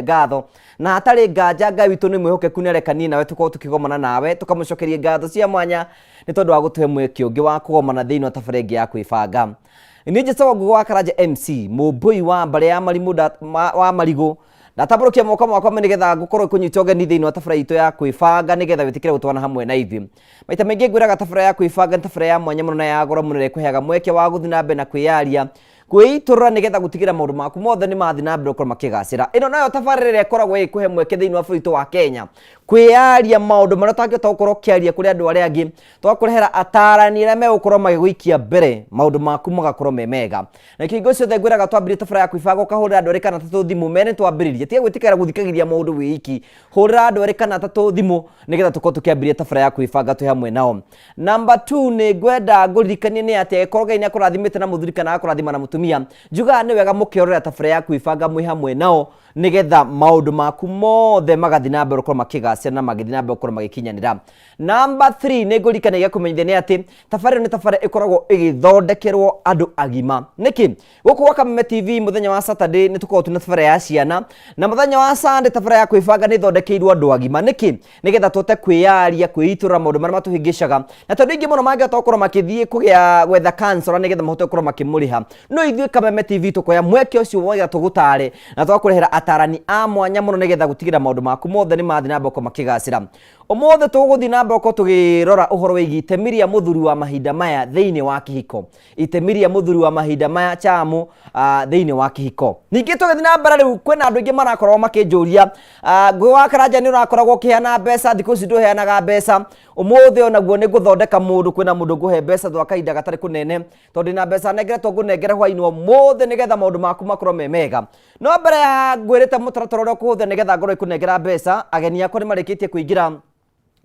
ngatho na hatari nganja Ngai witũ nĩ mwĩhokeku nĩ arekania nawe tukorwo tukigomana nawe tukamũcokeria ngatho cia mwanya nĩ tondũ wa gũtũhe mweke ũngĩ wa kũgomana thĩinĩ wa tabarĩra ĩngĩ ya kwĩbanga. Nĩ njĩtagwo Ngugi wa Karanja MC mũmbũi wa mbarĩ ya Marimũ wa Marigũ ndatabũrũkia moko makwa nĩgetha ngũkorwo kũnyita ũgeni thĩinĩ wa tabarĩra itũ ya kwĩbanga nĩgetha wĩtĩkĩre gũtwarana hamwe na ithuĩ. Maita maingĩ ngwĩraga tabarĩra ya kwĩbanga nĩ tabarĩra ya mwanya mũno na ya goro mũno ĩkũheaga mweke wa gũthiĩ na mbere na kwĩyaria kwĩitũrũra nĩgetha gũtigĩra maũndũ maku mothe nĩ mathiĩ na mbere gũkorwo makĩgacĩra. Ĩno nayo tabarĩra ĩrĩa ĩkoragwo ĩkũhe mweke thĩinĩ wa bũrũri wa Kenya kwĩyaria maũndũ marĩa ũtangĩhota gũkorwo ũkĩaria kũrĩ andũ arĩa angĩ, twakũrehera atarani arĩa megũkorwo magĩgũikia mbere maũndũ maku magakorwo me mega. Na kĩhingo ciothe ngwĩraga twambĩrĩrie tabarĩra ya kwĩbanga ũkahũrĩra andũ erĩ kana atatũ thimũ mene twambĩrĩrie, tiga gwĩtĩkĩra gũthikagĩria maũndũ wĩiki, hũrĩra andũ erĩ kana atatũ thimũ nĩgetha tũkorwo tũkĩambĩrĩria tabarĩra ya kwĩbanga twĩ hamwe nao. Number 2 nĩ ngwenda ngũririkanie nĩ atĩ angĩkorwo Ngai nĩ akũrathimĩte na mũthuri kana akũrathima na mũtumia, njugaga nĩ wega mũkĩrorera tabarĩra ya kwĩbanga mwĩ hamwe nao nĩgetha maũndũ maku mothe magathiĩ na mbere gũkorwo makĩgacĩra na magĩthiĩ na mbere gũkorwo magĩkinyanĩra. Number 3 nĩ ngũririkanagia kũmenyithia nĩ atĩ tabarĩra nĩ tabarĩra ĩkoragwo ĩgĩthondekerwo andũ agima. Nĩkĩ gũkũ gwa Kameme TV mũthenya wa Saturday nĩ tũkoragwo twĩna tabarĩra ya ciana, na mũthenya wa Sunday tabarĩra ya kwĩbanga nĩ ĩthondekeirwo andũ agima. Nĩkĩ nĩgetha tũhote kwĩyaria kwĩitũrũra maũndũ marĩa matũhĩngĩcaga, na tondũ aingĩ mũno mangĩhota gũkorwo makĩthiĩ kũgĩa gwetha counselor nĩgetha mahote gũkorwo makĩmũrĩha, no ithuĩ Kameme TV tũkoya mweke ũcio wothe tũgũtare na twakũrehera atarani a mwanya mũno nĩgetha gũtigĩra maũndũ maku mothe nĩ mathiĩ na mbere gũkorwo makĩgacĩra. Ũmũthĩ tũgũthiĩ na mbere tũgĩrora ũhoro wĩgiĩ itemi rĩa mũthuri wa mahinda maya thĩinĩ wa kĩhiko, itemi rĩa mũthuri wa mahinda maya Chamu thĩinĩ wa kĩhiko. Ningĩ tũgĩthiĩ na mbere rĩu kwĩna andũ aingĩ marakorwo makĩnjũria Ngugi wa Karanja nĩ ũrakoragwo ũkĩheana mbeca, thikũ ici ndũheanaga mbeca. Ũmũthĩ onaguo nĩ gũthondeka mũndũ, kwĩna mũndũ ngũhe mbeca thwa kahinda gatarĩ kũnene tondũ na mbeca nengeretwo ngũnengere hwainĩ ũmũthĩ nĩgetha maũndũ maku makorwo me mega. No mbere ya ngwĩrĩte mũtaratara ũrĩa ũkũhũthĩra nĩgetha ngorwo ikũnengera mbeca, ageni akwa nĩ marĩkĩtie kũingĩra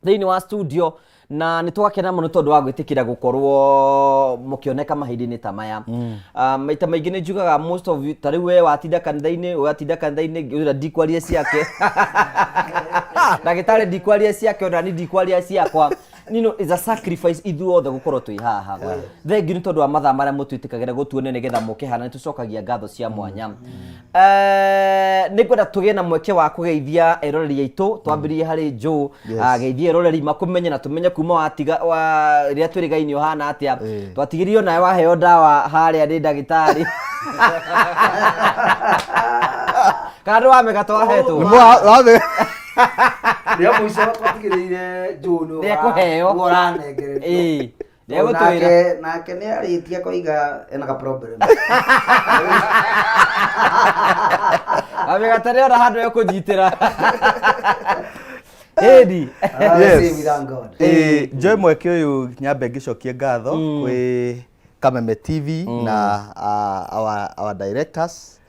thĩinĩ wa studio na nĩ tũgakena mũno tondũ wa gwĩtĩkĩra gũkorwo mũkĩoneka mahinda-inĩ ta maya. Maita maingĩ nĩ njugaga most of you, ta rĩu we watinda kanitha-inĩ, ũgatinda kanitha-inĩ ndikwaria ciake ndagĩtarĩ ndikwaria ciake, ona ni ndikwaria ciakwa. Is a sacrifice ithuothe gũkorwo twĩ haha. Thengiũ nĩ tondũ wa mathaa marĩa mũtwĩtĩkagĩra gũtuone nĩgetha mũkĩhana, nĩ tũcokagia ngatho cia mwanya. Nĩ ngwenda tũgĩe na mweke wa kũgeithia eroreri aitũ, twambĩrĩrie harĩ Joe ageithie eroreri makũmenye na tũmenye kuma watiga rĩrĩa twĩrĩgaine ũhana atĩa. Twatigirio nawe waheo ndawa harĩa nĩ ndagĩtarĩ kana wamega twahetwo Ndio mũico twatigĩrĩire June nĩ ekũheo ũranengererio. Nĩegũtwĩra nake nĩ arĩtie koiga ena ka problem. Amega tarĩ ona handũ ekũnyitĩra Edi. Yes. Joy mweke ũyũ nyambe ngĩcokie ngatho kwĩ Kameme TV na our directors,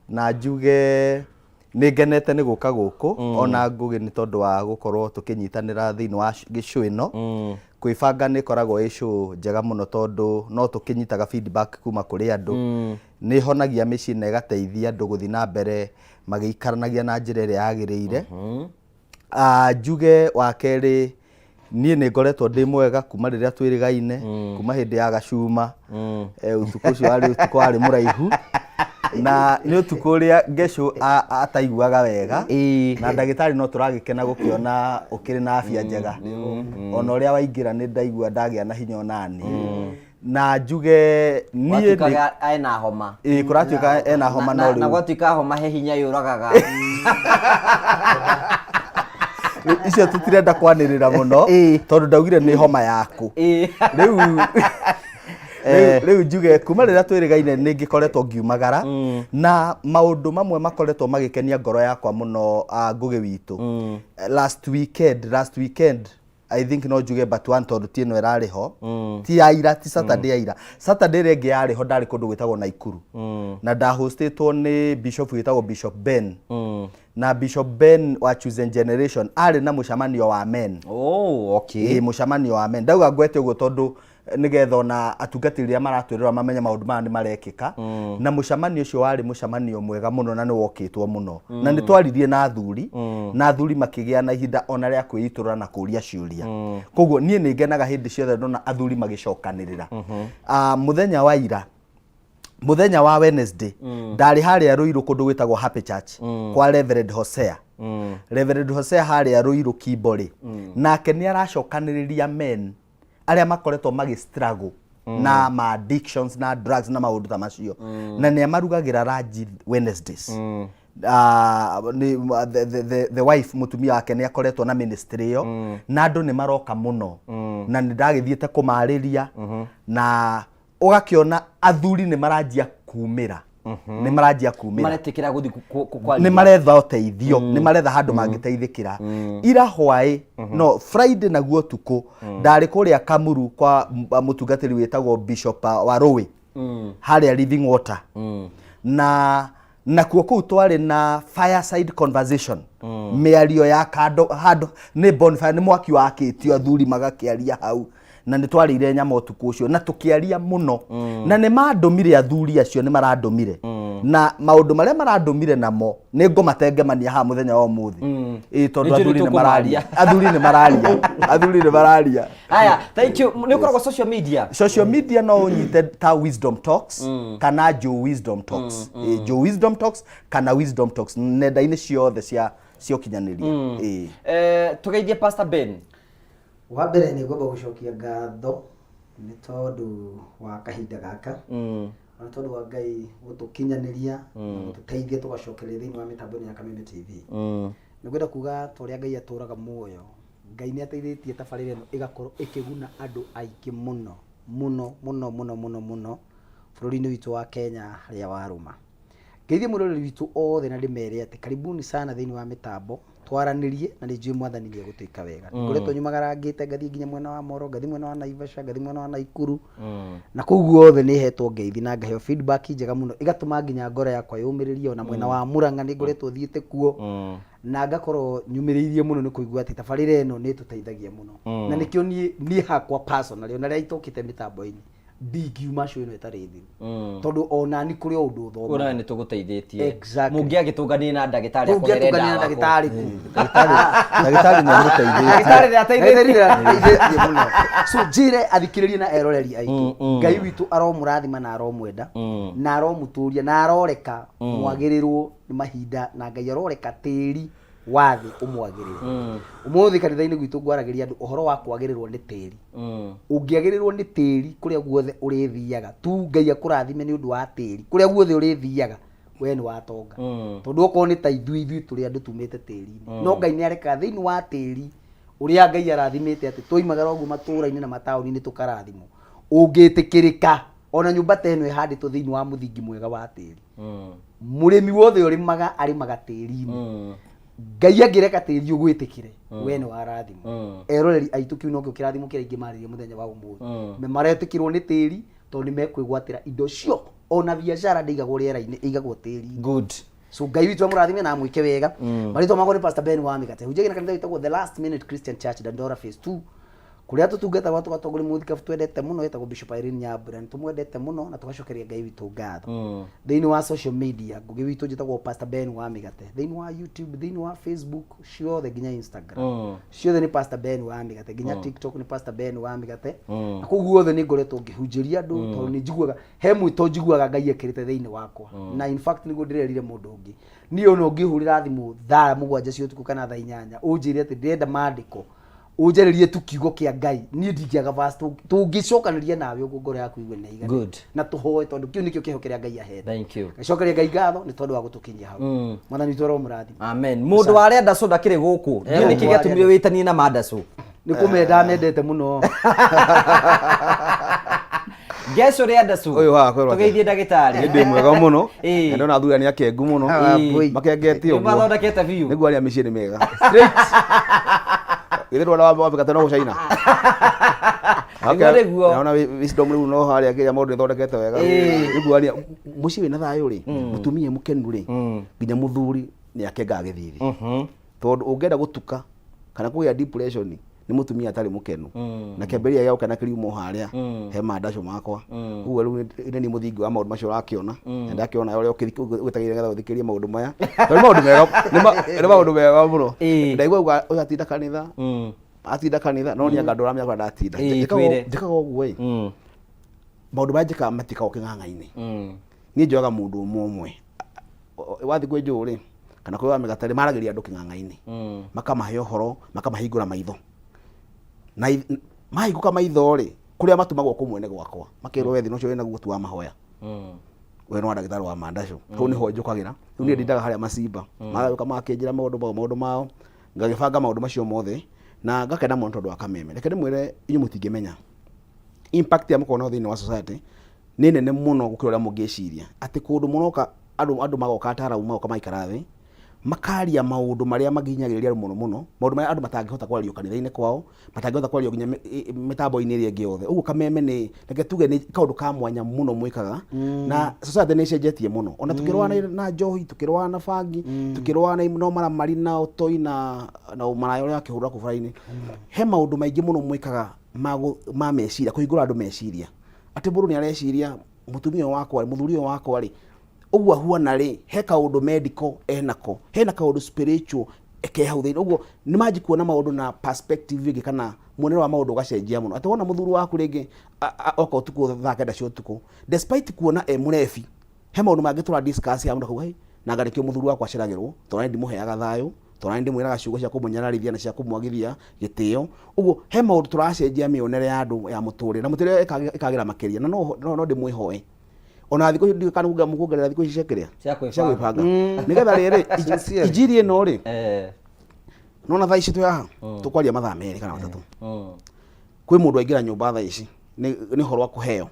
na njuge nĩ ngenete nĩ gũka gũkũ ona Ngugi nĩ tondũ wa gũkorwo tũkĩnyitanĩra thĩinĩ wa gĩcũ ĩno. Kwĩbanga nĩ koragwo ĩ show njega mũno tondũ no tũkĩnyitaga feedback kuma kũrĩ andũ, nĩ honagia mĩciĩ na ĩgateithia andũ gũthiĩ na mbere magĩikaranagia na njĩra ĩrĩa yagĩrĩire. Njuge wa kerĩ niĩ nĩ ngoretwo ndĩ mwega kuma rĩrĩa twĩrĩgaine, kuma hĩndĩ ya Gacuma, ũtukũ ũcio warĩ mũraihu na nĩ ũtukũ ũrĩa Ngecũ ataiguaga wega, na ndagĩtarĩ no tũragĩkena gũkĩona ũkĩrĩ na afya njega, ona ũrĩa waingĩra nĩ ndaigua ndagĩa na hinya onani. Na njuge niĩ nĩ ena homa, kũratuĩka ena homa no rĩu na gwatuĩka homa he hinya yũragaga icio tũtirenda kwanĩrĩra mũno tondũ ndaugire nĩ homa yaku. Rĩu njuge kuma rĩrĩa twĩrĩgaine nĩ ngĩkoretwo ngiumagara na maũndũ mamwe makoretwo magĩkenia ngoro yakwa mũno Ngugi witũ. Last weekend I think no njuge but one tondũ ti ĩno ĩrarĩ ho, ti ya ira, ti Saturday ya ira. Saturday ĩrĩa ĩngĩ yarĩ ho ndarĩ kũndũ gwĩtagwo Naikuru na ndahostĩtwo nĩ Bishop wĩtagwo Bishop Ben, na Bishop Ben wa Chosen Generation arĩ na mũcemanio wa men. Mũcemanio wa men. Ndauga ngwete ũguo tondũ nĩgetha ona atungatĩri arĩa maratwĩrĩra mamenye maũndũ maya nĩ marekĩka, na mũcemanio ũcio warĩ mũcemanio mwega mũno na nĩ wokĩtwo mũno, na nĩ twaririe na athuri na athuri makĩgĩa na ihinda ona rĩa kwĩitũrũra na kũria ciũria. Koguo niĩ nĩ ngenaga hĩndĩ ciothe ndona athuri magĩcokanĩrĩra. Mũthenya wa ira muthenya wa Wednesday ndari haria Ruiru kundu gwitagwo Happy Church kwa Reverend Hosea. Reverend Hosea haria Ruiru Kibori nake ni aracokaniriria men aria makoretwo magi struggle na ma addictions na drugs na maundu ta macio na ni amarugagira ranji Wednesdays. The wife mutumia wake ni akoretwo na ministry yo na andu ni maroka muno na ni ndagithiete kumariria na ugakiona athuri ni maranjia kumira ni maranjia kumira maretikira guthi kwa ni maretha uteithio ni maretha handu mangiteithikira ira hwai no Friday naguo tuko ndari kuria Kamuru kwa mutungatiri witagwo Bishop wa Rowe haria Living Water na kuo kuu twari na fireside conversation miario ya kando hado ni bonfire ni mwaki wakitio athuri magakiaria hau na ni twarire nyama utuku ucio na tukiaria muno na ni mandumire athuri acio ni marandumire na maundu maria marandumire namo ni ngomatengemania ha muthenya wa umuthi tondu athuri ni mararia athuri ni mararia haya thank you ni ukoragwo social media no unyite ta Wisdom Talks kana Joe Wisdom Talks Joe Wisdom Talks kana Wisdom Talks nenda-ini ciothe cia kinyaniria tugeithie Pastor Ben. Wa mbere ni ngomba gucokia ngatho ni tondu wa kahinda gaka na tondu wa Ngai gutukinyaniria tuteithie tugacokereria thiini wa mitambo ya Kameme TV. Ni ngwenda kuga toria Ngai aturaga muoyo Ngai ni ateithitie tabarire no igakorwo ikiguna andu aingi muno bururi-ini witu wa Kenya haria waruma. Ngeithie murori witu othe na ndimere ati karibuni sana thiini wa mitambo twaranirie na ni njui mwathani ni gutuika wega ngoretwo nyumagara ngite ngathie nginya mwena wa Moro ngathie mwena wa Naivasha ngathie mwena wa Naikuru na kuguo othe ni hetwo ngeithi na ngaheo feedback njega muno igatuma nginya ngoro yakwa yumiririo na mwena wa Murang'a ni ngoretwo thiite kuo na ngakorwo nyumiriirie muno ni kuigua ati tabarire eno ni tuteithagia muno na nikio ni hakwa personally ona ria itokite mitambo-ini ndingiuma show ino itari thiru tondu ona ni kuri undu thoma ona ni tuguteithĩtie exactly mungi agitungania na ndagitari akorerenda ndagitari ni muteithĩtie ndagitari ni ateithĩtie muno so njire athikiririe na eroreri aitu Ngai witu aromurathima na aromwenda na aromuturia na aroreka mwagirirwo ni mahinda na Ngai aroreka tĩri wathi umwagirire umuthi kanitha-ini gwitu ngwaragiria andu uhoro wa kwagirirwo ni tĩri ungiagirirwo ni tĩri kuria guothe urithiaga tu Ngai akurathime ni undu wa tĩri kuria guothe urithiaga we ni watonga tondu okorwo ni ta ithui turi andu tumite tĩri-ini no Ngai ni areka thiini wa tĩri uria Ngai arathimite ati toimagara uguo matura-ini na matauni-ini tukarathimo ungitikirika ona nyumba ta eno ihanditwo thiini wa muthingi mwega wa tĩri murimi wothe urimaga arimaga tĩri-ini Ngai angireka tĩri ugwitikire we ni warathimo eroreri aitu kiu no kio kirathimo kira ingi maririe muthenya wa umuthi me maretikirwo ni tĩri tondu mekwigwatira indo cio ona biashara ndigagwo riera-ini igagwo tĩri good so Ngai witu amurathime na mwike wega marito magwo ni Pastor Ben wa Migate hujagi na kanitha witagwo The Last Minute Christian Church Dandora Phase 2 kuria tutungata watu gatogori muthika twendete muno etagwo Bishop Irene Nyambura ni tumwendete muno na tugacokeria Ngai witu ngatho thiini wa social media ngugi witu njitagwo Pastor Ben wa Migate thiini wa YouTube thiini wa Facebook ciothe nginya Instagram ciothe ni Pastor Ben wa Migate nginya TikTok ni Pastor Ben wa Migate na kuguo othe ni ngoretwo ngihunjiria andu tondu ni njiguaga he mwito njiguaga Ngai ekirite thiini wakwa na in fact niguo ndirerire mundu ungi ni ono ngihurira thimu thaa 7 cia utuku kana thaa 8 unjire ati ndirenda maandiko ujererie tu kiugo kia Ngai ni ndingiaga fast tungicokanĩria nawe uguo ngoro yaku igwe na igana na tuhoe tondu kiu nikio kiho kiria Ngai ahete thank you gacokeria Ngai ngatho ni tondu wa gutukinyia hau mwathani twaro murathi amen mundu waria ndaco ndakiri guku ni niki gatumie witanie na mandaco ni kumenda mendete muno Geso ria ndacu uyu ha kwirwo tugeithie ndagitari ndi mwega muno ndona athura ni akengu muno makengetie uguo mathondekete biu niguo aria micii ni mega straight Githirwo na wambe katano gucaina. Niguo. Naona wisdom riu no haria kiria maundu thondekete wega. Niguo aria muci wina thayo ri, mutumia mukenu ri, nginya muthuri ni akenga githiri. Tondu ungenda gutuka kana kuya depression ni mutumia atari mukenu. Na kiamberia yao kana kiriumo haria he mandaco makwa. Uguo riu ni muthingi wa maundu macio rakiona. Ndakiona uria ukitagire getha uthikirie maundu maya. Tondu maundu mega ni maundu mega muno. Ndaigua ugatinda kanitha. Atinda kanitha no ni angandura mya kwa ndatinda. Njikaga uguo maundu maya njikaga matika oking'ang'a-ini. ni njoga mundu umwe wathi kwe njuri kana kwe wa migatari marageria andu king'ang'a-ini makamahe uhoro makamahingura maitho na mahingũka maitho ri kuria matumagwo kumwene gwakwa makirwo wethi no cio wina gutu wa mahoya we no ndagĩtarĩ wa mandasho kau niho njukagira riu ni ndindaga haria macimba magaũka makinjira maundu mao ngagĩbanga maundu macio mothe na ngakena mũno tondu wa kameme reke ndĩmwĩre inyuĩ mũtingĩmenya impact ya mũkorwo thĩinĩ wa society nĩ nene mũno gũkĩra ũrĩa mũngĩciria atĩ kũndũ mũnoka andũ magoka ataramu magoka maikara thĩ makaria maundu maria maginyagĩrĩria mũno maundu maria andu matangĩhota kwaria kanitha-inĩ kwao matangĩhota kwaria nginya mitambo-inĩ ĩrĩa ĩngĩ yothe ũguo kameme nĩ reke tuge nĩ kaundu ka mwanya mũno mwĩkaga na society nĩ ĩcenjetie mũno ona tukĩrũa na njohi tukĩrũa na bangi tukĩrũa na no maramari na ũtoi na ũmaraya ũrĩa akĩhũra kũ bara-inĩ he maundu maingĩ mũno mwĩkaga ma meciria kũhingũra andũ meciria atĩ mũndũ nĩ areciria mũtumia wakwa mũthuri wakwa rĩ uguo huana ri he kaundu medical enako hena kaundu spiritual eke hau thĩinĩ ũguo nĩ manji kuona maundu na perspective ĩngĩ kana muonere wa maundu ũgacenjia mũno atĩ wona mũthuri waku rĩngĩ oka ũtukũ thaa kenda cia ũtukũ despite kuona mũrebi he maundu mangĩ tũra discuss ya mũndũ kuga na ngarĩkio mũthuri wakwa aceragĩrwo tondũ ndimũheaga thayũ tondũ ndimwĩraga ciugo cia kũmũnyararithia na cia kũmwagithia gĩtĩo ũguo he maundu tũracenjia mĩonere ya andũ ya mũtũrĩre na mũtũrĩre ĩkagĩra makĩria na no ndĩmwĩhoe ona thikũ ici kana mũkuongerera thikũ ici ciakiria cia gwĩbanga nĩgetha rĩrĩ injiri ĩno rĩ nona thaa ici twĩ haha tũkwaria mathaa merĩ kana matatũ kwĩ mũndũ aingĩra nyũmba thaa ici nĩ ũhoro wa kũheo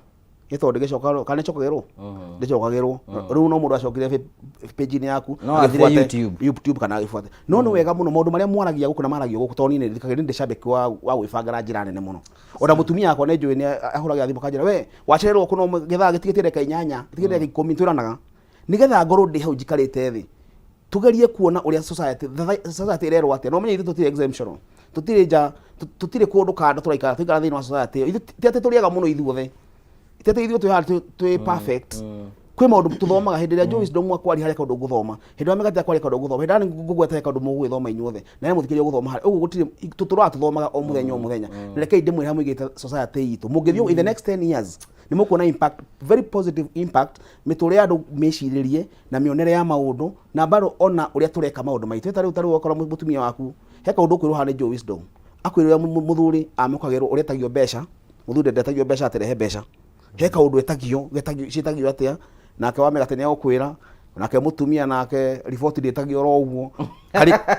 gĩtondũ ndĩgĩcoka kana ĩcokagĩrwo ndĩcokagĩrwo rĩu no mũndũ acokire page-inĩ yaku YouTube kana agĩbuate no nĩ wega mũno maũndũ marĩa mwaragia gũkũ na maragio gũkũ tondũ niĩ ndĩ shabiki wa gwĩbanga na njĩra nene mũno ona mũtumia wakwa nĩ njũĩ nĩ ahũragira thimũ kanjĩra we wacererwo kũno gĩthaa gĩtigĩtie ndagĩka 8 gĩtigĩtie ndagĩka 10 twĩranaga nĩgetha ngorwo ndĩ hau njikarĩte thĩ tugerie kuona ũrĩa society ĩrerwo atĩa no menye ithuĩ tũtirĩ exemption tũtirĩ kũndũ kando tũraikara thĩinĩ wa society ti atĩ tũrĩega mũno ithuothe tete ithuĩ twĩ perfect kwĩ maũndũ tũthomaga hĩndĩ ĩrĩa Joyce Ndong'u akwaria harĩa kaũndũ ngũthoma hĩndĩ ĩrĩa Mĩgate akwaria kaũndũ ngũthoma hĩndĩ ĩrĩa ngũgweta kaũndũ mũgwĩthoma inyuothe na nĩ mũthikĩria gũthoma harĩa ũguo gũtirĩ tũtũraga tũthomaga o mũthenya rekei ndĩmwĩre hamwe igĩte society itũ mũngĩthiĩ in the next 10 years nĩ mũkuona impact very positive impact mĩtũrĩre andũ mecirĩrie na mĩonere ya maũndũ na bado ona ũrĩa tũreka maũndũ maitũ tarĩu okorwo mũtumia waku he kaũndũ kwĩrwo haha nĩ Joyce Ndong'u akwĩrĩra mũthuri amũkagĩrwo ũrĩa etagio mbeca mũthuri ndetagio mbeca aterehe mbeca he kaundu ciĩtagio atĩa nake wa Mĩgate nĩ agũkwĩra nake mũtumia nake riboti ndĩtagio oro ũguo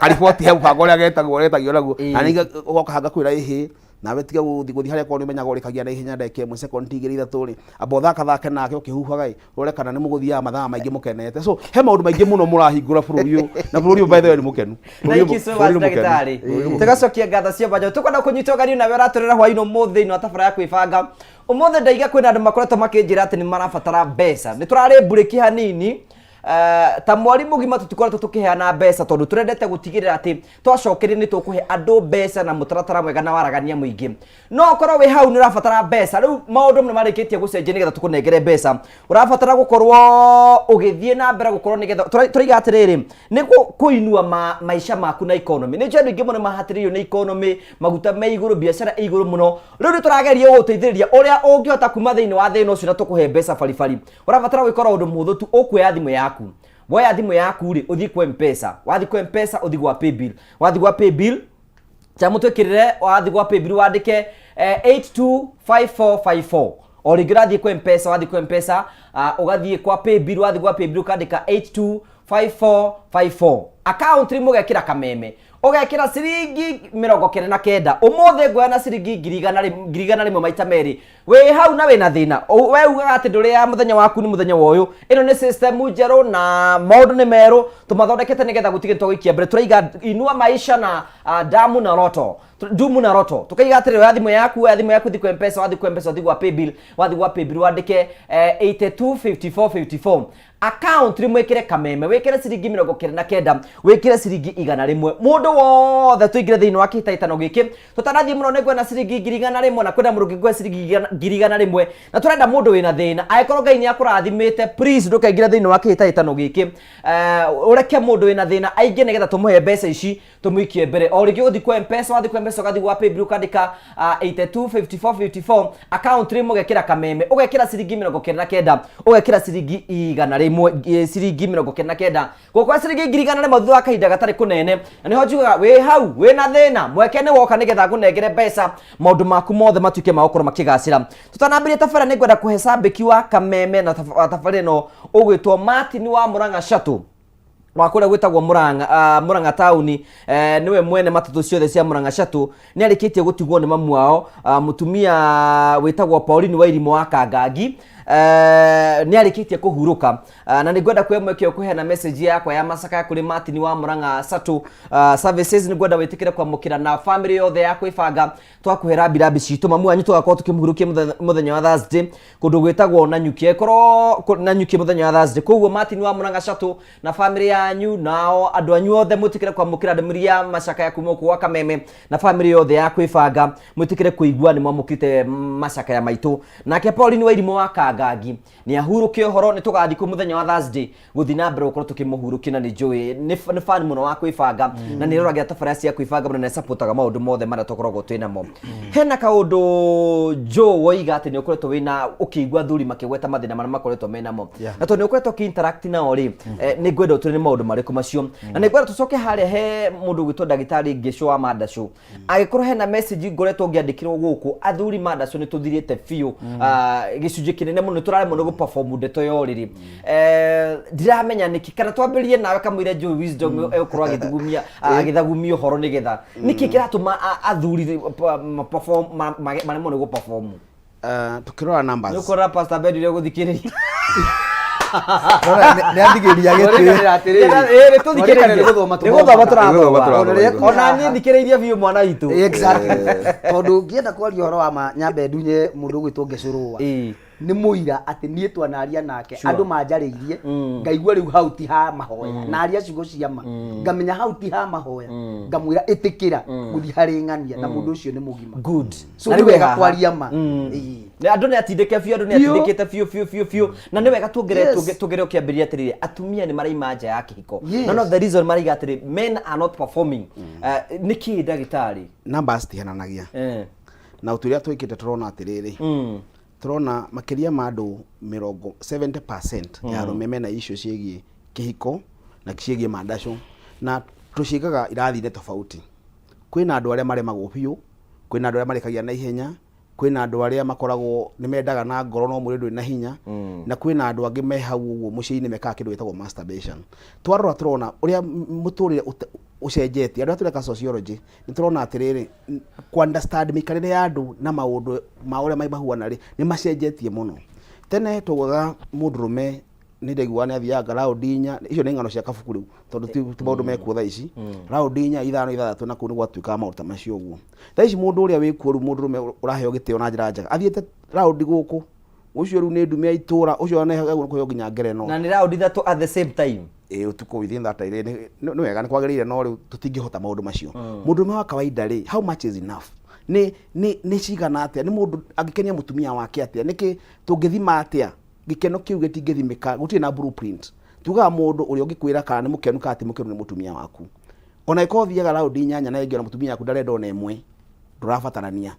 kariboti he mũbango ũrĩa getagio naguo na ningĩ ũgoka hanga kwĩra ĩhĩ nawe tiga gũthiĩ harĩa korwo nĩmenyaga ũrĩkagia na ihenya ndagĩka ĩmwe sekondi igĩrĩ ithatũ rĩ amba ũthakathake nake ũkĩhuhaga ũrore kana nĩ mũgũthiaga mathaa maingĩ mũkenete so he maũndũ maingĩ mũno mũrahingũra bũrũri ũyũ na bũrũri ũyũ by the way nĩ mũkenu ndagĩtarĩ tũgacokia ngatho cia banjo tũkwenda kũnyita ũgani nawe ũratũrĩra hwaĩ-inĩ ũmũthĩ thĩinĩ wa tabara ya kwĩbanga ũmũthĩ ndaiga kwĩna andũ makoretwo makĩnjĩra atĩ nĩ marabatara mbeca nĩ tũrarĩ burĩki hanini ta mwarimũ gima tũtikoretwo tũkĩheana mbeca tondũ tũrendete gũtigĩrĩra atĩ twacokeria nĩ tũkũhe andũ mbeca na mũtaratara mwega na waragania mũingĩ no ũkorwo wĩ hau nĩ ũrabatara mbeca rĩu maũndũ nĩ marĩkĩtie gũcenjia nĩgetha tũkũnengere mbeca ũrabatara gũkorwo ũgĩthiĩ na mbere gũkorwo nĩgetha tũraiga atĩrĩrĩ nĩ kũinua maica maku na economy nĩ njũ andũ aingĩ mũno mahatĩrĩirio nĩ economy maguta me igũrũ biacara ĩ igũrũ mũno rĩu nĩ tũrageria gũgũteithĩrĩria ũrĩa ũngĩhota kuma thĩinĩ wa thĩna ũcio na tũkũhe mbeca baribari ũrabatara gwĩkora ũndũ mũhũthũ tu ũkuoya thimũ yaku woya thimũ yaku rĩ ũthiĩ kwa M-Pesa wathi kwa M-Pesa ũthiĩ gwa paybill wathi gwa paybill chamũtwĩkĩrĩre wathi gwa paybill wandĩke 825454 o rĩngĩ ũrathiĩ kwa M-Pesa wathi kwa M-Pesa ũgathiĩ kwa paybill wathi gwa paybill ũkandĩka 825454 account rĩ mũgekĩra kameme ũgekĩra ciringi 99 ũmũthĩ ngoya na ciringi 100 maita merĩ wĩ hau na wĩna thĩna we ugaga atĩ ndũrĩ ya mũthenya waku nĩ mũthenya wa ũyũ ĩno nĩ system njerũ na maũndũ nĩ merũ tũmathondekete nĩgetha gũtigĩrĩra twagĩikia mbere tũraiga inua maisha na damu na roto tukaiga atĩrĩ ya thimũ yaku thiĩ kwa M-Pesa wathi kwa M-Pesa wathi gwa paybill wathi gwa paybill wandĩke 825454 account rimwe kire kameme wekire ciringi 99 wekire ciringi 100 mundu wothe tuigire thiini wa kitaitano giki tutanathie muno negwe na ciringi 100 na kwenda murugi gwe ciringi 100 na turenda mundu wina thina aikorwo Ngai ni akurathimite please ndukaingira thiini wa kitaitano giki ureke mundu wina thina aingi nigetha tumuhe mbeca ici tumuikie mbere o rigi uthi kwa mpesa wathi kwa mpesa ugathi gwa paybill ukandika 825454 account rimwe ugekira kameme ugekira ciringi 99 ugekira ciringi 100 ciringi 99 gukwa ciringi 100 thutha wa kahinda gatari kunene na niho njugaga wi hau wi na thina mweke ni woka nigetha ngunengere mbeca maundu maku mothe matuike ma gukorwo makigacira tutanambirie tabara ni ngwenda kuhesabiki wa kameme na tabara no ugwitwo Martin wa Murang'a Shuttle wa kule gwitagwo Murang'a town niwe mwene matatu ciothe cia Murang'a Shuttle ni arikitie gutigwo ni mamu wao mutumia witagwo Pauline Wairimu wa Kangangi ni arikitie kuhuruka na ni ngwenda kwemwekio kuheana message yakwa ya masaka kuri Martin wa Murang'a Shuttle services ni ngwenda witikire kwamukira na family yothe yakwa ibanga twakuhera birambi citu mamu anyu tugakorwo tukimuhurukia muthenya wa Thursday kundu gwitagwo na nyukie korwo na nyukie muthenya wa Thursday koguo Martin wa Murang'a Shuttle na family yanyu nao andu anyu othe mutikire kwamukira ndemiria macaka ya kuma kwa kameme na family yothe yakwa ibanga mutikire kuigua ni mwamukite macaka ya maitu nake Pauline Wairimu wa Kangangi ni ahuruke horo ni tugathi ku muthenya wa Thursday guthi na mbere ukorwo tukimuhurukia na ni joy ni fan muno wa kwibanga na ni roragia tafarasi ya kwibanga muno na supportaga maundu mothe mara tokoragwo twina mo hena kaundu jo woiga ati ni ukoretwo wina ukigua thuri makigweta mathina mara makoretwo mena mo na to ni ukoretwo ki interact na ori ni gwenda turi ni maundu mariku macio na ni gwenda tucoke haria he mundu gwitwo ndagitari Ngisho wa Madasho agikorwo hena message ngoretwo ngiandikirwo guku athuri Madasho ni tuthiriete fiu gicunji kinene muno turare muno gu perform ndeto yoriri ndiramenya niki kana twambirie nawe kamwire Joy Wisdom ekorwo agithagumia horo nigetha niki kiratuma athuri perform mane muno gu perform tukirora numbers nukora Pastor Ben ile guthikiriria ni andigiria gete tuthikiririe guthoma turathoma ona ni thikiriria biu mwana itu exactly tondu ngienda kwaria horo wa nyambe ndunye mundu gwitwo Ngecurua ni muira ati nie twanaria nake andu manjariirie ngaigua riu hauti ha mahoya naria ciugo cia ma ngamenya hauti ha mahoya ngamwira itikira guthi hari ng'ania na mundu ucio ni mugima good so ni wega kwaria ma na andu ni atindike fiu andu ni atindikite fiu na ni wega tugere ukiambiria atiriri atumia ni maraima nja ya kihiko none of the reason mariga atiri men are not performing niki ndagitari numbers tihananagia na uturia twikite turona atiriri turona makiria ma andu 70% ya arume mena issue ciegie kihiko na ciegie Madasho na tucigaga irathire tofauti kwina andu aria maremagwo biu kwina andu aria marekagia na ihenya kwina andu aria makoragwo ni mendaga na ngoro no muri nduri na hinya na kwina andu angi me hau uguo muciini meka kindu wetagwo masturbation twarora turona uria muturire ucenjetie andu atureka sociology ni turona atiriri ku understand mikarire ya andu na maundu ma uria maibahuana ri ni macenjetie muno tene tugaga mundurume ni ndegwa ni athiaga Laodinya icio ni ngano cia kabuku riu tondu ti maundu mekuo tha ici Laodinya 5 na kuni gwatuika maundu macio uguo tha ici mundu uria wikuo riu mundurume uraheo gitio na njira njega athiete Laodi guku ucio riu ni ndumia itura ucio ne kuyo nginya ngereno na ni Laodi thatu at the same time utuko within that time ni wega ni kwagirire no riu tutingihota maundu macio mundurume wa kawaida ri how much is enough ni cigana atia ni mundu angikenia mutumia wake atia niki tungithima atia gikeno kiu gitingithimika guti na blueprint tuga mundu uri ungikwira kana ni mukenu kati mukenu ni mutumia waku ona iko thiaga Laodi nyanya na ingi na mutumia waku ndarenda ona emwe ndurabatarania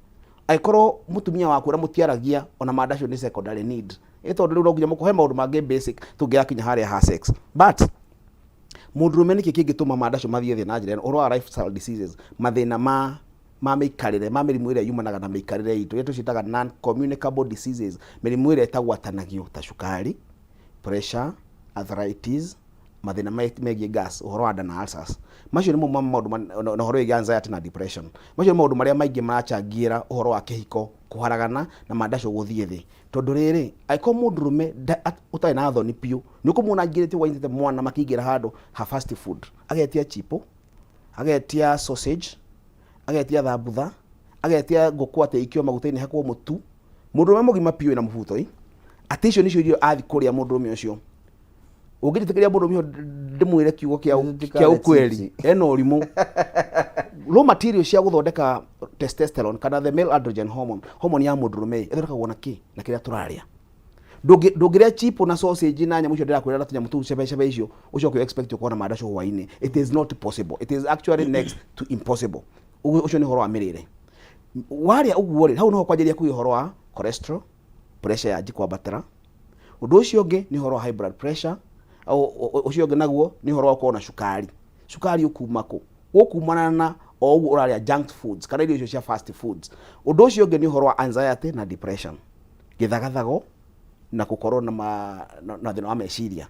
aikorwo mutumia waku ura mutiaragia ona Madasho ni secondary need ito ndu nginya mukuhe maundu mangi basic tungiakinya haria ha sex but mundurume niki kingituma Madasho mathie thina na njira oro lifestyle diseases mathina ma mikarire ma mirimu ire yumanaga na mikarire itu yetu citaga non communicable diseases mirimu ire etagwatanagio ta cukari pressure arthritis mathina megie gas uhoro wa nda na ulcers macio ni maundu na uhoro wa anxiety na depression macio ni maundu maria maingi marachangira uhoro wa kihiko kuharagana na Madasho guthie thi tondu riri aiko mundurume utai na thoni piu ni kumuna ngirite wainite mwana makigira handu ha fast food agetia chipo agetia sausage agetia thambutha agetia nguku ate ikio magutaini hakwo mutu mundurume mugima piu na mubuto ati icio nicio irio athi kuria mundurume ucio Ũngĩtĩkĩria mũndũ mĩho ndĩmwĩre kiugo kĩa ukweli ena ũrimũ. Raw material cia gũthondeka testosterone kana the male androgen hormone ya mũndũrũme ĩthondekagwo na kĩrĩa tũrarĩa. Ndũngĩrĩa chip na sausage na nyamũ icio ndĩrakwĩra tũnyamũ tũu cebe icio ũcoke expect kuona mandacu hwainĩ. It is not possible. It is actually next to impossible. Ũcio nĩ ũhoro wa mĩrĩre. Warĩa ũguo rĩ, hau no kwanjĩria kuga ũhoro wa cholesterol, pressure ya kwambatĩra. Ũndũ ũcio ũngĩ nĩ ũhoro wa high blood pressure. Ũcio ũngĩ naguo nĩ ũhoro wa gũkorwo na cukari. Cukari ũkuma kũ? Ũkumana na ũguo ũrarĩa junk foods kana irio icio cia fast foods. Ũndũ ũcio ũngĩ nĩ ũhoro wa anxiety na depression. Gĩthagathago na gũkorwo na thĩna wa meciria.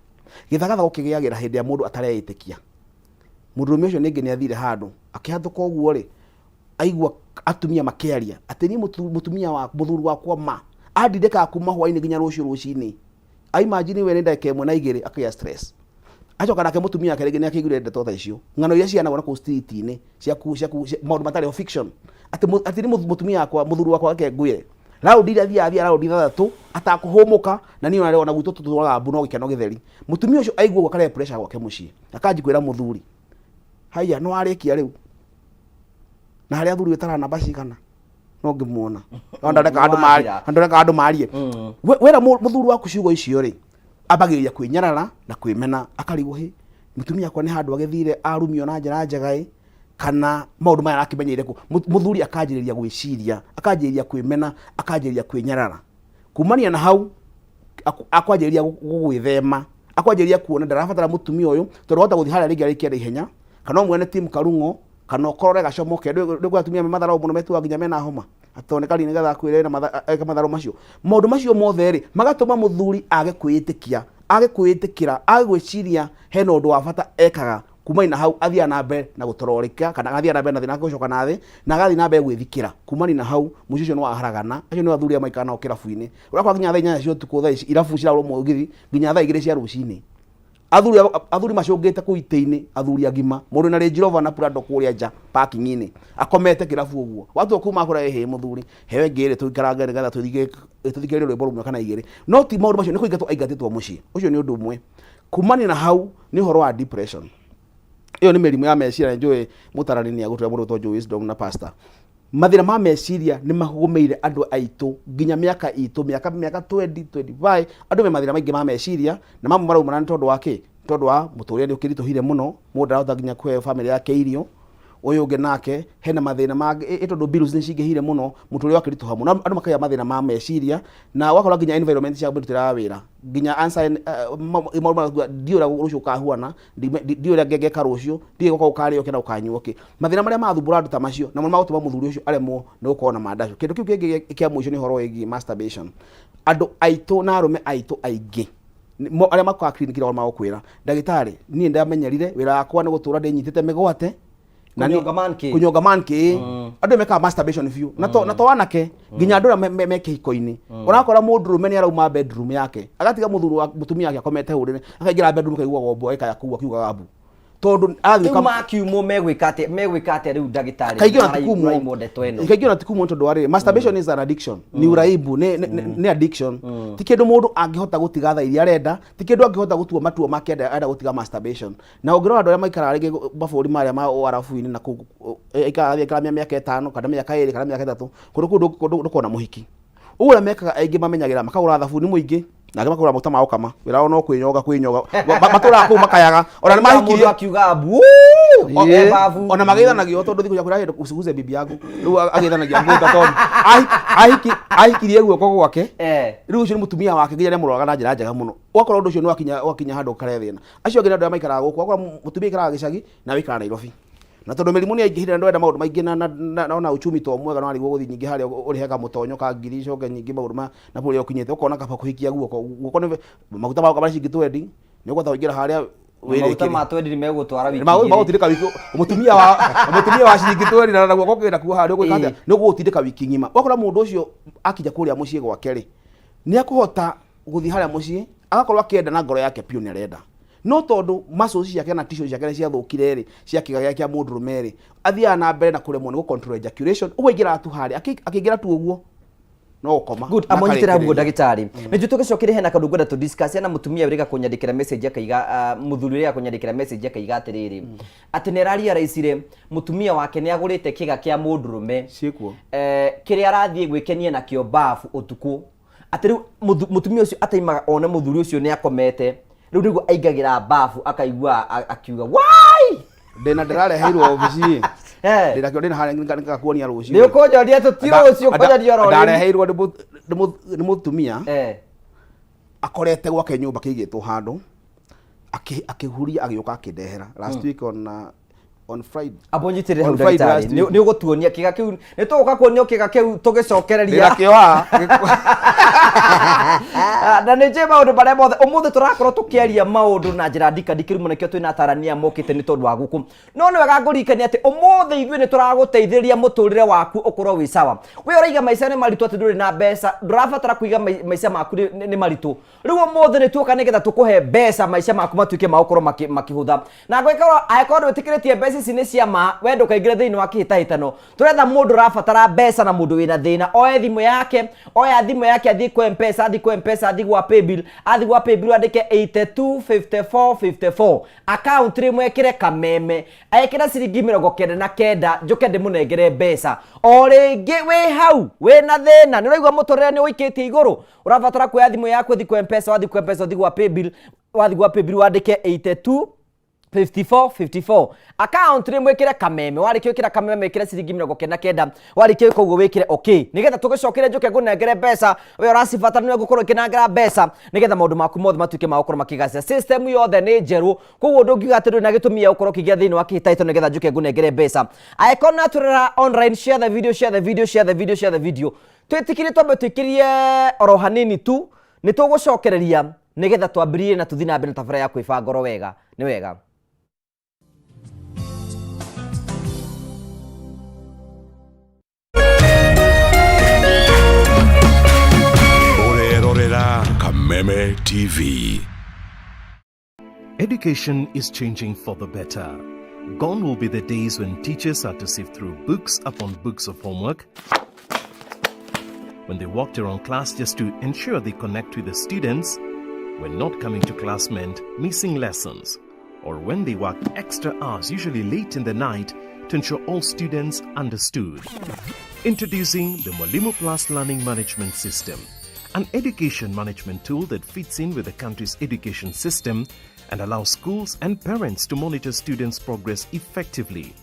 Gĩthagathago kĩgĩagĩra hĩndĩ ya mũndũ atareĩtĩkia. Mũndũrũme ũcio ningĩ nĩ athire handũ akĩhathũka ũguo rĩ, aigua atumia makĩaria atĩ niĩ mũtumia wa mũthuri wakwa ma andindĩkaga kuma hwainĩ nginya rũciinĩ. Imagine we nĩ ndagĩka ĩmwe na igĩrĩ akĩgĩa stress. Acoka nake mũtumia wake rĩngĩ nĩ akĩiguire ndeto ta icio. Ng'ano iria cianagwo na kũu street-inĩ maũndũ matarĩ fiction. Atĩ nĩ mũtumia wakwa mũthuri wakwa akĩnguire. Raundi iria raundi ithathatũ atakũhũmũka na niĩ ona gwitũ tũtũraga mbu no gĩkeno gĩtheri. Mũtumia ũcio aigua ũguo kare pressure gwake mũciĩ. Akanji kwĩra mũthuri, haiya no arĩkia rĩu. Na harĩa athuri wetara namba cigana no ngĩmuona. Ndandeka andũ marie. Wera mũthuri waku ciugo icio rĩ, ambagĩrĩria kwĩnyarara na kwĩmena akarigwo he mũtumia wakwa nĩ handũ agĩthire arumio na njĩra njega kana maũndũ maya arakĩmenyeire kũ. Mũthuri akanjĩrĩria gwĩciria, akanjĩrĩria kwĩmena, akanjĩrĩria kwĩnyarara. Kumania na hau akwanjĩrĩria gwĩthema, akwanjĩrĩria kuona ndarabatara mũtumia ũyũ tondũ hota gũthiĩ harĩa rĩngĩ arĩkia ihenya kana mwene team Karungo kana ũkorore gacomoke ndũgũ atumia matharaũ mũno metuaga nginya mena homa atoneka rĩ nĩgetha kwĩrĩra na matharaũ macio. Maũndũ macio mothe rĩ magatũma mũthuri age kwĩĩtĩkia, age kwĩĩtĩkĩra, age gwĩciria hena ũndũ wa bata ekaga. Kumani na hau athia na mbere na gũtororeka kana athia na mbere na thina gũcoka na thĩ na agathi na mbere gwĩthikĩra. Kumani na hau mũciĩ ũcio no aharagana. Acio nĩ athuri maikara nao kĩrabu-inĩ. Ũrakora nginya thaa 8 cia ũtukũ thaa ici irabu cirarwo mũgithi nginya thaa 2 cia rũcinĩ. Athuri macũngĩte kũu itĩ-inĩ, athuri agima, mũndũ na Range Rover na Prado kũrĩa nja parking-inĩ akomete kĩrabu ũguo. Watu kuma kũrĩa ehe mũthuri hewe ngĩrĩ tũikaranga nĩgetha tũthikĩrĩrie rwĩmbo rũmwe kana igĩrĩ. No ti maũndũ macio nĩ kũingatwo aingatĩtwo mũciĩ. Ũcio nĩ ũndũ ũmwe. Kumani na hau nĩ ũhoro wa depression. Iyo nĩ mĩrimũ ya meciria. Njũĩ mũtarani nĩ agũtũra mũndũ to Wisdom na pastor. Mathĩna ma meciria nĩ mahũmĩire andũ aitũ nginya mĩaka itũ, mĩaka 20 25. Andũ me mathĩna maingĩ ma meciria na mamwe maraumana nĩ tondũ wa kĩ? Tondũ wa mũtũrĩre nĩ ũkĩritũhire mũno, mũndũ arahota nginya kũhe family yake irio. Ũyũ ũngĩ nake hena mathĩna mangĩ tondũ bills nĩ cingĩhire mũno, mũtũrĩre wake ritũha mũno. Andũ makagĩa mathĩna ma meciria na wakora nginya environment cia kũrutĩra wĩra nginya answer ndiũra rũciũ kahuana, ndiũra ngengeka rũciũ, ndiĩ gũka ũkarĩo kena ũkanyuo kĩ. Mathĩna marĩa mathumbũra andũ ta macio na mũno magũtũma mũthuri ũcio aremwo nĩ gũkorwo na mandacu. Kĩndũ kĩu kĩngĩ kĩa mũico nĩ ũhoro wĩgiĩ masturbation. Andũ aitũ na arũme aitũ aingĩ arĩa makoa clinic ĩrĩa magũkwĩra ndagĩtarĩ niĩ ndamenyerire wĩra wakwa nĩ gũtũra ndĩnyitĩte mĩgwate kunyonga manki. Andũ mekaga masturbation biũ na to wanake nginya andũ arĩa me kĩhiko-inĩ. Ũrakora mũndũrũme nĩ arauma bedroom yake agatiga mũtumia wake akomete hũrĩre akaingĩra bedroom kaigua gombo eka yakua akiugaga mbu tondu athiĩ makiumo megwĩkate rĩu ndagĩtarĩ kaingĩ na tikumo tondu warĩ masturbation is an addiction. Ni uraibu ni addiction. Ti kĩndũ mũndũ angĩhota gũtiga thaa iria arenda, ti kĩndũ angĩhota gũtua matua make enda gũtiga masturbation. Na ũngĩrora andũ arĩa maikaraga rĩngĩ mabũrũri marĩa ma Arabu-inĩ na ikara mĩaka 5 kana mĩaka 2 kana mĩaka 3 kũndũ ndũkona mũhiki. Ũguo mekaga aingĩ mamenyagĩra makagũra thabuni mũingĩ na angĩ makagũra maguta ma gũkama wĩra wao no kwĩnyoga matũraga kũu makayaga ona nĩ mahikirie akiuga bu ona magĩthanagio tondũ thikũ ciakũra hĩndĩ usigue bibi yangu rĩu agĩthanagia ngũnda tondũ ahikirie guoko gwake rĩu ũcio nĩ mũtumia wake nginya nĩ mũrwaga na njĩra njega mũno. Ũgakorwo ũndũ ũcio nĩ wakinya handũ ũkare thĩna. Acio angĩ nĩ andũ arĩa maikaraga gũkũ, ũgakora mũtumia aikaraga gĩcagi na wĩikara Nairobi. Na tondũ mĩrimũ nĩ aingĩhire andũ enda maũndũ maingĩ na uchumi to mwega no arigwo gũthiĩ nyingĩ harĩa ũrĩhega mũtonyo ka ngiri coke nyingĩ maũndũ na bũrũri ũkinyĩte ũkona kaba kũhikia guoko nĩ maguta ma gũkama cingi twendi nĩ ũgũtha ũingĩra harĩa maguta ma twendi nĩ megũtwara wiki magũtindĩka wiki mũtumia wa cingi twendi na guoko kĩna kuo harĩa ũgwĩka atĩa nĩ ũgũtindĩka wiki ng'ima. Wakora mũndũ ũcio akija kũrĩa mũciĩ gwake rĩ nĩ akũhota gũthiĩ harĩa mũciĩ agakorwo akĩenda na ngoro yake piũ nĩ arenda. No tondu muscles ciake na tissues ciake ciathũkire rĩ cia kĩgaga kĩa mũndũrũme rĩ athiaga na mbere na kũremwo nĩ gũcontrol ejaculation. Ũguo ingĩra tu harĩa akĩingĩra tu ũguo no koma good amonyitira habu ndagitari nĩnjũ tũgĩcokire hena kaũndũ ngwenda tũ discuss na mũtumia wĩrĩga kũnyandĩkĩra message akaiga mũthuri wĩrĩga kũnyandĩkĩra message akaiga atĩrĩrĩ atĩ nĩararia raicire mũtumia wake nĩagũrĩte kĩga kĩa mũndũrũme ciĩkuo kĩrĩa arathiĩ gwĩkenia nakĩo bafu ũtukũ atĩ rĩu mũtumia ũcio ataimaga one mũthuri ũcio nĩakomete rĩu nĩguo aingagĩra bafu akaigua akiuga wai ndĩna ndĩrareheirwo obici ndĩrakĩo ndĩna harĩa ngakuonia rũciũ nĩ ũkũnjoria tũtiro ũcio ũkũnjoria oro ndareheirwo nĩ mũtumia akorete gwake nyũmba kĩigĩtwo handũ akĩhuria agĩũka akĩndehera last week on Friday abonyitirire hau ndagitari nĩ ũgũtuonia kĩga kĩu nĩ tũgũka kuonio kĩga kĩu tũgĩcokereria ndĩrakĩoha na nĩ njĩ maũndũ marĩa mothe ũmũthĩ tũrakorwo tũkĩaria maũndũ na njĩra ndikandikĩru mũno nĩkĩo twĩna atarania mokĩte nĩ tondũ wa gũkũ no nĩ wega ngũririkania atĩ ũmũthĩ ithuĩ nĩ tũragũteithĩrĩria mũtũrĩre waku ũkorwo wĩ sawa we ũraiga maica nĩ maritũ atĩ ndũrĩ na mbeca ndũrabatara kũiga maica maku nĩ maritũ rĩu ũmũthĩ nĩ tuoka nĩgetha tũkũhe mbeca maica maku matuĩke ma gũkorwo makĩhũtha na angĩkorwo ndwĩtĩkĩrĩtie mbeca ici nĩ ciama wenda ũkaingĩra thĩinĩ wa kĩhĩtahĩtano tũretha mũndũ ũrabatara mbeca na mũndũ wĩna thĩna oe thimũ yake oya thimũ yake athiĩ kwa mpesa athiĩ gwa paybill andĩke 825454 account rĩmwe ĩkĩre kameme ekĩra ciringi 99 njoke ndĩmũnengere mbeca o rĩngĩ wĩ hau wĩna thĩna nĩ ũraigua mũtũrĩre nĩ ũikĩtie igũrũ ũrabatara kuoya thimũ yaku athiĩ kwa mpesa athiĩ gwa paybill wandĩke 825454 account rĩmwe ĩkĩre kameme warĩkio ĩkĩra kameme ĩkĩre ciringi 99 warĩkio koguo wĩkĩre okay nĩgetha tũgĩcokere njoke ngũnengere mbeca we ũracibatara nĩ gũkorwo ĩkĩnengera mbeca nĩgetha maũndũ maku mothe matuĩke ma gũkorwo makĩgacĩra system yothe nĩ njerũ koguo ndũngiuga atĩ ndũrĩ na gĩtũmi gĩa gũkorwo ũkĩingĩra thĩinĩ wa kĩhĩtahĩtano nĩgetha njoke ngũnengere mbeca angĩkorwo natũrera online share the video twĩtĩkĩrie twambe twĩkĩrie oro hanini tu nĩ tũgũcokereria nĩgetha twambĩrĩrie na tũthiĩ na mbere na tabarĩra ya kwĩbanga ngoro wega nĩ wega Kameme TV. Education is changing for the better. Gone will be the days when teachers had to sift through books upon books of homework, when they walked around class just to ensure they connect with the students, when not coming to class meant missing lessons, or when they worked extra hours, usually late in the night, to ensure all students understood. Introducing the Mwalimu Plus Learning Management System, an education management tool that fits in with the country's education system and allows schools and parents to monitor students' progress effectively.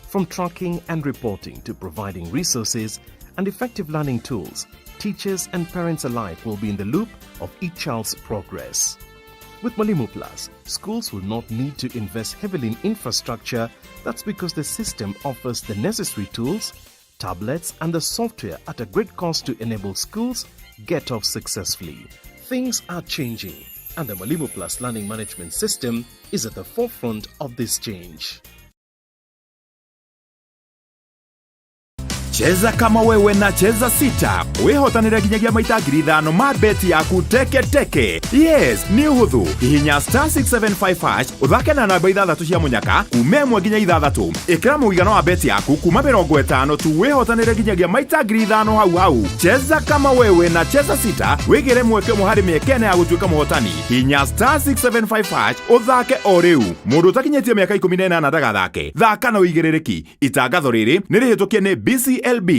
From tracking and reporting to providing resources and effective learning tools, teachers and parents alike will be in the loop of each child's progress. With Mwalimu Plus, schools will not need to invest heavily in infrastructure. That's because the system offers the necessary tools, tablets and the software at a great cost to enable schools get off successfully. Things are changing, and the Mwalimu Plus Learning Management System is at the forefront of this change. Cheza kama wewe na cheza sita wihotanire nginyagia maita 5,000 ma beti yaku teke teke. Yes, ni uhuthu hihinya *675# uthake na namba 6 cia munyaka kuma 1 nginya 6 ikira muigana wa beti yaku kuma 50 tu wihotanire nginyagia maita 5,000 hau. Cheza kama wewe na cheza sita wigire mweke muhari miekene ya gutuika muhotani hihinya *675# uthake o riu. Mundu utakinyetie miaka 18 ndagathake thaka na uigiririki. Itangatho riri ni rihitukie ni BCLB.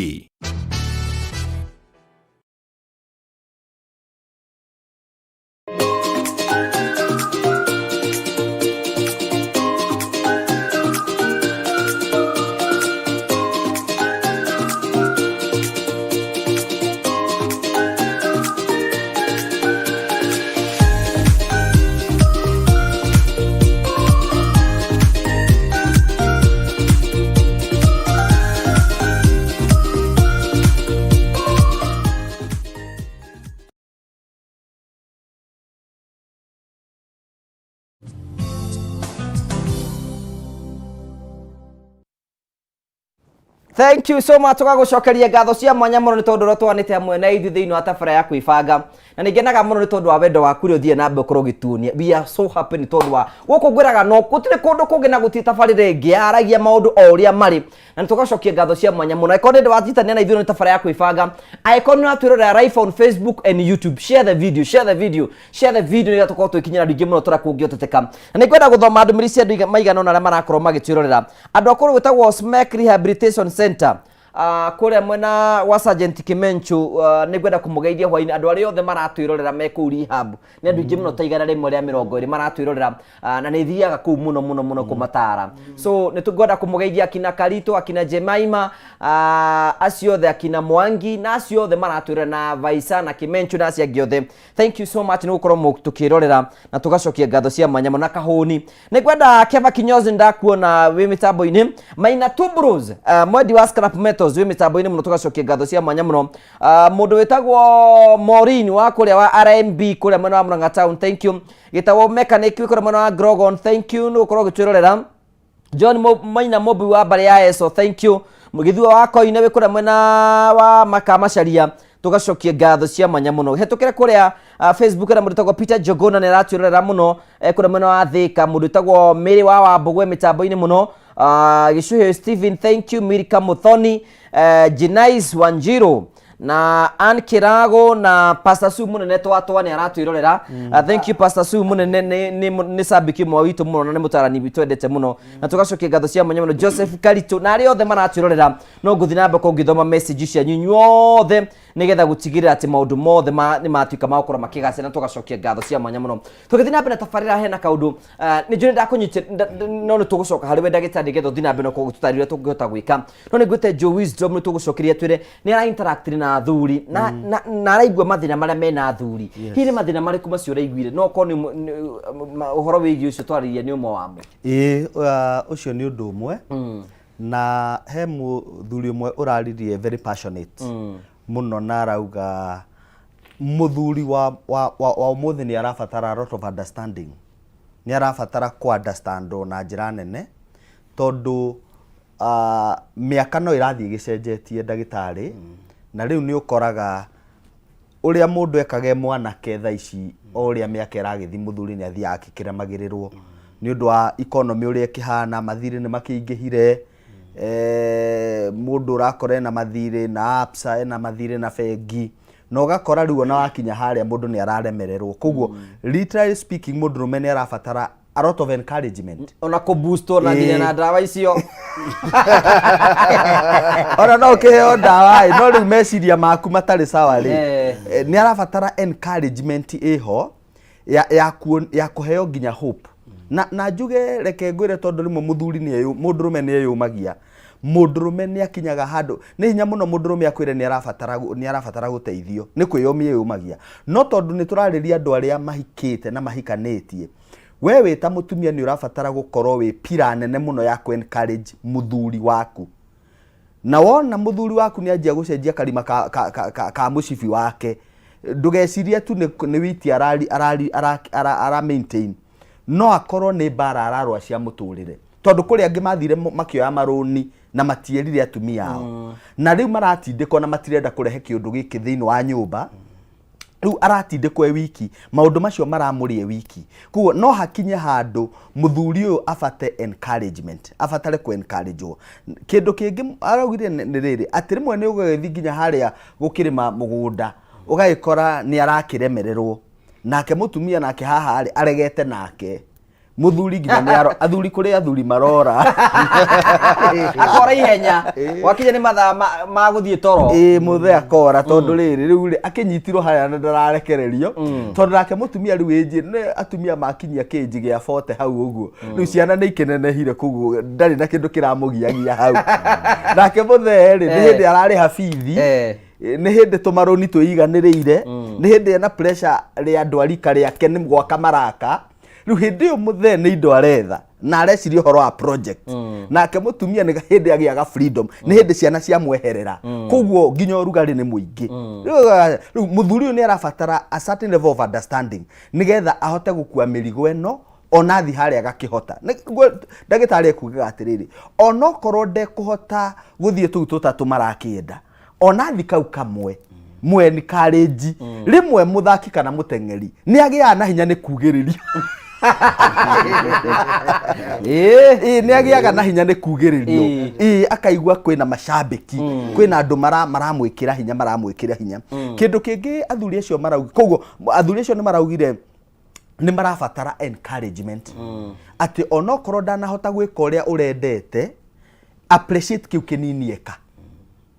Thank you so much tugagucokeria ngatho cia mwanya muno ni tondu rotwanite hamwe na ithu thiini wa tabara ya kwibanga na ningenaga muno ni tondu wa wendo waku ri uthie na mbe kuro gitunia. We are so happy ni tondu wa guku ngwiraga no gutire kundu kungi na guti tabarire ingi aragia maundu o uria mari na tugacokia ngatho cia mwanya muno iko ndi watitania na ithu ni tabara ya kwibanga icon na twirora live on Facebook and YouTube. Share the video, share the video, share the video ni tukorwo twikinyira ndingi muno turakungioteteka na nikwenda guthoma ndumiri cia andu maigana na aria marakorwo magitwirorera andu akuru gwitagwo SMEC Rehabilitation Center kure mwena wa Sergeant Kimenchu nigwenda kumugeithia hwaini andu ari othe maratwirorera me ku rehab ni andu ingi muno taigana rimwe ria 20 maratwirorera na ni thiaga ku muno kumatara so nitugwenda kumugeithia akina Karito akina Jemaima acio othe akina Mwangi na acio othe maratwirorera na Vaisa na Kimenchu na acio giothe. Thank you so much ni gukorwo mutukirorera na tugacokia ngatho cia manyamo na kahuni. Nigwenda Keva Kinyozi ndakuona wi mitambo-ini Maina Tubros mwedi wa scrap metal wi mitambo-ini muno tugacokia ngatho cia mwanya muno mundu witagwo Morin wa kuria wa RMB kuria mwena wa Murang'a Town. Thank you. Gitawo mechanic kuria mwena wa Grogon. Thank you no korwo gitwirorera John Maina Mobi wa bari ya eso. Thank you. Mugithua wa koine we kuria mwena wa Makamacaria tugacokia ngatho cia mwanya muno hetukire kuria Facebook na mundu tagwo Peter Jogona ne ratwirorera muno kuria mwena wa Thika mundu tagwo Miri wa Wambugwe mitambo-ini muno Gishuhe Steven. Thank you. Mirika Muthoni Jinais Wanjiro na Ann Kirago na Pastor Su munene twatwa ni aratwirorera. Thank you Pastor Su munene ni sabiki mwa witu muno na ni mutarani bitwendete muno na tugacokia ngatho cia mwanya muno Joseph Karito na ari othe maratwirorera no nguthi nambe kungithoma message cia nyinyu othe nigetha gutigirira ati maundu mothe ni matuika makora makigase na tugacokia ngatho cia mwanya muno tugithi nambe na tafarira hena kaundu ni njuri ndakunyite no ni tugucoka hari we ndagitari getho thi nambe no kugututarira tungihota gwika no ni gwite Joe Wisdom ni tugucokeria twire ni ara interact na athuri na araigua mathina maria mena athuri hiri mathina mariku macio raiguire no ko ni uhoro wigi ucio twariria ni umwe wamo ucio ni undu umwe na he muthuri umwe uraririe very passionate muno na arauga muthuri wa umuthi ni arabatara a lot of understanding ni arabatara ku understand na njira nene tondu miaka no irathie gicenjetie ndagitari na riu ni ukoraga uria mundu ekage mwanake tha ici uria miaka iragithi muthuri ni athia akikiremagirirwo ni undu wa economy uria kihana mathiri ni makingihire mundu urakora na mathiri na apsa na mathiri na fegi no gakora riu ona wakinya haria mundu ni araremererwo koguo literally speaking mundu rumene arabatara a lot of encouragement ona ko boost ona nginya na ndawa icio ona no kiheo ndawa no riu meciria maku matari sawa ri ni arabatara encouragement iho ya kuheo nginya hope na njuge reke ngwire tondu rimwe muthuri ni mundurume ni yumagia mundurume ni akinyaga handu ni hinya muno mundurume akwire ni arabatara guteithio ni kwiyomia yumagia no tondu ni turariria andu aria mahikite na mahikanetie wewe ta mutumia ni urabatara gukorwo wi pira nene muno ya ku encourage muthuri waku na wona muthuri waku ni anjia gucenjia kalima ka mushifi wake ndugeciria tu ni witi ara maintain no akorwo ni bara ararwa cia muturire tondu kuri angi mathire makioya maruni na matierire atumia ao na riu maratindikwo na matirenda kurehe kiundu giki thiini wa nyumba riu aratindikwo wiki maundu macio maramurie wiki kuo no hakinye handu muthuri uyu afate encouragement afatare ku encouragewo kindu kingi araugire ni riri ati rimwe ni ugagithi nginya haria gukirima mugunda ugagikora ni arakiremererwo nake mutumia nake haha ari aregete nake muthuri nginya ni athuri kuri athuri marora akora ihenya wakinya ni mathaa ma guthie toro muthe akora tondu riri riu akinyitirwo haria na ndararekererio tondu nake mutumia riu enji ni atumia makinyia kinji gia 40 hau uguo riu ciana ni ikenenehire kuguo ndari na kindu kiramugiagia hau nake muthe ri ni hindi arari habithi ni hindi tumaruni tuiganiriire ni hindi na pressure ri andu arika riake ni gwaka maraka riu hindi yo muthe ni indo aretha na areciria horo wa project nake mutumia ni hindi agiaga freedom ni hindi ciana cia mweherera koguo nginya urugari ni muingi riu muthuri ni arabatara a certain level of understanding nigetha ahote gukua mirigo eno ona thi haria gakihota ndagitari ekugaga atiriri ona korwo ndekuhota guthie tu tutatu marakienda ona thi kau kamwe mweni kareji rimwe muthaki kana mutengeri ni agia na hinya ni kugiririo ni agiaga na hinya ni kugiririo akaigua kwina macambiki kwina andu maramwikira hinya maramwikira hinya kindu kingi athuri acio marauga koguo athuri acio ni maraugire ni marabatara encouragement ati onokorwo ndanahota gwika uria urendete appreciate kiu kinini eka.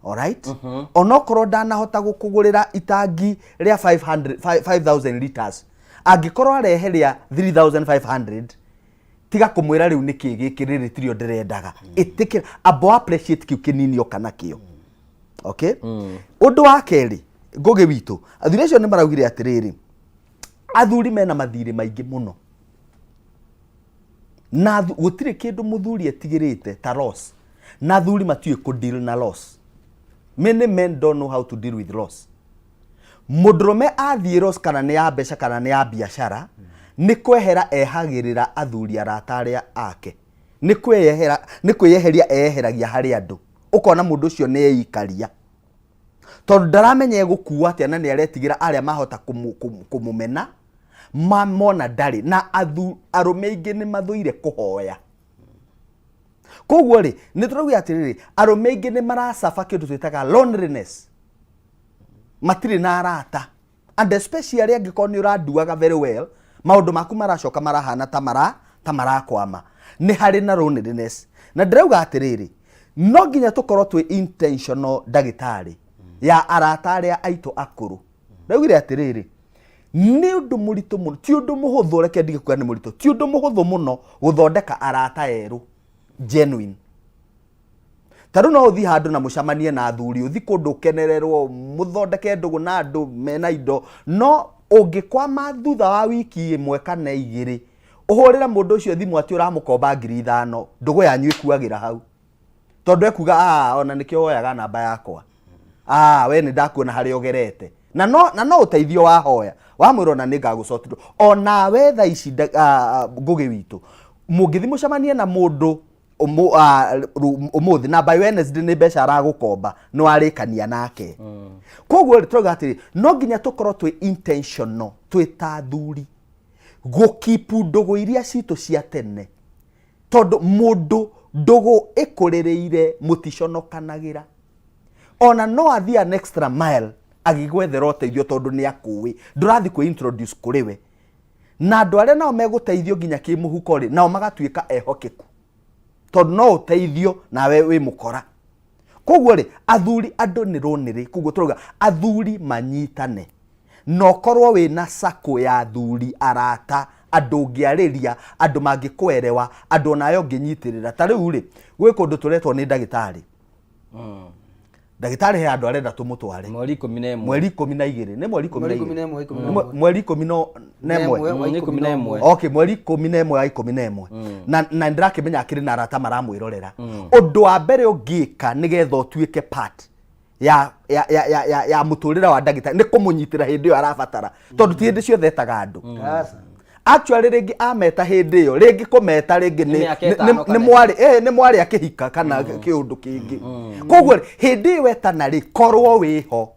Alright? Onokorwo ndanahota gukugurira itangi ria 5000 liters angikorwo areheria 3500 tiga kumwira riu niki gikiriri tirio ndirendaga itikira abo appreciate kiu kinini oka nakio. Okay? Undu wa keri Ngugi witu athuri acio ni maraugire atiriri athuri mena mathiri maingi muno na gutire kindu muthuri etigirite ta loss na athuri matiwe ku deal na loss. Many men don't know how to deal with loss. Mudrome athie loss kana ni ya mbeca kana ni ya biashara ni kwehera ehagirira athuri arataria ake ni kweyeheria eheragia hari andu ukona mundu ucio ni eikaria tondu ndaramenya egukua atia na ni aretigira aria mahota kumumena mamona ndari na arume ingi ni mathuire kuhoya. Koguo ri ni turauga atiriri arume ingi ni marasafa kindu twitaga loneliness matiri na arata and especially angiko ni uraduaga very well maundu maku maracoka marahana ta marakwama ni hari na loneliness na ndirauga atiriri no nginya tukorwo twi intentional ndagitari ya arata aria aitu akuru. Ndaugire atiriri ni undu muritu muno ti undu muhuthu reke ndigikuga ni muritu ti undu muhuthu muno guthondeka arata eru genuine. Taru no uthi handu na mucamanie na athuri uthi kundu kenererwo muthondeke ndugu na andu mena indo no ungikwama thutha wa wiki imwe kana igiri uhurira mundu ucio thimu ati uramukomba 5,000 ndugu yanyu ikuagira hau tondu ekuga ona nikio woyaga namba yakwa we ni ndakuona hari ogerete na no uteithio wa hoya wa mwiro na ningagucotirwo ona we tha ici Ngugi witu mungithi mucamanie na mundu umuthi na by Wednesday ni mbeca aragukomba no arikania nake. Koguo turoga atiri no nginya tukorwo twi intentional twi ta thuri gukipu ndugu iria citu cia tene tondu mundu ndugu ikurireire muticonokanagira ona no athia an extra mile agigwethera uteithio tondu ni akuwi ndurathi ku introduce kuriwe na andu aria nao meguteithio nginya kimuhuko ri nao magatuika ehokeku tondu no uteithio nawe wi mukora. Koguo ri athuri andu ni runiri koguo turuga athuri manyitane no korwo wi na sako ya athuri arata andu ngiariria andu mangikwerewa andu nayo nginyitirira ta riu ri gwi kundu turetwo ni ndagitari ndagitari he andu arenda tumutware mweri 12 mweri 12 ni mweri 12 mweri 11 okay mweri 11 wa 11 na ndirakimenya akiri na arata maramwirorera undu wa mbere ungika nigetha utuike part ya muturira wa ndagitari ni kumunyitira hindi yo arabatara tondu ti hindi ciothe etaga andu actually ringi ameta hindi yo ringi kumeta ringi ni mwari akihika kana kiundu kingi. Koguo hindi wetana ri korwo wiho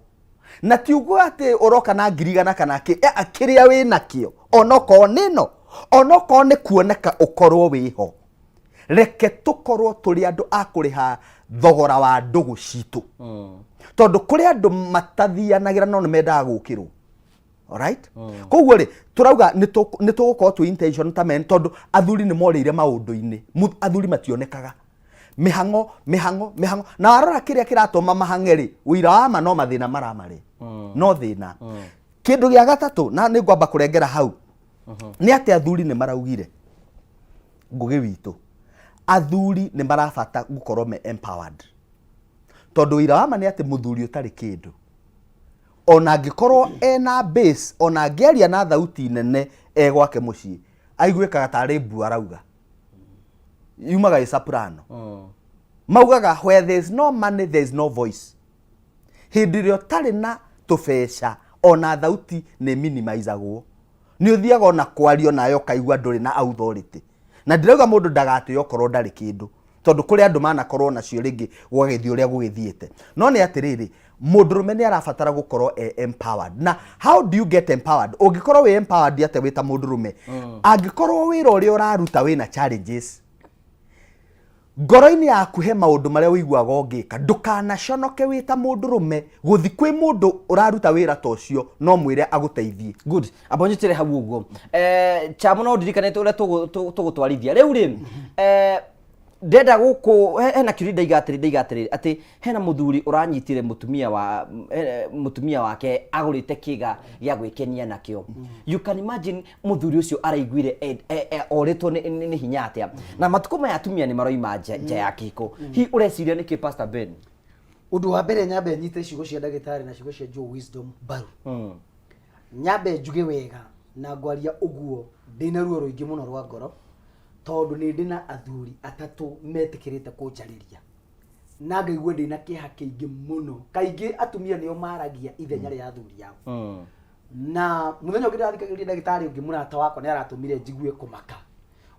na ti ugo ati uroka na 100 kana akiria wi nakio onoko nino onoko ni kuoneka ukorwo wiho reke tukorwo turi andu akuriha thogora wa ndugu citu tondu kuri andu matathianagira no ni mendaga gukirwo. Alright? Koguo ri turauga ni tugukorwo twi intention ta men tondu athuri ni morire maundu-ini athuri mationekaga mihango na arora kiria kiratuma mahangeri wira wa ma no mathina maramari no thina kindu gia gatatu na ni ngwamba kurengera hau ni ati athuri ni maraugire Ngugi witu athuri ni marabata gukorwo me empowered tondu wira wa ma ni ati muthuri utari kindu ona ngikorwo ena base ona ngiaria na thauti nene gwake mucii aiguikaga tari mbu arauga yumaga soprano maugaga where there is no money there is no voice hindi rio tari na tubeca ona thauti ni minimizagwo nĩ ũthiaga ona kwario nayo kaigua ndũrĩ na authority na ndirauga mũndũ ndagatĩo korwo ndarĩ kĩndũ tondũ kũrĩ andũ manakorwo nacio rĩngĩ gwagĩthiĩ ũrĩa gũgĩthiĩte no nĩ atĩrĩrĩ mũndũrũme nĩ arabatara gũkorwo empowered na how do you get empowered ũngĩkorwo wĩ empowered atĩ wĩ ta mũndũrũme angĩkorwo wĩra ũrĩa ũraruta wĩna challenges ngoro-inĩ yaku he maũndũ marĩa ũiguaga ũngĩka ndũkanaconoke wĩ ta mũndũrũme gũthi kwĩ mũndũ ũraruta wĩra ta ũcio no mwĩre agũteithie good abonyitire hau ũguo chamo no ndirikanĩte ũrĩa tũgũtwarithia rĩu rĩ ndenda gũkũ hena kĩũria ndaigatĩrĩ atĩ hena mũthuri ũranyitire mũtumia wake agũrĩte kĩga gĩa gwĩkenia nakĩo you can imagine mũthuri ũcio araiguire orĩtwo nĩ hinya atĩa na matukũ maya atumia nĩ maroima nja ya kĩhiko hi ũreciria nĩkĩ Pastor Ben Ũndũ wa mbere nyambe nyite ciugo cia ndagĩtarĩ na ciugo cia Joe Wisdom baru nyambe njuge wega na ngwaria ũguo ndĩna ruo rũingĩ mũno rwa ngoro tondũ nĩ ndĩna athuri atatũ metĩkĩrĩte kũnjarĩria na ngaigua ndĩna kĩeha kĩingĩ mũno kaingĩ atumia nĩo maragia ithenya rĩa athuri yao na mũthenya ũngĩ ndĩrathikagĩrĩria ndagĩtarĩ ũngĩ mũrata wakwa nĩ aratũmire njigue kũmaka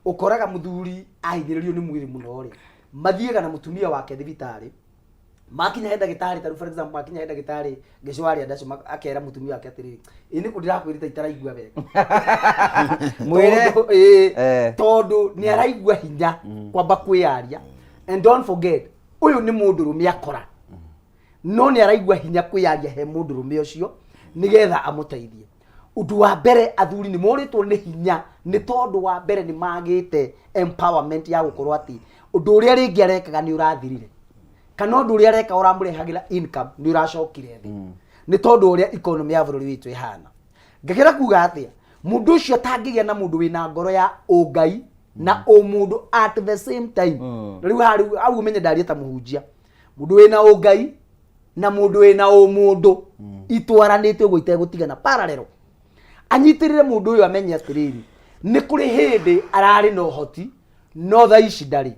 ũkoraga mũthuri ahithĩrĩrio nĩ mwĩrĩ mũno rĩ mathiĩga na mũtumia wake thibitarĩ makinya he ndagĩtarĩ ta for example makinya he ndagĩtarĩ Gĩcũarĩ ndacio akera mũtumia wake atĩrĩrĩ ini kũ ndĩrakwĩrĩta itaraigua wega mwĩre tondũ nĩ araigua hinya kwamba kwĩyaria and don't forget ũyũ nĩ mũndũrũme akora no nĩ araigua hinya kwĩyaria he mũndũrũme ũcio nĩgetha amũteithie ũndũ wa mbere athuri nĩ morĩtwo nĩ hinya nĩ tondũ wa mbere nĩ magĩte empowerment ya gũkorwo atĩ ũndũ ũrĩa rĩngĩ arekaga nĩ ũrathirire kana ũndũ ũrĩa areka ũramũrehagĩra income nĩ ũracokire thĩ nĩ tondũ ũrĩa economy ya bũrũri witũ ĩhana ngakĩra kuga atĩa mũndũ ũcio atangĩgĩa na mũndũ wĩna ngoro ya ũngai na ũmũndũ at the same time rĩu hau ũmenye ndaria ta mũhunjia mũndũ wĩna ũngai na mũndũ wĩna ũmũndũ itwaranĩte ũguo itegũtigana parallel anyitĩrĩre mũndũ ũyũ amenye atĩrĩrĩ nĩ kũrĩ hĩndĩ ararĩ na ũhoti no thaa ici ndarĩ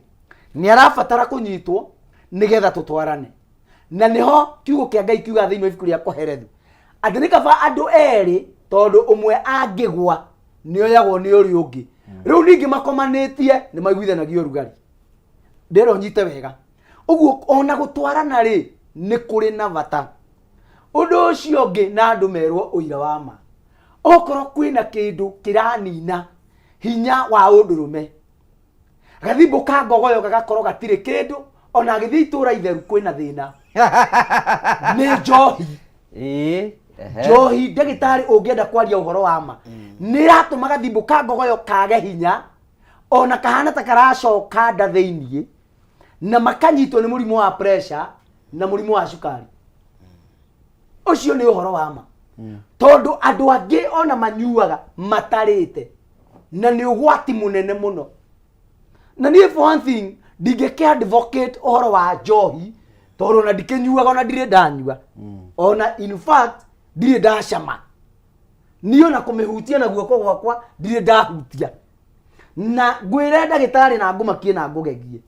nĩ arabatara kũnyitwo nigetha tutwarane na niho kiugo kia Ngai kiuga thĩinĩ wa ibuku rĩa Koherethu atĩ nĩ kaba andũ erĩ tondũ ũmwe angĩgwa nĩoyagwo nĩ ũrĩa ũngĩ rĩu ningĩ makomanĩtie nĩ maiguithanagio ũrugarĩ ndĩro nyite wega ũguo ona gũtwarana rĩ nĩ kũrĩ na bata ũndũ ũcio ũngĩ na andũ merwo ũira wa ma okorwo kwĩna kĩndũ kĩranina hinya wa ũndũrũme gathimbo ka ngogoyo gagakorwo gatirĩ kĩndũ ona gĩthii itũra itheru kwĩna thĩna nĩ njohi njohi ndagĩtarĩ ũngĩenda kwaria ũhoro wa ma nĩ ratũma gathimbo ka ngogoyo kage hinya ona kahana ta karacoka nda thĩinĩ na makanyitwo nĩ mũrimũ wa pressure na mũrimũ wa cukari ũcio nĩ ũhoro wa ma tondũ andũ angĩ ona manyuaga matarĩte na nĩ ũgwati mũnene mũno na niĩ for one thing ndingĩkĩ advocate ũhoro wa njohi tondũ ona ndikĩnyuaga ona ndirĩ ndanyua ona in fact ndirĩ ndacama niĩ ona kũmĩhutia na guoko gwakwa ndirĩ ndahutia na ngwĩre ndagĩtarĩ na ngũmakie na ngũgegie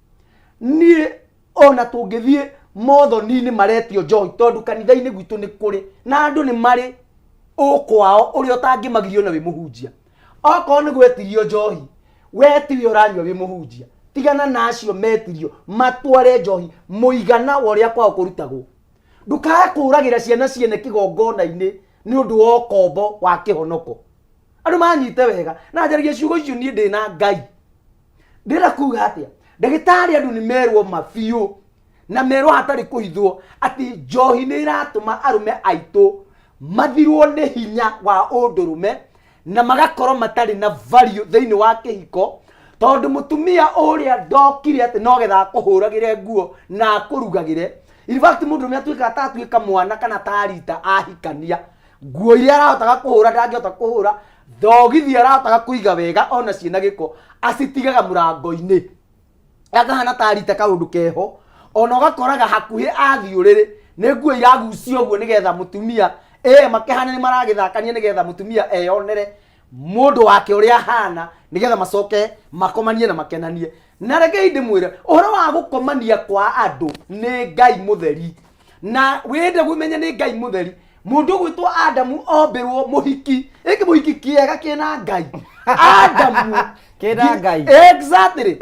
niĩ ona tũngĩthiĩ mothoni-inĩ maretio njohi tondũ kanitha-inĩ gwitũ nĩ kũrĩ na andũ nĩ marĩ ũkwao ũrĩa ũtangĩmagirio na wĩ mũhunjia okorwo nĩ gwetirio njohi wetirio ũranyua wĩ mũhunjia tigana nacio metirio matware njohi mũigana wa ũrĩa kwao kũrutagwo ndũkae kũragĩra ciana ciene kĩgongona-inĩ nĩ ũndũ wa ũkombo wa kĩhonoko andũ manyite wega na njaragia ciugo icio niĩ ndĩna Ngai ndĩra kuga atĩa ndagĩtarĩ andũ nĩ merwo mabiũ na merwo hatarĩ kũhithwo atĩ njohi nĩ iratũma arũme aitũ mathirwo nĩ hinya wa ũndũrũme na magakorwo matarĩ na value thĩinĩ wa kĩhiko tondũ mũtumia ũrĩa ndokire atĩ no getha akũhũragĩre nguo na akũrugagĩre in fact mũndũrũme atuĩka atatuĩka mwana kana tarita ahikania nguo iria arahotaga kũhũra ndangĩhota kũhũra thogithi arahotaga kũiga wega ona ciĩna gĩko acitigaga mũrango-inĩ akahana tarita kaũndũ keho ona ũgakoraga hakuhĩ athiũrĩrĩ nĩ nguo iragucio ũguo nĩgetha mũtumia makĩhana nĩ maragĩthakania nĩgetha mũtumia eyonere mũndũ wake ũrĩa hana nĩgetha macoke makomanie na makenanie na reke ndĩmwĩre ũhoro wa gũkomania kwa andũ nĩ Ngai mũtheri na wende gwĩmenya nĩ Ngai mũtheri mundu gwitwo Adamu ombirwo muhiki iki muhiki kiega kina Ngai Adamu Kina Ngai. Exactly.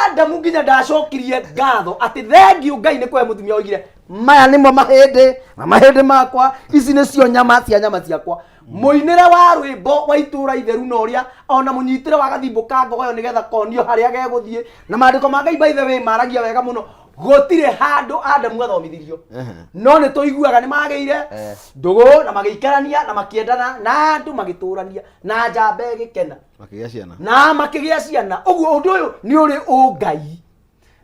Adamu nginya ndacokirie ngatho ati thengiu Ngai ni kwe mutumia oigire maya nimo mahindi makwa ici nicio nyama ciakwa muinire wa rwimbo wa itura itheru na uria ona munyitire wa gathimbuka ngogoyo nigetha konio haria geguthie na mandiko ma Ngai by the way maragia wega muno gotire handu Adamu athomithirio no ni tuiguaga ni mageire ndugu na magiikarania na makiendana na andu magiturania na njamba igikena Makigia ciana. na makigia ciana uguo undu uyu ni uri ungai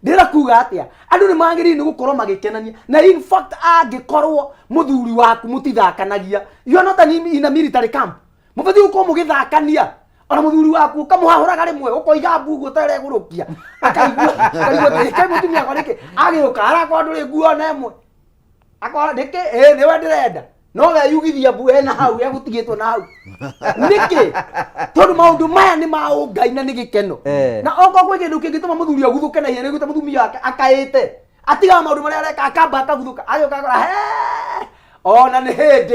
ndira kuga atia andu ni magiri ni gukorwo magikenania na in fact angikorwo muthuri waku mutithakanagia you are not in a military camp mubati uko mugithakania ona muthuri waku kamuhahuraga rimwe ukoiga mbugu taregurukia akaigua teke mutumia kwa niki agiuka arakwa nduri nguo na emwe akora niki ni we ndirenda no we yugithia mbu ena hau egutigitwo na hau niki tondu maundu maya ni ma Ngai na ni gikeno na oko gwe kindu kingituma muthuri aguthuke na ihenya gwita mutumia wake akaite atiga maundu maria areka akamba akaguthuka ayoka akora he ona ni hindi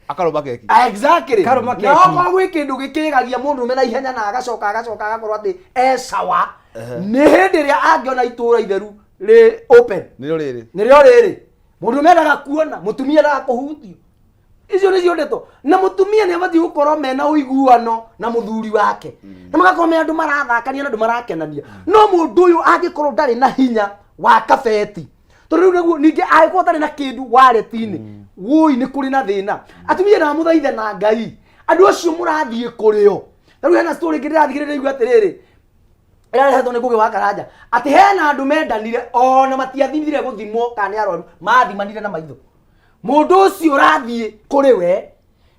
Akarumba keki. Exactly. Karuma keki. Na oko gwe kindu gikigagia mundu mena ihenya na agacoka agakorwo ati sawa ni hindi ria angiona itura itheru ri open Niro riri. nirio riri mundu mendaga kuona mutumia na kuhutio icio nicio ndeto na mutumia ni abathi gukorwo mena uiguano na muthuri wake na magakorwo me andu marathakania na andu marakenania no mundu uyu angikorwo ndari na hinya wa kabeti tondu riu ningi agikorwo tari na kindu waletini wui ni kuri na thina atumia na muthaithe na Ngai andu acio murathie kurio riu hena story ngirathigirira igua atiriri irarehetwo ni ngugi wa Karanja ati hena andu mendanire ona matiathimire guthimwo kana arwaru mathimanire na maitho mundu ucio urathie kuri we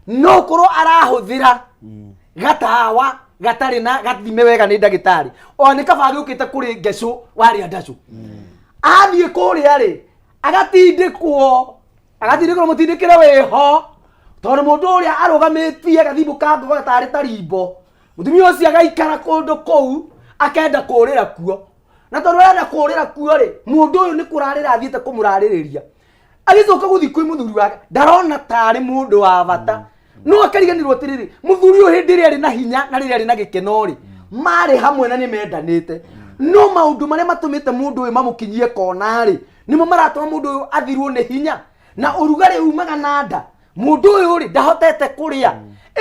no korwo arahuthira gatawa gatari na gathime wega ni ndagitari o ni kabangi ukite kuri ngecu wari andacu athie kuri ari agatindikwo mutindikire weho tondu mundu uria arugamitie gathimbuka ngogoyo tari tarimbo mutumia ucio agaikara kundu kou akenda kurira kuo na tondu arenda kurira kuo ri mundu uyu ni kurarira athiete kumuraririria agicoka guthi kwi muthuri wake ndarona tari mundu wa bata no akariganirwo tiriri muthuri uyu hindi ri na hinya na ri na gikeno ri mari hamwe na ni mendanite no maundu maria matumite mundu uyu mamukinyie kona ri nimo maratuma mundu uyu athirwo ni hinya na urugari umaga na nda mundu uyu ri ndahotete kuria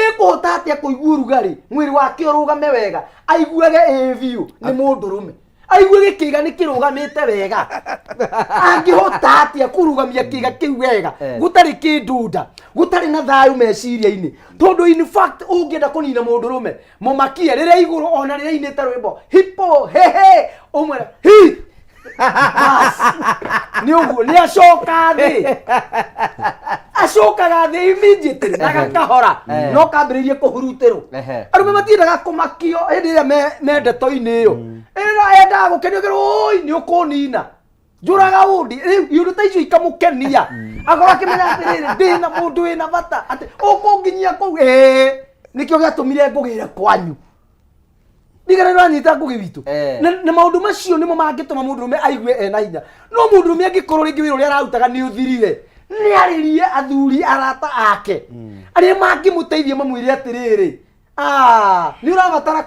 ikuhota atia kuigua urugari mwiri wake urugame wega aiguage eviu ni mundu rume aiguage kiga ni kirugamite wega angihota atia kurugamia kiga kiu wega gutari kindunda gutari na thayu meciria-ini tondu in fact ungienda kunina mundu rume mumakie riria iguru ona riria inite rwimbo hipo hehe umwera hi ni uguo ni acoka thi immediately na gakahora no kambiririe kuhurutirwo arume matiendaga kumakio hindi iria me ndeto-ini iyo endaga gukenio kerwo oi ni ukunina njuraga undi iundu ta icio ikamukenia akorwo akimenya atiriri ndina mundu wina bata ati ukunginyia kuu nikio giatumire ngugire kwanyu ndigana nyita ngugi witu na maundu macio nimo mangituma mundu rume aigue ena hinya no mundu rume angikorwo ringi wira uria ararutaga ni uthirire ni aririe athuri arata ake aria mangimuteithia mamwire atiriri ni urabatara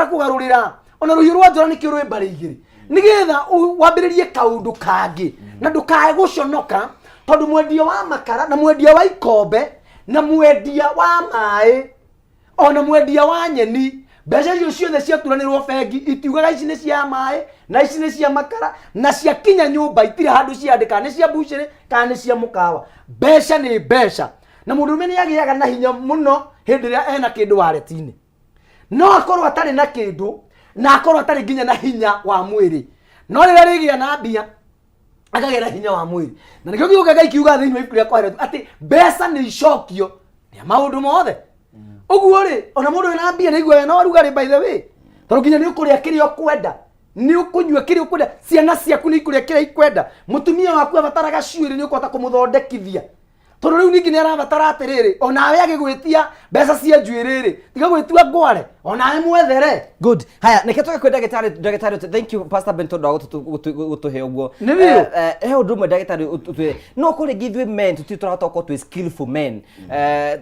kugarurira ona ruhiu rwa njora nikio rwi mbari igiri nigetha wambiririe kaundu kangi na ndukae guconoka tondu mwendia wa makara na mwendia wa ikombe na mwendia wa mai ona mwendia wa nyeni mbeca icio ciothe ciaturanirwo bengi itiugaga ici ni cia mai na ici ni cia makara na cia kinya nyumba itire handu ciandika ni cia buciri kana ni cia mukawa mbeca ni mbeca na mundu rume ni agiaga na hinya muno hindi ria ena kindu waletini no akorwo atari na kindu na akorwo atari nginya na hinya wa mwiri no riria rigia na mbia akagera na hinya wa mwiri na nikio kiuga Ngai kiuga thiini wa ibuku ria kwaheretu ati mbeca ni icokio ya maundu mothe uguo ri ona mundu wina mbia niguo na warugari by the way tondu nginya ni ukuria kiria ukwenda ni ukunyua kiria ukwenda ciana ciaku ni ikuria kiria ikwenda mutumia waku abataraga cuiri ni ukuhota kumuthondekithia tondu riu ningi ni arabatara atiriri ona we agigwitia mbeca cia njuiriri tiga gwitua ngware ona mwethere good haya neke toke kwe ndagĩtarĩ thank you pastor Bento ndo gũtũhe ũguo Nĩ biũ. he ũndũ ũmwe ndagĩtarĩ no kũrĩ githwe men tũtirĩ tũrahota gũkorwo twĩ skillful men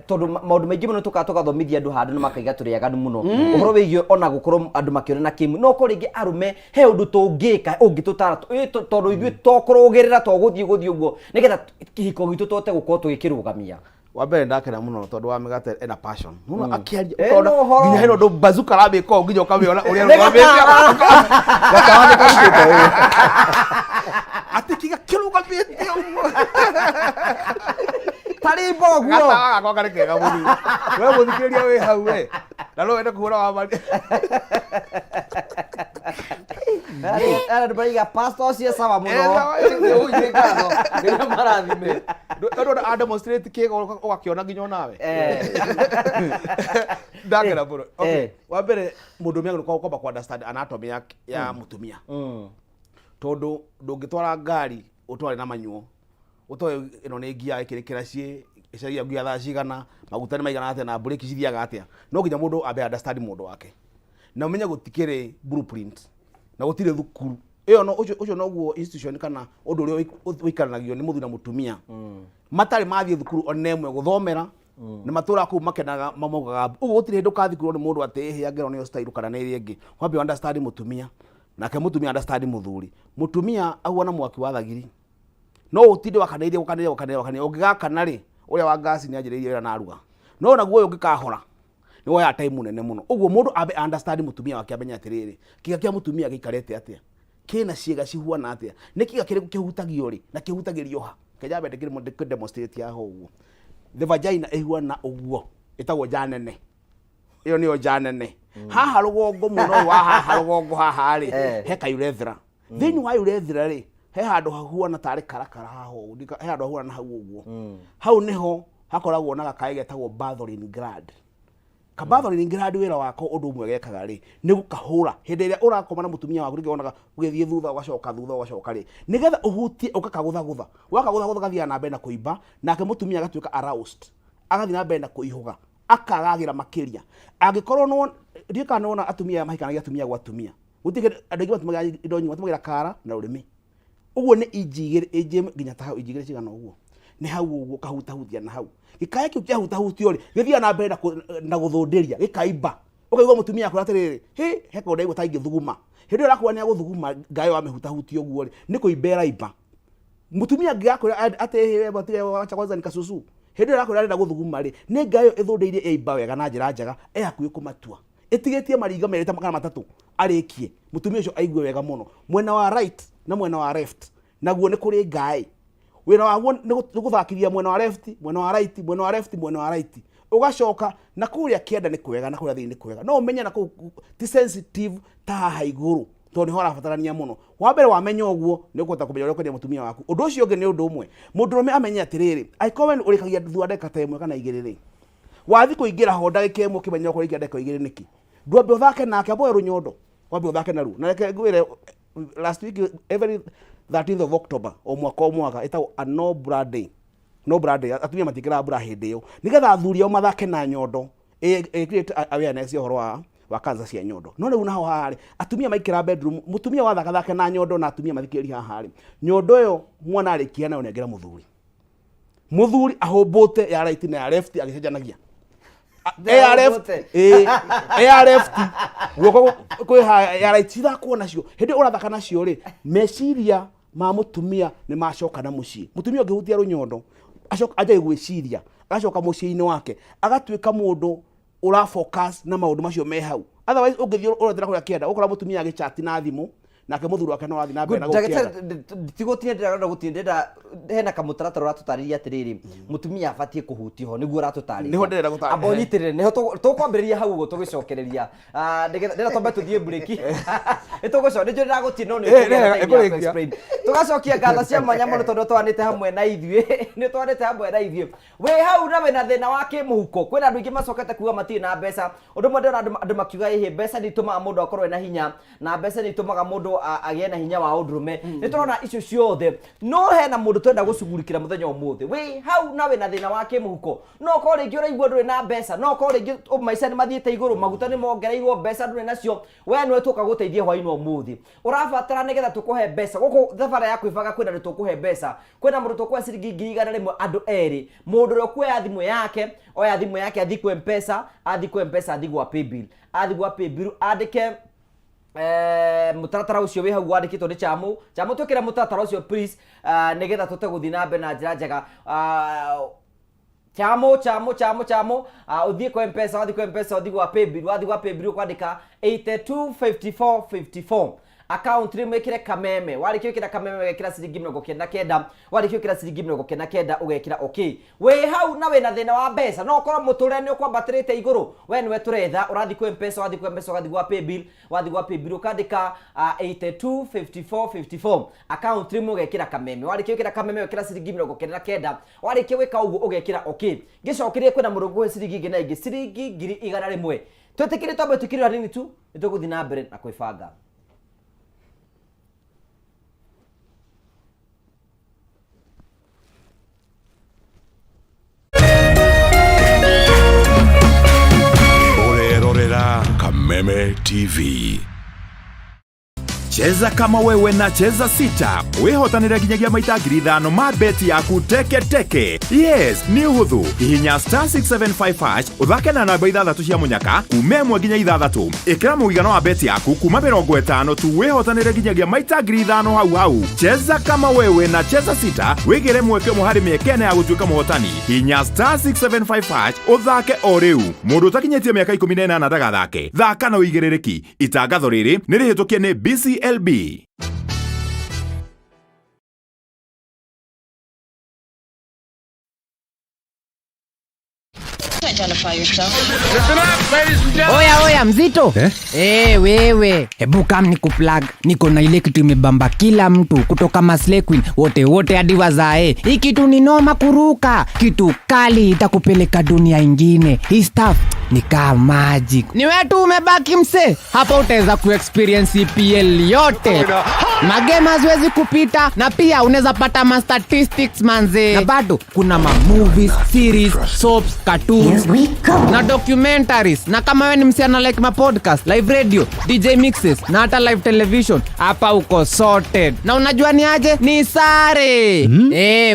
tondũ maũndũ maingĩ mũno tũgathomithia andũ handũ na makaiga tũrĩ aganu mũno ũhoro wĩgiĩ ona gũkorwo andũ makĩonana kĩmu no kũrĩ ingĩ arume he ũndũ tũngĩka ũngĩtũtara tondũ ithuĩ tokũrũgĩrĩra togũthiĩ ũguo nĩgetha kĩhiko gitũ tũhote gũkorwo tũgĩkĩrũgamia wa mbere ndakena muno tondu wa migate ena passion muno akiaria no utonda ũhoro. nginya heno ndo bazuka rabe ko nginya ukabiona uria Nĩ rugamite gatawa karutite ati kiga kirugamite tarĩ mboguo gatawa gako kari kega muni we muthikiriria we hau we na no wende kuhura wa mari andũ maraiga pastor ũcio sawa mũno ũyire ngatho rĩrĩa marathime ndo a demonstrate kiga ugakiona nginya nawe ndagera bro okay wa mbere mundu mĩaga nĩkwamba ku understand anatomy ya mutumia tondu ndũngĩtwara ngari ũtware na manyuo ũtoe ĩno nĩ ngia ĩkĩrĩkĩra ciĩ ĩcaria ngia thaa cigana maguta nĩ maigana atĩa na breki cithiaga atĩa no nginya mũndũ ambe understand mũndũ wake na ũmenye gũtikĩrĩ blueprint na gũtirĩ thukuru ĩyo no ũcio noguo institution kana ũndũ ũrĩa ũikaranagio nĩ mũthuri na mũtumia matarĩ mathiĩ thukuru ona ĩmwe gũthomera nĩ matũra kũu makenaga mamaugaga ũguo gũtirĩ hĩndĩ ũkathikũrwo nĩ mũndũ atĩ hĩ angĩrwo nĩyo style kana nĩ ĩrĩa ĩngĩ wambe understand mũtumia nake mũtumia understand mũthuri mũtumia ahuana mwaki wa thagiri no ũtinde wakanĩirie ũngĩgakana rĩ ũrĩa wa gas nĩ anjĩrĩirie wĩra na aruga no naguo ũyũ ũngĩkahora nĩ woya time nene mũno ũguo mũndũ ambe understand mũtumia wake amenya atĩrĩrĩ kĩga kĩa mũtumia gĩikarĩte atĩa kĩna ciĩga cihuana atĩa nĩ kĩga kĩrĩkũ kĩhutagio rĩ na kĩhutagĩrio ha kĩjambe ndĩkĩrĩ demonstrate yaho ũguo the vagina ĩhuana ũguo ĩtagwo nja nene ĩyo nĩyo nja nene haha rũgongo mũno wa haha rũgongo haha rĩ he urethra thĩinĩ wa urethra rĩ he handũ hahuana tarĩ karakara haho he handũ hahuana na hau ũguo hau niho hakoragwo na gakaĩ getagwo bathroline gland bathroline gland wĩra wako ũndũ ũmwe gekaga rĩ nĩ gũkahũra hĩndĩ ĩrĩa ũrakoma na mũtumia waku rĩngĩ ũgĩthiĩ thutha ũgacoka rĩ nĩgetha ũhutie ũgakagũthagũtha wakagũthagũtha gathiaga na mbere na kũimba nake mũtumia agatuĩka aroused agathiĩ na mbere na kũihũga akagagĩra makĩria angĩkorwo no ndikana wona atumia mahikanagia atumia gwa atumia gũtigĩrĩ andũ aingĩ matumagĩra indo nyingĩ matumagĩra kara na ũrĩmi ũguo nĩ inji igĩrĩ nginya ta hau inji igĩrĩ cigana ũguo nĩ hau ũguo kahutahutia na hau gĩkaya kĩu kĩahutahutio rĩ gĩthiaga na mbere na gũthũndĩria gĩkaimba ũkaigua mũtumia akũra atĩrĩrĩ heka ũndũ aigua taingĩthuguma hĩndĩ ĩyo ũrakuga nĩ agũthuguma ngayo wamĩhutahutio ũguo rĩ nĩ kũimba ĩraimba mũtumia angĩgakwĩra atĩ batire wacha kwanza nikasusu hĩndĩ ĩyo ũrakwĩra arenda gũthuguma rĩ nĩ ngayo ĩthũndĩirie ĩimba wega na njĩra njega hakuhĩ kũmatua ĩtigĩtie maringa merĩ ta kana matatũ arĩkie mũtumia ũcio aigue wega mũno mwena wa right na mwena wa left naguo nĩ kũrĩ ngaĩ wĩra waguo nĩ gũthakithia mwena wa left mwena wa right mwena wa left mwena wa right ugacoka na kũrĩa kĩenda nĩ kwega na kũrĩa thĩinĩ nĩ kwega no ũmenye na ti sensitive ta haha igũrũ tondũ nĩ ho arabatarania mũno wa mbere wamenya ũguo nĩ ũkũhota kũmenya ũrĩa ũkwendia mũtumia waku ũndũ ũcio ũngĩ nĩ ũndũ ũmwe mũndũrũme amenye atĩrĩrĩ angĩkorwo ũrĩkagia thutha ndagĩka ta ĩmwe kana igĩrĩ rĩ wathiĩ kũingĩra ho ndagĩka ĩmwe ũkĩmenya ũkũrĩkia ndagĩka igĩrĩ nĩkĩ ndwambe ũthake nake aboe rũnyondo wambe ũthake naruo na reke ngwĩre last week every 13th of October o mwaka ĩtagwo a no bra day no bra day atumia matikĩra bra hĩndĩ ĩyo nĩgetha athuri ao mathake na nyondo create awareness ya ũhoro wa kanca cia nyondo no rĩu naho haha rĩ atumia maikĩra bedroom mũtumia wathakathake na nyondo na atumia mathikĩrĩria haha rĩ nyondo ĩyo mwana arĩkia nayo nengera mũthuri ahũmbũte ya right na ya left agĩcenjanagia ya left guoko kwĩ ya right ithakwo nacio hĩndĩ ũrathaka nacio rĩ meciria ma mũtumia nĩ macoka na mũciĩ mũtumia ũngĩhutia rũnyondo aja gwĩciria agacoka mũciĩ-inĩ wake agatuĩka mũndũ ura focus na maũndũ macio me hau otherwise ũngĩthiĩ ũrethera kũrĩa kĩenda ũkora mũtumia agĩchat na thimũ nake mũthuri wake no arathiĩ na mbere na gũkĩenda tigũtinda hena kamũtaratara ũratũtarĩria atĩrĩrĩ mũtumia abatiĩ kũhutio ho nĩguo ũratũtarĩria nĩho ndĩrenda gũtarĩria amba ũnyitĩrĩre nĩho tũkwambĩrĩria hau ũguo tũgĩcokereria ndĩrenda twambe tũthiĩ break nĩtũgũcoka nĩnjũ ndĩragũtie no nĩ tugacokia ngatho cia mwanya mũno tondũ twanĩte hamwe na ithuĩ nĩ twanĩte hamwe na ithuĩ wĩ hau na wĩna thĩna wa kĩmũhuko kwĩna andũ aingĩ macokete kuga matirĩ na mbeca ũndũ ũmwe ndĩrona andũ makiuga ĩhĩ mbeca nĩ itũmaga mũndũ akorwo ena hinya na mbeca nĩ itũmaga mũndũ agĩe na hinya wa ũndũrũme nĩ tũrona icio ciothe no hena mũndũ twenda gũcugurikĩra mũthenya ũmũthĩ wĩ hau na wĩna thĩna wa kĩmũhuko no korwo rĩngĩ ũraigua ndũrĩ na mbeca no korwo rĩngĩ maica nĩ mathiĩte igũrũ maguta nĩ mongereirwo mbeca ndũrĩ nacio we nĩwe tũka gũteithia hwaĩ-inĩ ũmũthĩ ũrabatara nĩgetha tũkũhe mbeca gũkũ thabara ya kwĩbanga kwĩna nĩ tũkũhe mbeca kwĩna mũndũ tũkũhe ciringi 100 andũ erĩ mũndũ ũrĩa kuoya thimũ yake oya thimũ yake athi kwa mpesa athi gwa paybill andĩke mutaratara ucio wi hau wandĩkĩtwo nĩ Chamu twĩkĩre mutaratara ucio please nĩgetha tũte gũthiĩ na mbere na njĩra njega Chamu uthie kwa mpesa wathi gwa paybill ũkwandĩka 825454 account rĩmwe ĩkĩre kameme warĩkia gwĩkĩra kameme ũgekĩra ciringi 99 warĩkia gwĩkĩra ciringi 99 ũgekĩra okay wĩ hau na wĩna thĩna wa mbeca no ũkorwo mũtũrĩre nĩ ũkwambatĩrĩte igũrũ we nĩwe tũretha ũrathi kwa mpesa wathi gwa paybill ũkandĩka 825454 account rĩmwe ũgekĩra kameme warĩkia gwĩkĩra kameme ũgekĩra ciringi 99 warĩkia gwĩka ũguo ũgekĩra okay gĩcokerie kwĩna mũndũ ũkũhe ciringi ingĩ na ingĩ ciringi 100 twĩtĩkĩrie twambe tũkĩrĩra nini tu nĩtũgũthiĩ na mbere na kwĩbanga Kameme TV. Cheza kama wewe na cheza sita wihotanire nginyagia maita 5,000 ma beti yaku teke. Yes, ni huthu hihinya *675# uthake na namba 6 cia munyaka kuma 1 nginya 6 ikira muigano wa beti yaku kuma 50 tu wihotanire nginyagia maita 5,000 hau cheza kama wewe na cheza sita wigire mweke muhari miekene ya gutuika muhotani hihinya *675# uthake o riu mundu utakinyetie miaka 18 ndagathake thaka na uigirereki itangatho riri ni rihitukie ni BCLB. Oya mzito wewe hebu kam nikuplug niko na ile kitu imebamba kila mtu kutoka Maslay Queen wote hadi wazae hii kitu ni noma kuruka kitu kali itakupeleka dunia ingine hii stuff ni kama magic ni wetu umebaki mse hapa utaweza kuexperience EPL yote magame haziwezi kupita na pia unaweza pata ma statistics manze na bado kuna ma movies series soaps cartoons na documentaries na kama wewe ni msichana like ma podcast live radio DJ mixes na hata live television hapa uko sorted na unajua ni aje ni sare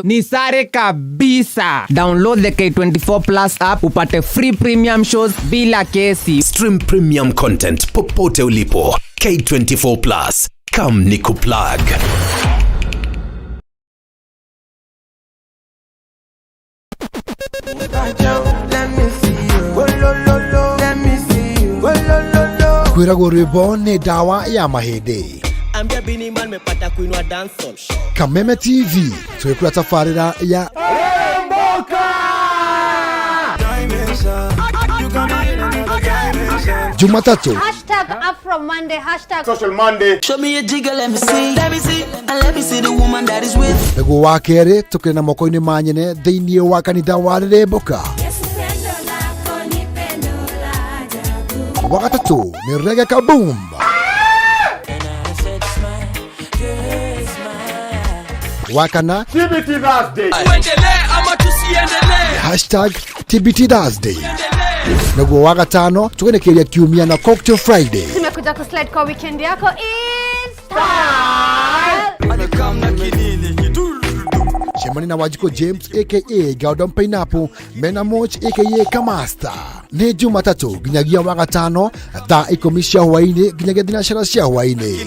ni sare kabisa download the K24 Plus app upate free premium shows bila kesi stream premium content popote ulipo K24 Plus come nikuplug. Kwĩragwo rwĩmbo nĩ ndawa ya mahĩndĩ. Kameme TV twĩkũra tabarĩra ya Jumatatu #AfroMonday #Social Monday. Show me a jigger, let me see and let me see the woman that is with. Nĩguo wa kerĩ tũkĩrĩ na moko-inĩ ma nyene thĩinĩ wa kanitha wa Rĩrĩmbũka. Wa gatatũ nĩ Reggae Kaboom. Wa kana TBT Thursday. #TBT Thursday. Nĩguo wa gatano tũgenekeria kiumia na Cocktail Friday. Tumekuja kuslide kwa weekend yako in style. Shemani na Wajiko James aka Gordon Pineapple, Mena Moch aka Kamasta. Ni Jumatatu ginyagia wa gatano thaa 10 cia hwainĩ ginyagia thinacara cia hwainĩ.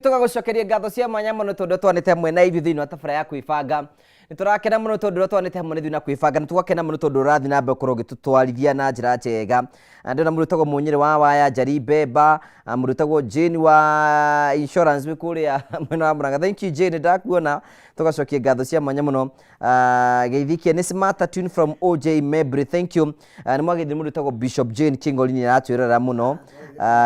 tugagucokeria ngatho cia mwanya muno tondu twanite hamwe na ithuĩ thĩinĩ wa tabara ya kwĩbanga nĩ tũrakena mũno tondũ twanite hamwe na ithuĩ na kwĩbanga nĩ tũgakena mũno tondũ ũrathiĩ na mbere ũkorwo ũgĩtũtwarithia na njĩra njega. Ndĩna mũndũ ũtagwo Mũnyĩrĩ wa Waya, Njari Mbemba, mũndũ ũtagwo Jane wa insurance kũrĩa mwena wa Mũrang'a. Thank you Jane, ndakuona. Tugacokia ngatho cia mwanya mũno. Geithikia nĩ Smarter Tune from OJ Mebri, thank you. Nĩ mwagĩthĩ mũndũ ũtagwo Bishop Jane King'ori nĩ aratwĩrora mũno.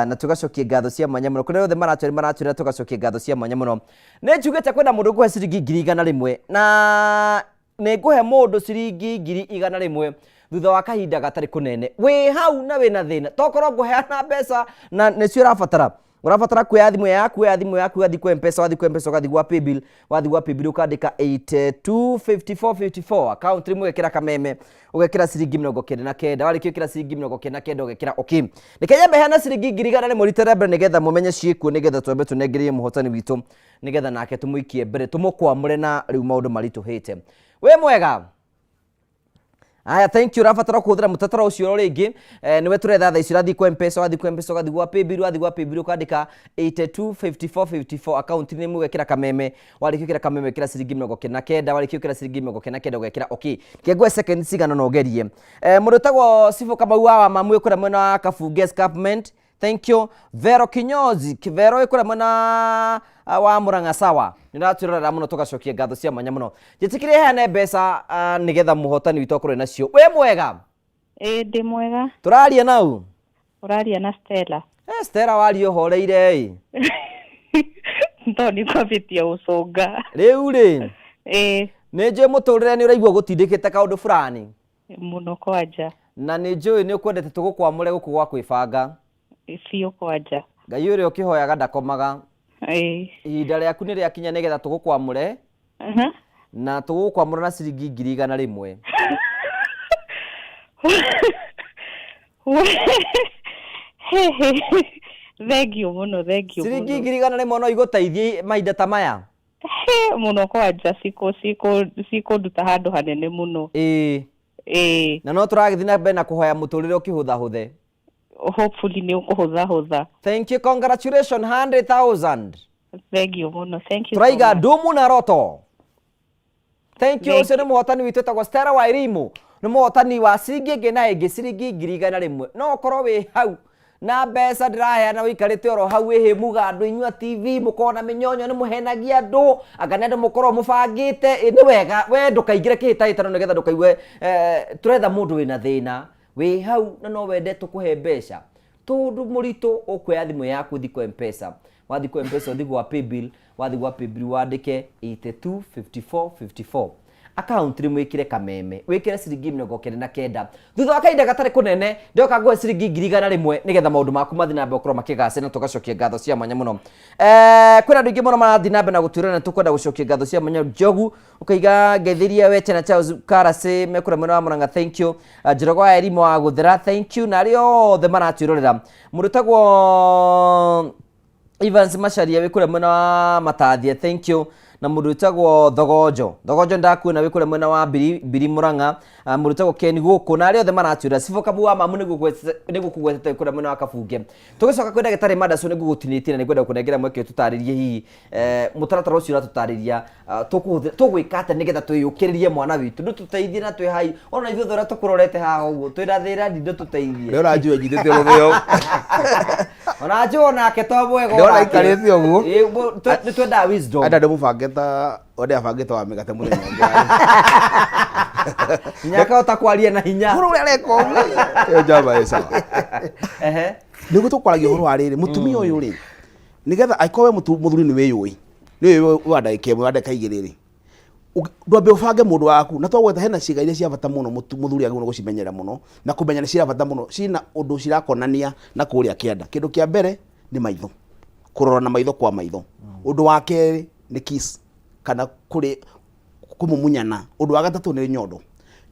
Na tugacokia ngatho cia mwanya mũno kũrĩa othe maratwĩra tugacokia ngatho cia mwanya mũno. Nĩ njugĩte kwenda mũndũ ngũhe ciringi 100,000 na nĩ ngũhe mũndũ ciringi 100,000 thutha wa kahinda gatarĩ kũnene. Wĩ hau na wĩna thĩna tokorwo ngũheana mbeca na nĩcio ũrabatara kuoya thimũ yaku gathi kwa M-Pesa, wathi kwa M-Pesa ugathi gwa paybill, wathi gwa paybill ukandĩka 825454 account rimwe ugekĩra kameme ugekĩra ciringi 99 warĩkia gwĩkĩra ciringi 99 ugekĩra okay. Nĩkenya mbeheana ciringi 100,000 rita mbere nĩgetha mũmenye ciĩkuo nĩgetha twambe tũnengerie mũhotani witũ nĩgetha nake tũmũikie mbere tũmũkwamũre na rĩu maũndũ maritũhĩte. Wĩ mwega? Aya, thank you. Rafatara kũhũthĩra mũtatara ũcio rĩngĩ nĩwe tũretha thaa ici ũrathiĩ kwa M-Pesa, wathi kwa M-Pesa ugathi gwa paybill, wathi gwa paybill ukandĩka 825454 account nĩ mũgekĩra kameme, warĩkia gwĩkĩra kameme wekĩra ciringi 99, warĩkia gwĩkĩra ciringi 99 ugekĩra okay. Kĩngwe second cigana no gerie. Mũndũ ũtagwo Sifo Kamau wa Mamu kũrĩa mwena wa Kabuge Escarpment, thank you. Vero Kinyozi, Vero kũrĩa mwena wa Mũrang'a sawa. Nĩratwĩrora mũno tugacokia ngatho cia mwanya mũno. Njĩtĩkĩrie heane mbeca nĩgetha mũhotani witũ akorwo nacio. Wĩ mwega? Ndĩ mwega. Tũraria nau? Ũraria na Stella. Stella waria ũhoreire ĩ? Ndoni kwambĩtie gũcũnga. Rĩu rĩ? Nĩ njũĩ mũtũrĩre nĩ ũraigua gũtindĩkĩte kaũndũ fulani? Mũno kwanja. Na nĩ njũĩ nĩ ũkwendete tũgũkwamũre gũkũ gwa kwĩbanga? Biũ kwanja. Ngai ũrĩa ũkĩhoyaga ndakomaga. Ihinda rĩaku nĩ rĩakinya nĩgetha tũgũkwamũre na tũgũkwamũra na ciringi 100,000. Thank you mũno, thank you. Ciringi 100,000 no igũteithie mahinda ta maya? Mũno kwanja cikũnduta handũ hanene mũno. Na no tũragĩthiĩ na mbere na kũhoya mũtũrĩre ũkĩhũthahũthe. Hopefully ni ukuhutha. Thank you, congratulations, 100,000. Thank you muno, thank you. Turaiga Ndumu na Roto. Thank you. Ucio nĩ mũhotani witũ tagwo Stella Wairimu. Nĩ mũhotani wa ciringi ĩngĩ na ĩngĩ ciringi 100,000. No korwo wĩ hau na mbeca ndĩraheana ũikarĩte oro hau wĩ mũga andũ inyua TV mũkona mĩnyonyo nĩ mũhenagia andũ anga nĩ andũ mũkorwo mũbangĩte nĩ wega we ndũkaingĩre kĩhĩtahĩtano nĩgetha ndũkaigue tũretha mũndũ wĩna thĩna. Wĩ hau na no wende tũkũhe mbeca tondũ mũritũ ũkuoya thimũ yaku thiĩ kwa M-Pesa, wathi kwa M-Pesa ũthiĩ gwa paybill, wathi gwa paybill wandĩke 825454 account rimwe wĩkĩre kameme wĩkĩre ciringi 99 thutha wa kahinda gatarĩ kũnene ndoka ngũhe ciringi 100,000 nĩgetha maũndũ maku mathiĩ na mbere ũkorwo makĩgacĩra na tũgacokia ngatho cia mwanya mũno. Kwĩna andũ aingĩ mũno marathiĩ na mbere na gũtwĩra na tũkwenda gũcokia ngatho cia mwanya. Njogu ũkaiga Ngeithiria Weche na Charles Karase mekũrĩa mwena wa Mũrang'a, thank you. Njorogo wa Erimo wa Gũthera, thank you. Na arĩa othe maratwĩrorera mũndũ tagwo Evans Macharia wĩkũrĩa mwena wa Matathia, thank you. Na mũndũ wĩtagwo Thogonjo ndakuona wĩkũrĩa mwena wa Mbiri Mũrang'a, mũndũ wĩtagwo Ken gũkũ na arĩa othe maratwĩra. Sifo Kamau wa Mamu nĩgũkũgwetete wĩkũrĩa mwena wa Kabuge. Tũgĩcoka kwĩ ndagĩtarĩ Madaso nĩgũgũtinĩtie na nĩngwenda kũnengera mweke tũtarĩrie hihi mũtaratara ũcio ũratũtarĩria tũgwĩka atĩa nĩgetha twĩyũkĩrĩrie mwana witũ ndũtũteithie na twĩ hai ona ithuĩ ũrĩa tũkũrorete haha ũguo twĩna thĩna ndĩ tũteithie. Nĩ ũranjua njithĩte rũthĩo. Ona njũo nake to mwega. Ndĩrona ikarĩte ũguo. Nĩ twendaga wisdom. Enda ndĩmũbange ta ũrĩa abangĩte wa mĩgate mũthenya ũngĩ. Nyakahota kwaria na hinya. Ũhoro ũrĩa areka ũguo. Njamba ĩ sawa. Nĩguo tũkwaragia ũhoro wa rĩrĩ mũtumia ũyũ rĩ nĩgetha angĩkorwo mũthuri nĩ wĩyũĩ nĩ wa ndagĩka ĩmwe wa ndagĩka igĩrĩ rĩ ndwambe ũbange mũndũ waku na twagweta hena ciĩga iria cia bata mũno mũthuri agĩrĩirwo gũcimenyera mũno na kũmenya nĩ cia bata mũno cina ũndũ cirakonania na kũrĩa kĩanda. Kĩndũ kĩa mbere nĩ maitho, kũrora na maitho kwa maitho. Ũndũ wa kerĩ nĩ kiss kana kũmumunyana. Ũndũ wa gatatũ nĩ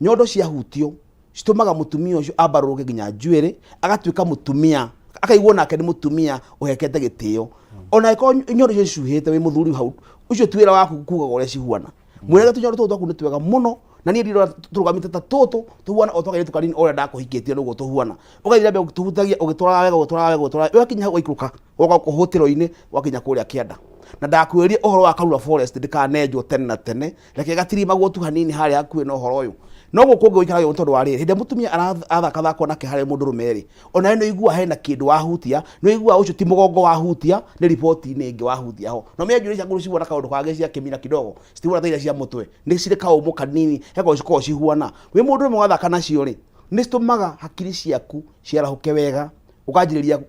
nyondo ciahutio citũmaga mũtumia ũcio ambarũrũke nginya njuĩrĩ agatuĩka mũtumia akaigua nake nĩ mũtumia ũhekete gĩtĩo. Ona angĩkorwo nyondo icio cicuhĩte wĩ mũthuri hau ucio twĩra waku kuugaga ũrĩa cihuana. Mwĩrĩga tũnyondo tũtũ twaku nĩ twega mũno na niĩ ndirora tũrũgamĩte ta tũtũ tũhuana o twakaire tũkanini ũrĩa ndakũhikĩtie nĩguo tũhuana. Ũgathira mbere tũhutagia ũgĩtwara wega ũgĩtwara ũgakinya hau ũgaikũrũka woka kuhutiro-ini wakinya kuria kianda na ndakwĩrie ũhoro wa Karura Forest ndikanenjwo tene na tene reke gatirimagwo tu hanini harĩa hakuhĩ na ũhoro ũyũ no gũkũ ũngĩikara yo tondũ wa rĩrĩ hĩndĩ mũtumia arathaka thako nake harĩ mũndũrũme rĩ ona no igua hena kĩndũ wahutia no igua ũcio ti mũgongo wahutia nĩ riboti-inĩ ĩngĩ wahutia ho no mĩanjũrĩ cia ngũrũ cihuana kaũndũ kangĩ cia kĩmina kidogo citihuana ta iria cia mũtwe nĩ cirĩ kaũmũ kanini heko cikorwo cihuana wĩ mũndũrũme wathaka nacio rĩ nĩ citũmaga hakiri ciaku ciarahũke wega ũkanjĩrĩria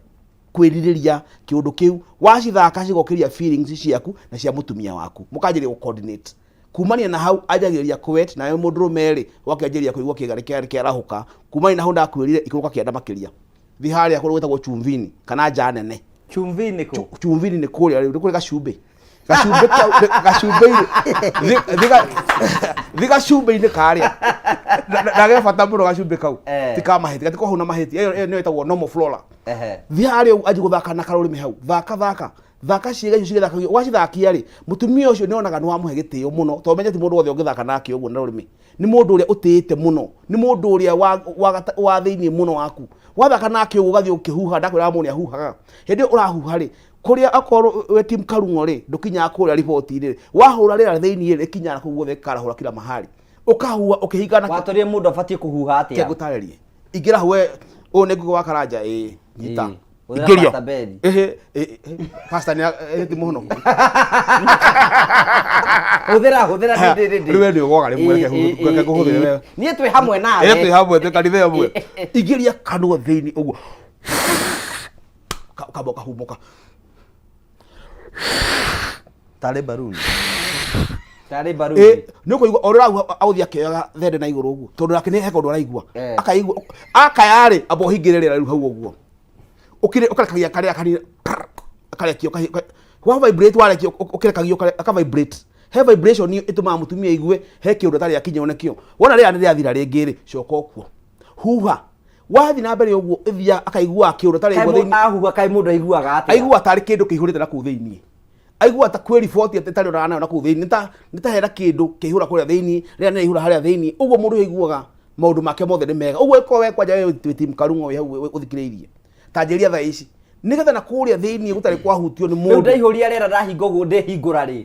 kwĩrirĩria kĩũndũ kĩu wacithaka cigokĩria feelings ciaku na cia mũtumia waku mũkanjĩrĩria coordinate kumania na hau anjagĩrĩria kwet na mũndũrũme rĩ wakĩanjĩrĩria kũigua kĩgari kĩarahũka kumania na hau ndakwĩrire ikũrũka kĩanda makĩria thi harĩa kũrĩa gwĩtagwo chumvini kana nja nene chumvini kũ chumvini nĩ kũrĩa rĩu kũrĩ gacumbĩ gacumbĩ-inĩ karĩa ndage bata mũno gacumbĩ kau ti ka mahĩti gatiko hau na mahĩti ĩyo nĩyo ĩtagwo normal flora thi harĩa anji gũthaka na karũrĩmĩ hau thaka ciĩga icio cigĩthakagio wacithakia rĩ mũtumia ũcio nĩonaga nĩ wamũhe gĩtĩo mũno tondũ menya ti mũndũ wothe ũngĩthaka nake ũguo na rũrĩmĩ nĩ mũndũ ũrĩa ũtĩĩte mũno nĩ mũndũ ũrĩa wa thĩinĩ mũno waku wathaka nake ũguo ũgathiĩ ũkĩhuha ndakwĩraga mũndũ nĩahuhaga hĩndĩ ĩyo ũrahuha rĩ kũrĩa akorwo we Tim Karung'o rĩ ndũkinyaga kũrĩa riboti-inĩ rĩ wahũra rĩera thĩinĩ rĩ ĩkinyaga kũu guothe ĩkarahũra kila mahali ũkahuha ũkĩhingana watũrie mũndũ abatiĩ kũhuha atĩa ngũtarĩrie ingĩra hau we ũũ nĩ nguo wa karanja nyita ingĩrio pastor nĩ ti mũno hũthĩra rĩu nĩ ũgoga rĩmwe reke kũhũthĩre wewe niĩ twĩ hamwe nawe twĩ hamwe twĩ kanitha ũmwe ingĩria kanua thĩinĩ ũguo kabo kahumũka tarĩ baruni nĩ ũkũigua o rĩrahuha aũthiĩ akĩoyaga thende na igũrũ ũguo tondũ nake nĩ heka ũndũ araigua akaigua akayarĩ amba ũhingĩre rĩera rĩu hau ũguo ũkarekagia karĩa kanini akarekio wa vibrate warekio ũkĩrekagio aka vibrate he vibration ĩtũmaga mũtumia aigue he kĩũndũ atarĩ akinyĩrwo nĩkĩo wona rĩera nĩ rĩathira rĩngĩ rĩ coka ũkuo huha wathi na mbere ũguo ĩthia akaigua kĩũndũ atarĩ iguo thĩinĩ ahuha kaĩ mũndũ aiguaga atĩa aigua tarĩ kĩndũ kĩihũrĩte na kũu thĩinĩ aigua ta kwĩ riboti atarĩ ũranayo na kũu thĩinĩ nĩ ta hena kĩndũ kĩihũra kũrĩa thĩinĩ rĩera nĩ rĩihũra harĩa thĩinĩ ũguo mũndũ aiguaga maũndũ make mothe nĩ mega ũguo ĩkorwo we kwanja we Tim Karung'o we hau ũthikĩrĩirie tanjĩria thaa ici nĩgetha na kũrĩa thĩinĩ gũtarĩ kwahutio nĩ mũndũ ndaihũria rĩera ndahinga ũguo ndĩhingũra rĩ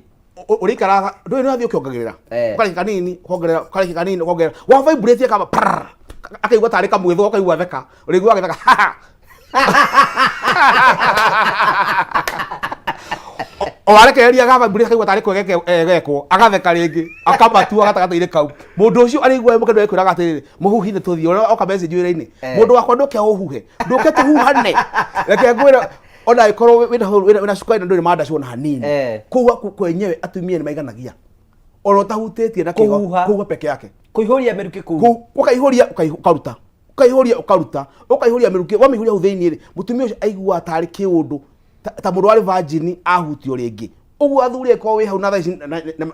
ũrĩikaraga ndũĩ nĩ wathiĩ ũkĩongagĩrĩra ũkareka kanini kuongerera ũkareka kanini kuongerera wa vibrate akaba akaigua tarĩ kamwĩthwo akaigua theka ũrĩigua agĩtheka owarekereria ga vibrate akaigua tarĩ kwegekwo agatheka rĩngĩ akamatua gatagatĩ-inĩ kau mũndũ ũcio arĩigua mũkendũ ekwĩraga atĩrĩrĩ mũhuhi-inĩ tũthiĩ oka message wĩra-inĩ mũndũ wakwa ndũke ũhuhe ndũke tũhuhane reke ngwĩre ona ikorwo wĩna cukari na ndũrĩ mandacwo na hanini kũu kwenyewe atumia nĩ maiganagia ona ũtahutĩtie na kũhuha peke yake kũihũria mĩrukĩ kũu ũkaihũria ũkaruta ũkaihũria mĩrukĩ wamĩihũria hau thĩinĩ rĩ mũtumia ũcio aigua tarĩ kĩũndũ ta mũndũ warĩ virgin ahutio rĩngĩ ũguo athuri eko wĩ hau na thaa ici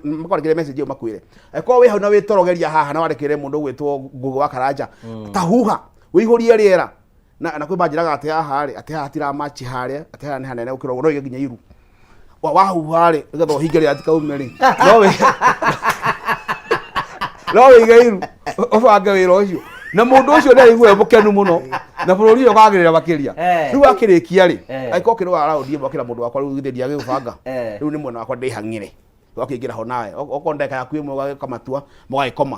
makwarekere message ĩyo makwĩre eko wĩ hau na wĩtorogeria haha na warekeire mũndũ ũgwĩtwo Ngũgĩ wa Karanja ta huha wĩihũrie rĩera na kwĩ banjĩraga atĩ haha rĩ atĩ haha tiramachi harĩa atĩ haha nĩ hanene gũkĩra ũguo no ige nginya iru wahuha rĩ nĩgetha ũhinge rĩera tikaume rĩ no wĩige iru ũbange wĩra ũcio na mũndũ ũcio nĩ aigua mũkenu mũno na bũrũri ũyũ ũkagĩrĩra makĩria rĩu akĩrĩkia rĩ angĩkorwo kĩrĩ waraũndie mwakĩra mũndũ wakwa rĩu gĩthĩria gĩgũbanga rĩu nĩ mwena wakwa ndĩhang'ĩre wakĩingĩra ho nawe okorwo ndeka yaku ĩmwe ũgagĩkamatua mũgagĩkoma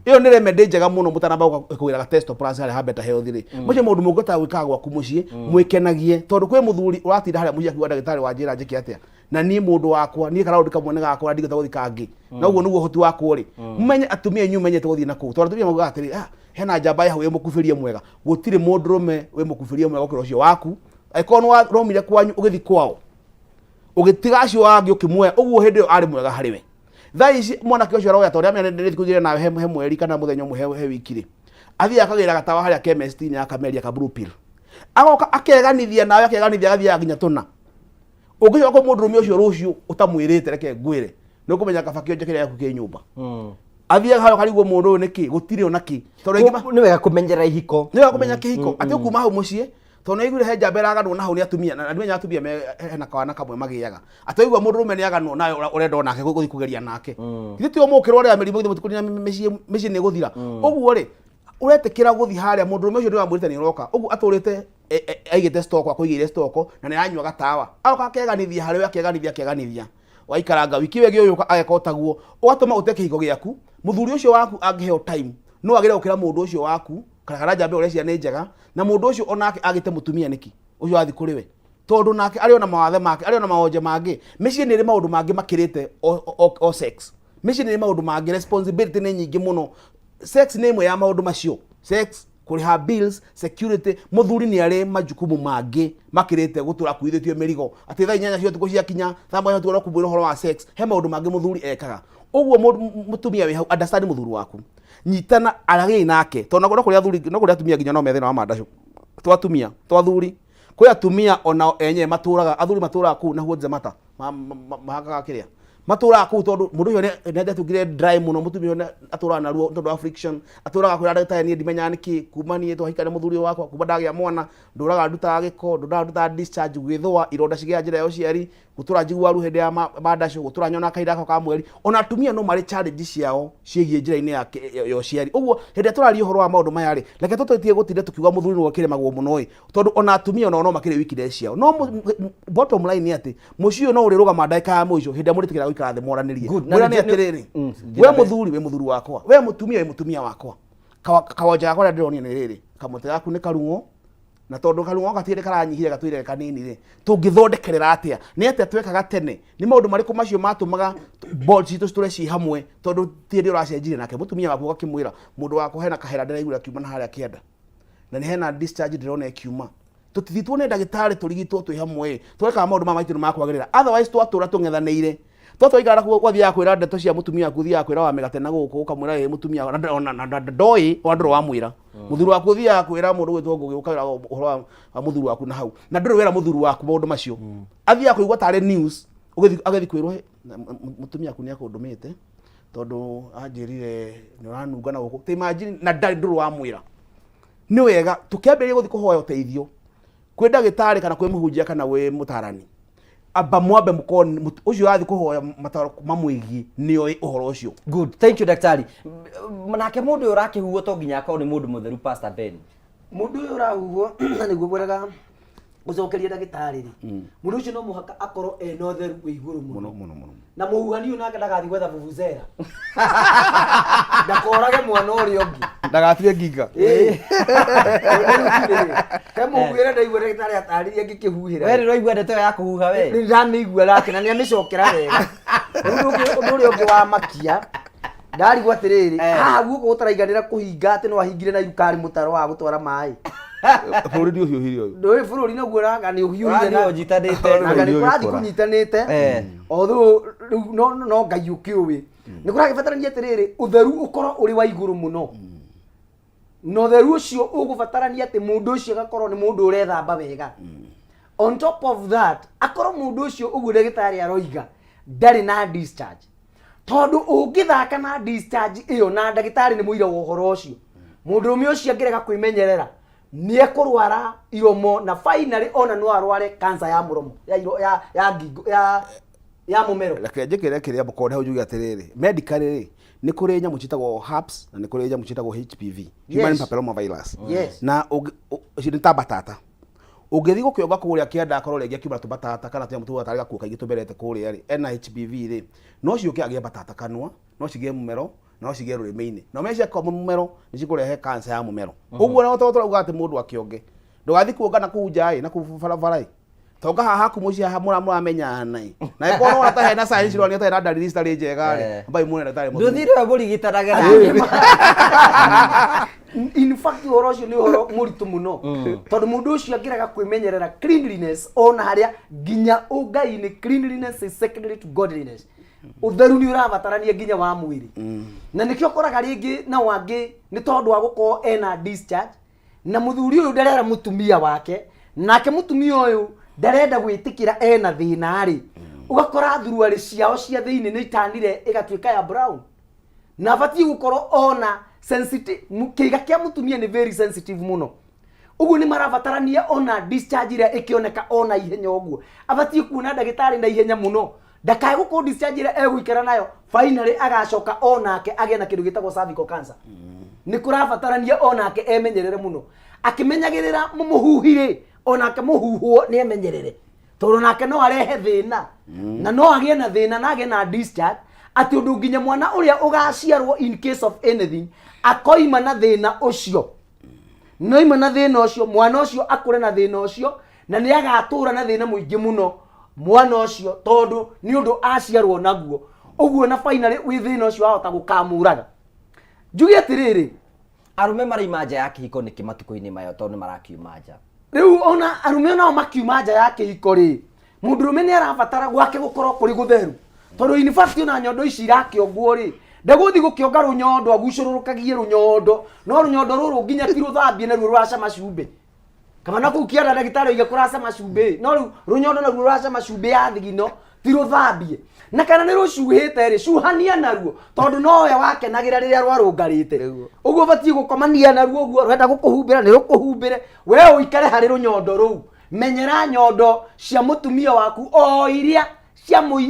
ĩyo nĩ remedy njega mũno mũtanamba kũgĩra testo plus harĩa ha better health rĩ mũcio mũndũ mũngĩhota gwĩkaga gwaku mũciĩ mwĩkenagie tondũ kwĩ mũthuri ũratinda harĩa mũciĩ akiuga ndagĩtarĩ wa njĩra njĩke atĩa na niĩ mũndũ wakwa niĩ karaũndũ kamwe nĩ gakwa ndigĩta gũthiĩ kangĩ na ũguo nĩguo ũhoti wakwa rĩ mũmenye atumia inyuĩ menyete gũthiĩ na kũu tondũ atumia maugaga atĩrĩ hena njamba yahu wĩ mũkubĩrie mwega gũtirĩ mũndũrũme wĩ mũkubĩrie mwega gũkĩra ũcio waku angĩkorwo nĩ waromire kwanyu ũgĩthiĩ kwao ũgĩtiga acio wangĩ ũkĩmuoya ũguo hĩndĩ ĩyo arĩ mwega harĩ we thaa ici mwanake ũcio aroya tondũ amenya nĩ thikũ igĩrĩ nawe he mweri kana mũthenya ũmwe he wiki rĩ athiĩ akagĩra gatawa harĩa chemist-inĩ akameria ka blue pill agoka akeganithia nawe akeganithia agathiaga nginya tũna ũngĩcoka mũndũrũme ũcio rũciũ ũtamwĩrĩte reke ngwĩre nĩ ũkũmenya kaba kĩonje kĩrĩa gĩaku kĩ nyũmba athiaga hau karigwo mũndũ ũyũ nĩkĩ gũtirĩ ona kĩ tondũ nĩ wega kũmenyera ihiko nĩ wega kũmenya kĩhiko atĩ ũkuma hau mũciĩ tondũ nĩaiguire he njamba ĩraganwo na hau nĩ atumia na nĩmenya atumia hena kawana kamwe magĩaga atĩ waigua mũndũrũme nĩ aganwo nawe ũrenda onake gũthiĩ kũgeria nake ithuĩ ti ũmũkĩrwo rĩra mĩrimũ githĩ mũtikũnina mĩciĩ nĩ gũthira ũguo rĩ ũretĩkĩra gũthiĩ harĩa mũndũrũme ũcio nĩ wamwĩrĩte nĩ ũroka ũguo atũrĩte aigite stock akoigire stock na nĩ aranyua gatawa agoka akeganithia harĩ we akeganithia waikaranga wiki wegi ũyũ agekotagwo ũgatũma ũte kĩhiko gĩaku mũthuri ũcio waku angĩheo time no agĩre gũkĩra mũndũ ũcio waku kana njambe ũrĩa nĩ njega na mũndũ ũcio onake agĩte mũtumia nĩki ũcio wathi kũrĩ we tondũ nake arĩ ona mawathe make arĩ ona maonje mangĩ mĩciĩ nĩ ĩrĩ maũndũ mangĩ makĩrĩte o sex mĩciĩ nĩ ĩrĩ maũndũ mangĩ responsibility nĩ nyingĩ mũno sex nĩ ĩmwe ya maũndũ macio sex kũrĩha bills security mũthuri nĩ arĩ majukumu mangĩ makĩrĩte gũtũra kuithĩtio mĩrigo atĩ thaa 8 cia ũtukũ ciakinya thaa 1 tuona kumbũra ũhoro wa sex he maũndũ mangĩ mũthuri ekaga ũguo mũtumia wĩ hau understand mũthuri waku nyitana aragia nake tondũ no kũrĩa athuri no kũrĩa atumia nginya no methĩna wa mandacũ twatumia twathuri kwĩ atumia ona enye matũraga athuri matũraga kuu na huonze mata mahakaga kĩrĩa matũraga kuu tondũ mũndũ ũcio nĩ ndatugire dry mũno mũtumia ũcio atũraga na ruo tondũ wa friction atũraga kwĩra ndagĩtarĩ niĩ ndimenyaga nĩkĩ kuma niĩ twahikania mũthuri wakwa kuma ndagĩa mwana ndũraga ndutaga gĩko ndũraga discharge gwĩthũa ironda cigĩa njĩra ya ũciari gũtũra njiguaru hĩndĩ ya mandacũ gũtũra nyona kahinda gako ka mweri ona atumia no marĩ challenge ciao ciĩgiĩ njĩra-inĩ ya ũciari ũguo hĩndĩ tũraria ũhoro wa maũndũ maya rĩ reke tũtĩtie gũtinda tũkiuga mũthuri nĩwe kĩremagwo mũno ĩ tondũ ona atumia no makĩrĩ weakness ciao no bottom line nĩ atĩ mũciĩ ũyũ no ũrĩrũgama ndagĩka ya mũico hĩndĩ ĩrĩa mũrĩtĩkĩra gũikara thĩ moranĩrie mwĩra nĩ atĩrĩrĩ we mũthuri wakwa we mũtumia wakwa kawanja gakwa rĩa ndĩronia nĩ rĩrĩ kamũtĩ gaku nĩ karung'o na tondũ karung'o gatirĩ karanyihire gatũire kanini rĩ tũngĩthondekerera atĩa nĩ atĩa twekaga tene nĩ maũndũ marĩkũ macio matũmaga balls citũ citũre ci hamwe tondũ tĩĩrĩ ũracenjire nake mũtumia waku gakĩmwĩra mũndũ wakwa hena kahera ndĩraigua kiuma na harĩa kĩanda na nĩ hena discharge ndĩrona kiuma tũtithitwo nĩ ndagĩtarĩ tũrigitwo twĩ hamwe twekaga maũndũ ma maitũ nĩ makwagĩrĩra otherwise twatũra tũng'ethanĩire twaikara gwathia kwĩra ndeto cia mũtumia waku thia kwĩra wa mĩgate na gũkũ ũkamwĩra ĩ mũtumia na ndoĩ wa ndũrĩ wamwĩra mũthuri waku thia kwĩra mũndũ gwĩtwo ngũgĩ ũkaĩra ũhoro wa mũthuri waku na hau na ndũrĩ wĩra mũthuri waku maũndũ macio athia kũigua tarĩ news agethi kwĩrwo mũtumia waku nĩ akũndũmĩte tondũ anjĩrire nĩ ũranunga na gũkũ te imagine na ndũrĩ wamwĩra nĩ wega tũkĩambĩrĩria gũthiĩ kũhoya ũteithio kwĩ ndagĩtarĩ kana kwĩ mũhunjia kana wĩ mũtarani aba mwambe mukoni ucio athi kuhoya mataro mamwigi nĩoĩ ũhoro ũcio. Good, thank you daktari. Manake mũndũ ũrakihuo to nginya akorwo nĩ mũndũ mũtheru Pastor Ben. Mũndũ ũyũ ũrahuo na nĩguo bwega gũcokeria ndagĩtarĩ rĩ mũndũ ũcio no mũhaka akorwo ena ũtheru wĩ igũrũ mũno na mũhuhani ũyũ nake ndagathi gwetha vuvuzela ndakorage mwana ũrĩa ũngĩ ndagatire nginga mũhuhĩre ndaigua ndagĩtarĩ atarĩria ngĩkĩhuhĩra we nĩũraigua ndeto ya kũhuha we nĩndamĩigua lake na nĩamĩcokera wega ũndũ ũrĩa ũngĩ wa makia ndarigwo atĩrĩrĩ haha guoko gũtaraiganĩra kũhinga atĩ no ahingire na irukari mũtaro wa gũtwara maĩ bũrũri nĩ ũhiũhire ũyũ ndũĩ bũrũri naguo nanga nĩ ũhiũhire na ũnyitanĩte nanga nĩ kũrathiĩ kũnyitanĩte although no Ngai ũkĩũĩ nĩ kũragĩbatarania atĩrĩrĩ ũtheru ũkorwo ũrĩ wa igũrũ mũno na ũtheru ũcio ũgũbatarania atĩ mũndũ ũcio agakorwo nĩ mũndũ ũrethamba wega on top of that akorwo mũndũ ũcio ũguo ndagĩtarĩ aroiga ndarĩ na discharge tondũ ũngĩthaka na discharge ĩyo na ndagĩtarĩ nĩ mũira wa ũhoro ũcio mũndũrũme ũcio angĩrega kwĩmenyerera nĩ ekũrwara iromo na finally ona no arware cancer ya mũromo ya ngingo ya mũmero. Reke njĩkĩre kĩrĩa mũkonde hau njuge atĩrĩrĩ medically nĩ kũrĩ nyamũ ciĩtagwo herpes na nĩ kũrĩ nyamũ ciĩtagwo HPV human papilloma virus na nĩ ta batata ũngĩthiĩ gũkĩonga kũrĩa kĩanda akorwo rĩngĩ akiuma tũbatata kana tũnyamũ tũu atarĩ gakuo kaingĩ tũberete kũrĩa rĩ ena HPV rĩ no ciũke agĩe batata kanua no cigĩe mũmero no cigĩe rũrĩmĩ-inĩ na ũmenya kwa mũmero nĩ cikũrehe cancer ya mũmero ũguo no tũrauga atĩ mũndũ akĩonge ndũgathiĩ kuonga na kũu nja na kũu barabara tonga haha kumucia mũramenya nai na ĩkorwo ona ta hena signs ro nĩ ta na dalili citarĩ njega rĩ ambai muone ndagĩtarĩ mũndũ ndũthire mũrigitanage in fact ũhoro ũcio nĩ ũhoro mũritũ mũno tondũ mũndũ ũcio angĩrega kwĩmenyerera cleanliness ona harĩa nginya ũngai-inĩ cleanliness is secondary to godliness ũtheru nĩ ũrabatarania nginya wa mwĩrĩ na nĩkĩo ũkoraga rĩngĩ na wangĩ nĩ tondũ wa gũkorwo ena discharge na mũthuri ũyũ ndarera mũtumia wake nake mũtumia ũyũ ndarenda gwĩtĩkĩra ena thĩna rĩ ugakora thuruarĩ ciao cia thĩinĩ nĩ itanire ĩgatuĩka ya brown na batiĩ gũkorwo ona sensitive kĩiga kĩa mũtumia nĩ very sensitive mũno ũguo nĩ marabatarania ona discharge ĩrĩa ĩkĩoneka ona ihenya ũguo abatiĩ kuona ndagĩtarĩ na ihenya mũno ndakae gũkorwo discharge ĩrĩa egũikara nayo finally agacoka onake agĩe na kĩndũ gĩtagwo cervical cancer nĩ kũrabatarania onake emenyerere mũno akimenyagirira mumuhuhire onake muhuhwo ni emenyerere toro nake no arehe thina na no agie na thina na agie na discharge ati undu nginya mwana uria ugaciarwo in case of anything akoima na thina ucio no ima na thina ucio mwana ucio akure na thina ucio na ni agatura na thina muingi muno mwana ucio tondu ni undu aciarwo naguo uguo na finally wi thina ucio ahota gukamuraga njugi atiriri arume maraima nja ya kihiko niki matuko-ini mayo tondu marakiuma nja riu ona arume nao makiuma nja ya kihiko ri mundurume ni arabatara gwake gukorwo kuri gutheru tondu in fact ona nyondo ici irakionguo ri ndaguthi gukionga runyondo agucururukagie runyondo no runyondo ruru nginya ti ruthambie na ruo ruracama cumbi kama na kukiara ndagitari oiga kuracama cumbi no runyondo na ruo ruracama cumbi ya thigino ti ruthambie na kana ni rucuhite ri cuhania naruo tondu no we wakenagira riria rwarungarite uguo batie gukomania naruo uguo rwenda gukuhumbira ni rukuhumbire we uikare hari runyondo ruu menyera nyondo cia mutumia waku o iria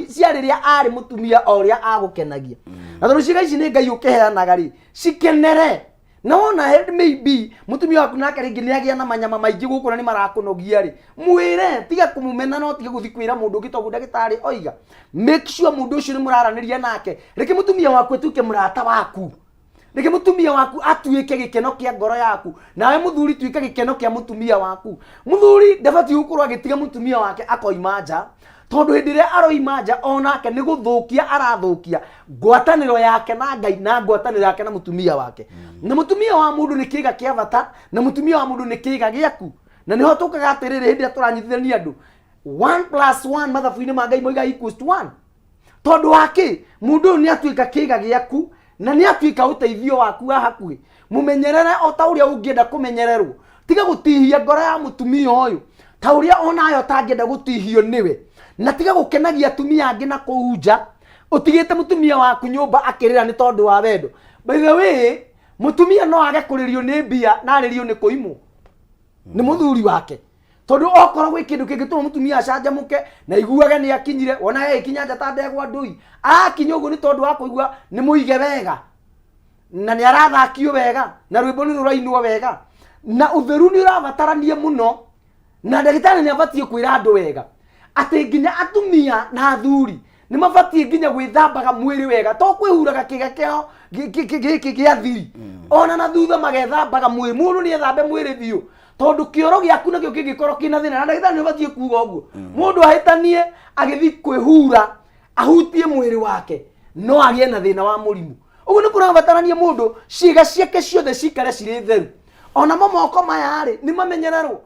cia riria ari mutumia o ria agukenagia na tondu ciga ici ni Ngai ukiheanaga ri cikenere na wona maybe mutumia waku nake ringi ni agia na manyama maingi guku na ni marakunogia ri mwire tiga kumumena no tiga guthi kwira mundu gitogu ndagitari oiga make sure mundu ucio ni muraraniria nake reke mutumia waku etuke murata waku reke mutumia waku atuike gikeno kia ngoro yaku nawe muthuri tuike gikeno kia mutumia waku muthuri ndabati gukorwo agitiga mutumia wake akoima nja tondu hindi ria aroima nja onake ni guthukia arathukia ngwataniro yake na Ngai na ngwataniro yake na mutumia wake na mutumia wa mundu ni kiiga kia bata na mutumia wa mundu ni kiiga giaku na niho tukaga atiriri hindi turanyithithania andu 1+1 mathabu-ini ma Ngai moiga equals to 1 tondu wake mundu ni atuika kiiga giaku na ni atuika uteithio waku hakuhi mumenyerere o ta uria ungienda kumenyererwo tiga gutihia ngoro ya mutumia uyu ta uria onayo tangienda gutihio niwe na tiga gukenagia atumia angi na kuunja utigite mutumia waku nyumba akirira ni tondu wa wendo by the way mutumia no age kuririo ni mbia na aririo ni kuimu ni muthuri wake tondu okoro gwi kindu kingituma mutumia acanjamuke na iguage ni akinyire wona ye ikinya nja ta ndegwa ndui akinya uguo ni tondu wa kuigua ni muige wega na ni arathakio wega na rwimbo ni rurainwo wega na utheru ni urabatarania muno na ndagitari ni abatie kwira andu wega ati nginya atumia na athuri ni mabatie nginya gwithambaga mwiri wega to kwihuraga kiga kio gia thiri ona na thutha magethambaga mwiri mundu ni ethambe mwiri biu tondu kioro giaku nakio kingikorwo kina thina na ndagitari ni abatie kuuga uguo mundu ahitanie agithi kwihura ahutie mwiri wake no agie na thina wa murimu uguo ni kurabatarania mundu ciiga ciake ciothe cikare ciri theru ona moko maya ri ni mamenyererwo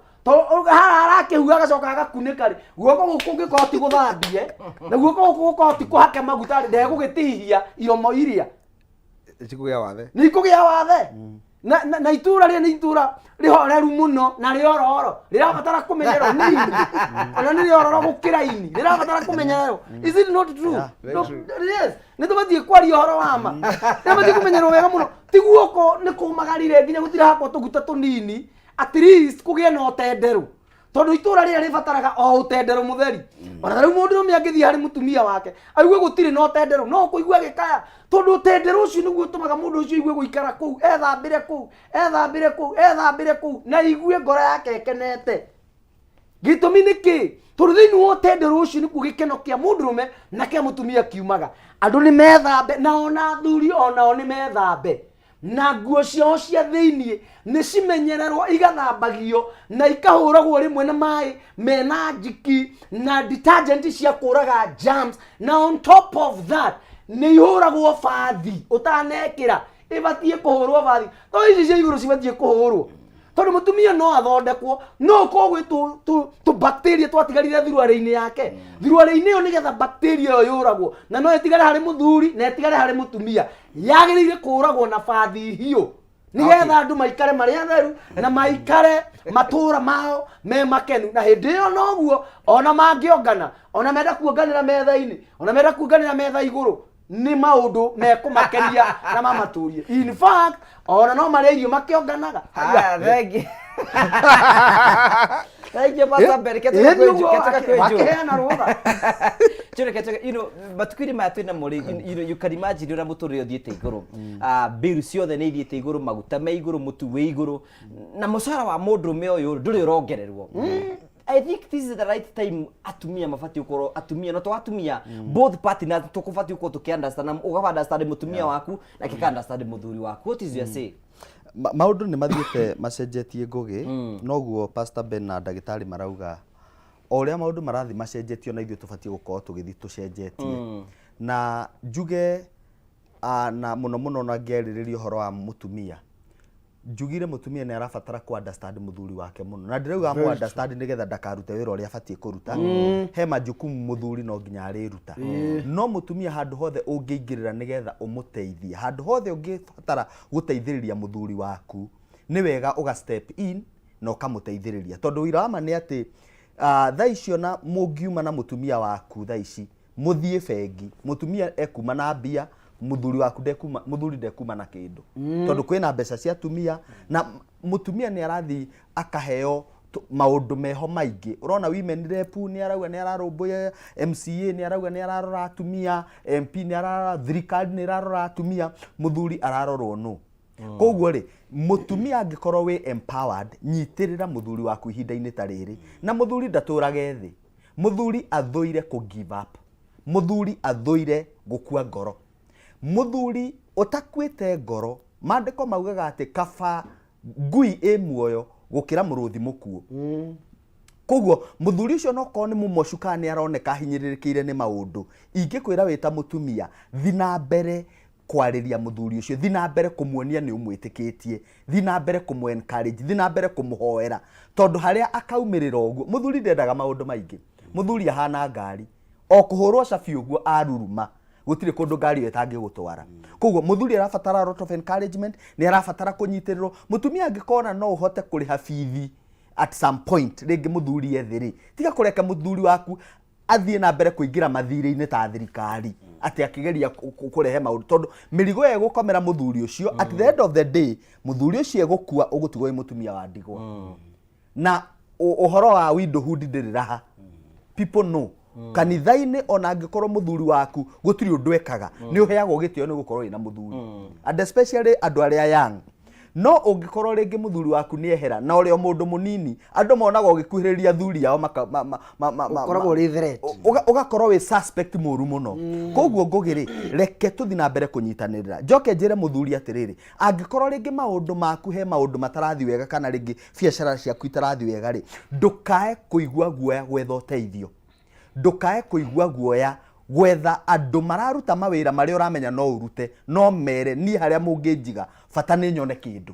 arakihuga agacoka agakunika ri guoko guku ngikoti guthambie na guoko guku gukoti kuhake maguta ri ndegugitihia iromo iria cikugia wathe ni kugia wathe na itura ri ni itura rihoreru muno na riororo rirabatara kumenyerwo nini ona ni riororo gukira ini rirabatara kumenyerwo is it not true yes ni tubathie kwari horo wama tubathie kumenyerwo wega muno ti guoko ni kumagarire nginya gutira hako tuguta tunini at least kugie no tenderu tondu itura ria ribataraga o tenderu mutheri ona riu mundu rumia ngithi hari mutumia wake aigue gutire no tenderu no kuigua gikaya tondu tenderu ucio niguo tumaga mundu ucio igue guikara kuu ethambire kuu na igue ngoro yake ekenete gitumi niki tondu thiini wo tenderu ucio niguo gikeno kia mundu rume na kia mutumia kiumaga andu ni methambe na ona athuri onao ni methambe na nguo ciao cia thiini ni cimenyererwo igathambagio na ikahuragwo rimwe na mai mena njiki na detergent cia kuraga germs na on top of that ni ihuragwo bathi utanekira ibatie kuhurwo bathi to ici cia iguru cibatie kuhurwo tondu mutumia no athondekwo no kogwe tu bacteria twatigarire thiruare-ini yake thiruare-ini yo nigetha bacteria yo yuragwo na no etigare hari muthuri na etigare hari mutumia yagirire kuragwo na bathi hiyo nigetha andu maikare mari atheru na maikare matura mao me makenu na hindi yo noguo ona mangiongana ona menda kuonganira metha-ini ona menda kuonganira metha iguru ni maundu mekumakenia na mamaturie in fact ona no mari irio makionganaga thengi Thank you Pastor Ben. Keteka kwenju. Wakeheana rũtha. Chure keteka, matukiri maya twina muri, you can imagine ura muturire uthiite iguru. Bill ciothe ni ithiite iguru, maguta me iguru, mutu we iguru. Na mucara wa mundurume uyu nduri urongererwo. I think this is the right time atumia mafati ukoro atumia no to atumia both partners tukufati uko tukiunderstand na ugafa understand mutumia waku na kika understand muthuri waku. What is your say? Maundu ni mathiete macenjetie ngugi noguo Pastor Ben na ndagitari marauga oria maundu marathi macenjetio na ithuĩ tubatie gukorwo tugithi tucenjetie na njuge na muno na ngeriririo horo wa mutumia njugire mutumia ni arabatara ku understand muthuri wake muno na ndirauga mu understand nigetha ndakarute wira uria abatie kuruta he majukumu muthuri no nginya ariruta no mutumia handu hothe ungiingirira nigetha umuteithie handu hothe ungibatara guteithiriria muthuri waku ni wega uga step in no kamuteithiriria tondu wira wa ma ni ati tha icio na mungiuma na mutumia waku tha ici muthie bengi mutumia ekuma na mbia muthuri waku ndekuma na kindu tondu kwina mbeca cia tumia na mutumia ni arathi akaheo maundu meho maingi urona women rep ni arauga ni ararumbuya MCA ni arauga ni ararora atumia MP ni ararora thirikari ni ararora atumia muthuri ararorwo no koguo ri mutumia angikorwo we empowered nyitirira muthuri waku ihinda-ini ta riri na muthuri ndaturage thi muthuri athuire ku give up muthuri athuire gukua ngoro muthuri utakwite ngoro mandiko maugaga ati kaba ngui muoyo gukira muruthi mukuo koguo muthuri ucio no ko ni mumocuka ni aroneka hinyiririkire ni maundu ingikwira wita mutumia thina mbere kwariria muthuri ucio thina mbere kumuonia ni umwitikitie thina mbere kumu encourage thina mbere kumuhoera tondu haria akaumirira uguo muthuri ndendaga maundu maingi muthuri ahana ngari o kuhurwo cabi uguo aruruma gutire kundu ngari wetange gutwara koguo muthuri arabatara lot of encouragement ni arabatara kunyitiriro mutumia angikona no uhote kuriha bithi at some point ringi muthuri ethiri tiga kureka muthuri waku athie na mbere kuingira mathire-ini ta thirikari ati akigeria kurehe maundu tondu mirigo egukomera muthuri ucio at the end of the day muthuri ucio egukua ugutigwo mutumia wa ndigwa na uhoro wa widowhood ndiriraha people know kanitha-ini ona angikorwo muthuri waku gutiri undu ekaga ni uheagwo gitio ni gukorwo ina muthuri and especially andu aria young no ungikorwo ringi muthuri waku ni ehera na urio mundu munini andu monaga ugikuhiriria thuri yao ukoragwo ri threat ugakorwo we suspect muru muno koguo ngugiri reke tuthi na mbere kunyitanirira njoke njire muthuri atiriri angikorwo ringi maundu maku he maundu matarathi wega kana ringi biacara ciaku itarathi wega ri ndukae kuigua guoya gwetha uteithio ndukae kuigua guoya gwetha andu mararuta mawira maria uramenya no urute no mere ni haria munginjiga bata ni nyone kindu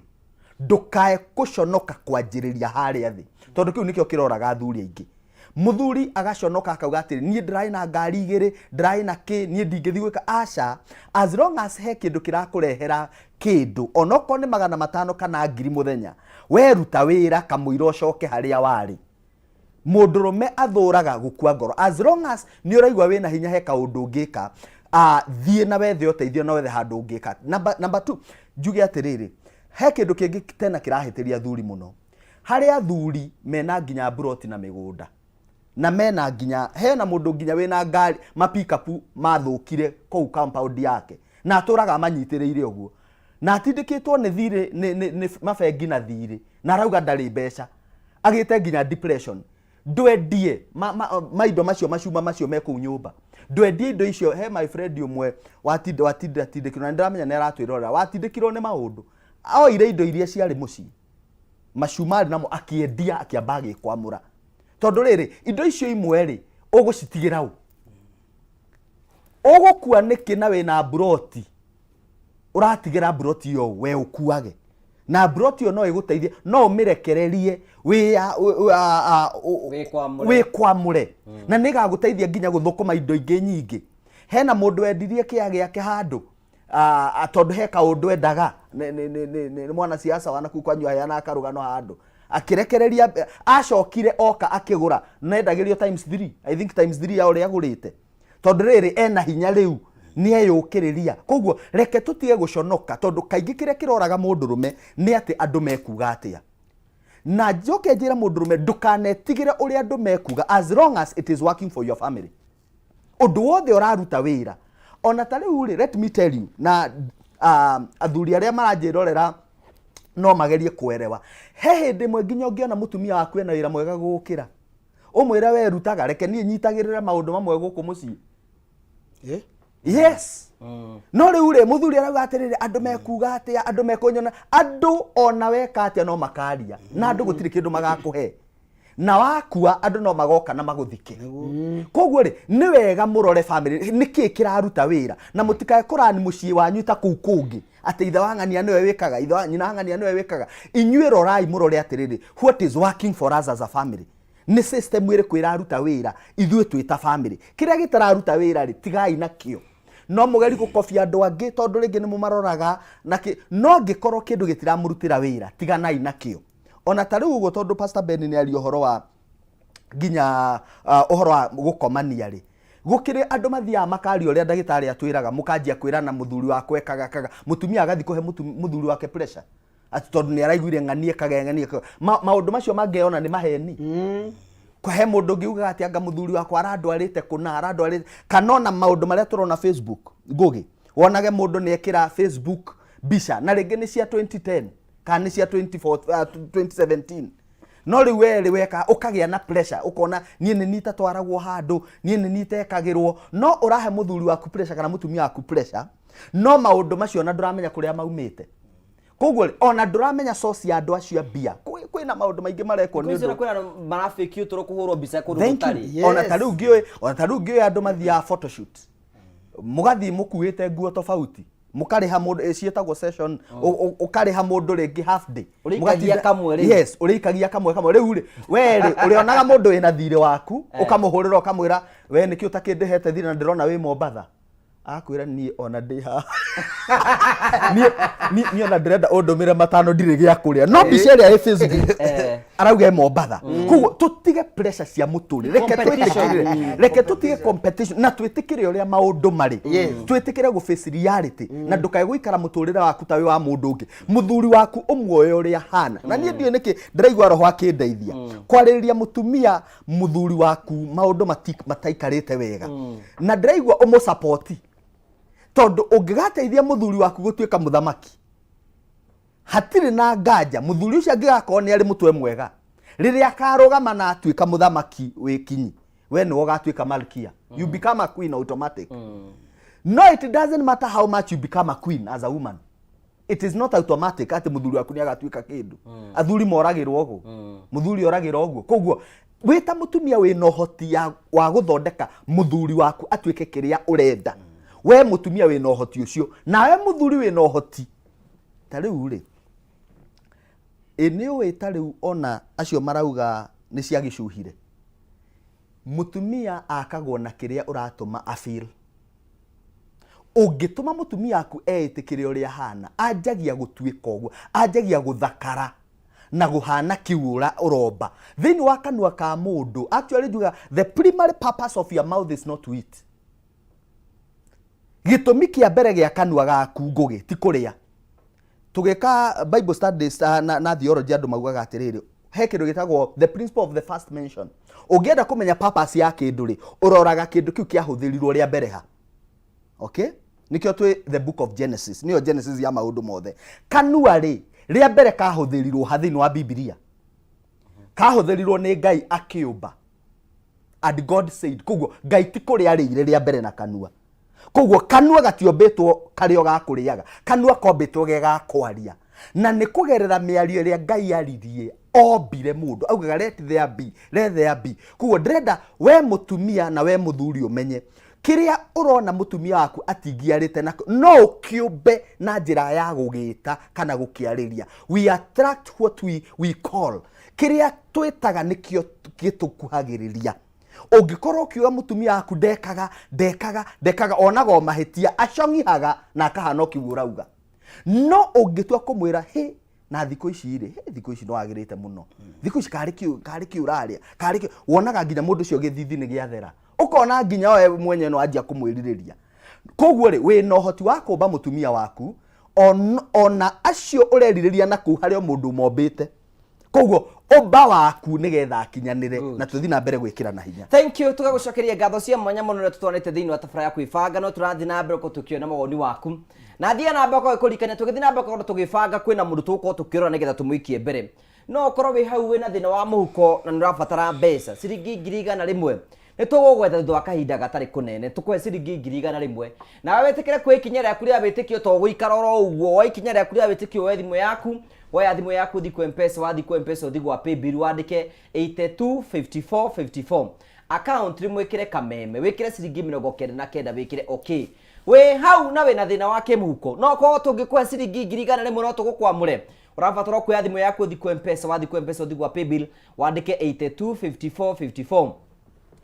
ndukae kuconoka kwanjiriria haria thi tondu kiu nikio kiroraga thuri aingi muthuri agaconoka akauga atiri nie ndirai na ngari igiri ndirai na ki nie ndingithi gwika aca as long as he kindu kirakurehera kindu onoko ni 500 kana 1000 muthenya we ruta wira kamuira ucoke haria wari mundurume athuraga gukua ngoro as long as ni uraigwa wina hinya he kaundu ngika thie na wethe uteithio na wethe handu ngika number 2 njuge atiriri he kindu kingi tena kirahitiria thuri muno haria thuri mena nginya broti na migunda na mena nginya he na mundu nginya wina ngari mapikapu mathukire kou compound yake na aturaga manyitiriire uguo na atindikitwo ni thire ni mabengi na thire na arauga ndari mbeca agite nginya depression ndwendie maindo macio macuma macio me ku nyumba ndwendie indo icio he my friend umwe watindikirwo na ndiramenya ni aratwirora watindikirwo ni maundu oire indo iria ciari muci macumari namo akiendia akiamba gikwamura tondu riri indo icio imwe ri ugucitigira u ugukua niki na wina broti uratigira broti yo we ukuage na broti yo no iguteithie no umirekererie we kwamure na niga guteithia nginya guthukuma indo ingi nyingi hena mundu endirie kiage yake handu tondu he kaundu endaga ni mwana siasa wanaku kwanywa yana akarugano handu akirekereria acokire oka akigura nendagirio times 3 I think times 3 ya uria agurite tondu riri ena hinya riu ni eyukiriria koguo reke tutige guconoka tondu kaingi kire kiroraga mundurume ni ati andu mekuga atia na njoke njira mundurume ndukanetigire uria andu mekuga as long as it is working for your family. Undu wothe uraruta wira ona tari uri, let me tell you, na athuri aria maranjirorera no magerie kuerewa. He hindi mwe nginya ungiona mutumia waku ena wira mwega gukira umwira we rutaga reke nie nyitagirira maundu mamwe guku mucii. Yes. No riu ri muthuri arauga atiriri andu mekuga atia, andu mekunyona, andu ona weka atia no makaria na andu gutiri kindu magakuhe na wakua andu no magoka na maguthike. Koguo ri ni wega murore family niki kiraruta wira na mutikae kurani mucii wanyu ta kuu kungi ati ithe wang'ania niwe wikaga, ithe wa nyina wang'ania niwe wikaga. Inyuĩ rorai murore atiriri what is working for us as a family. Ni system ire kwiraruta wira ithuĩ twita family. Kiria gitararuta wira ri tigai nakio. No mugeri gukobia andu angi tondu ringi ni mumaroraga naki no ngikorwo kindu gitiramurutira wira tiganai nakio. Ona tari uguo tondu Pastor Ben ni ari uhoro wa ginya uhoro wa gukomania ri gukire andu mathia makari uria ndagitari atwiraga mukanjia kwirana muthuri wake kaga mutumia agathi kuhe muthuri wake pressure ati tondu ni araiguire ng'anie maundu macio mangeona ni maheni. He mundu ngiuga ati anga muthuri wakwa arandwarite kuna arandwarite kanona maundu maria turona Facebook ngugi wonage mundu ni ekira Facebook bisha na ringi ni cia 2010 kana ni cia 2017 no riu we weka ukagia na pressure ukona nie ni nita twaragwo handu nie ni nita ekagirwo no urahe muthuri waku pressure kana mutumia waku pressure no maundu macio na nduramenya kuria maumite. Koguo ona nduramenya source ya andu acio bia kwina maundu maingi marekwo ni ndu kwina marafiki utoro kuhurwo bica kundu gutari ona tariu ngioi andu mathia photoshoot mugathi mukuite nguo tofauti mukariha mundu cietagwo session ukariha mundu ringi half day mugathia kamwe ri yes urikagia kamwe riu ri we urionaga mundu wina thire waku ukamuhurira ukamwira we niki utakindihete thire na ndirona wi Mombatha akwira ni ona ndi ha ni ona ndirenda undumire matano ndire gia kuria no bica ria Facebook arauga Mombatha. Koguo tutige pressure cia muturi reke tutige competition na twitikire uria maundu mari twitikire gu face reality na ndukae guikara muturira waku tawi wa mundu ungi muthuri waku umwoyo uria hana na nie ndiye niki ndiraigwa roho akindeithia kwaririria mutumia muthuri waku maundu mataikarite wega na ndiraigwa umu support tondu ungigateithia muthuri waku gutuika muthamaki hatiri na nganja muthuri ucio angigakorwo ni ari mutwe mwega riria akarugama na atuika muthamaki wikinyi we ni ugatuika malkia you become a queen automatic. No, it doesn't matter how much you become a queen as a woman. It is not automatic ati muthuri waku ni agatuika kindu athuri moragirwo ogu muthuri oragirwo ogu. Koguo wita mutumia wina uhoti wa guthondeka muthuri waku atuike kiria urenda we mutumia wina uhoti ucio na we muthuri wina uhoti tariu ri eneo etariu ona acio marauga ni cia gicuhire mutumia akagwo na kiria uratuma afeel ungituma mutumia aku eitikire uria hana anjagia gutuika oguo anjagia guthakara na guhana kiura uromba thini wa kanua ka mundu. Actually duga the primary purpose of your mouth is not to eat. Gitumi kia mbere gia kanua gaku ngugi ti kuria. Tugeka Bible studies na theology andu maugaga atiriri he kindu gitagwo the principle of the first mention. Ungienda kumenya purpose ya kindu ri uroraga kindu kiu kiahuthirirwo ria mbere ha. Okay? Nikio twi the book of Genesis. Niyo Genesis ya maundu mothe. Kanua ri ria mbere kahuthirirwo hathini wa Biblia. Kahuthirirwo ni Ngai akiumba. And God said kuguo Ngai ti kuria rire ria mbere na kanua. Koguo kanua gatiombetwo kario gakuriaga kanua kombetwo gega kwaria na ni kugerera miario iria Ngai aririe ombire mundu augaga let there be. Koguo ndrenda we mutumia na we muthuri umenye kiria urona mutumia waku atingiarite na no kiumbe na njira ya gugita kana gukiariria. We attract what we call kiria twitaga nikio gitukuhagiriria. Ungikorwo kiuga mutumia waku ndekaga onago mahitia acong'ihaga na akahana kiurauga no ungitua kumwira he na thiko ici ri thiko ici no agirite muno thiko ici kari kiuraria kari wonaga nginya mundu ucio githithi ni giathera ukona nginya we mwenye no anjia kumwiririria. Koguo ri we no hoti wa kumba mutumia waku ona acio ureririria na ku hario mundu mombite koguo omba waku nigetha akinyanire na tuthi na mbere gwikira na hinya. Thank you, tugagucokeria ngatho cia mwanya muno tutwanite thiini wa tabara ya kwibanga no turathi na mbere ko tukiona mawoni waku na thia na mbere ko kurikania tugithi na mbere ko tugibanga kwina mundu tuko tukirora nigetha tumuikie mbere no korwo wi hau wina thina wa muhuko na nurabatara mbeca ciringi 1,100 ni tugugwetha thutha wa kahinda gatari kunene tukwe ciringi 1,100 na wetikire kwikinya riaku ria witikio to guikara oro uguo waikinya riaku ria witikio we thimu yaku waya thimu yaku thiku M-Pesa wathi ku M-Pesa uthi gwa paybill wandike 825454 account rimwikire kameme wikire ciringi 99 wikire okay we hau na we na thina wa kimuhuko no ko tungikwe ciringi 1,100 no tugukwamure urabatara kuya thimu yaku thiku M-Pesa wathi ku M-Pesa uthi gwa paybill wandike 825454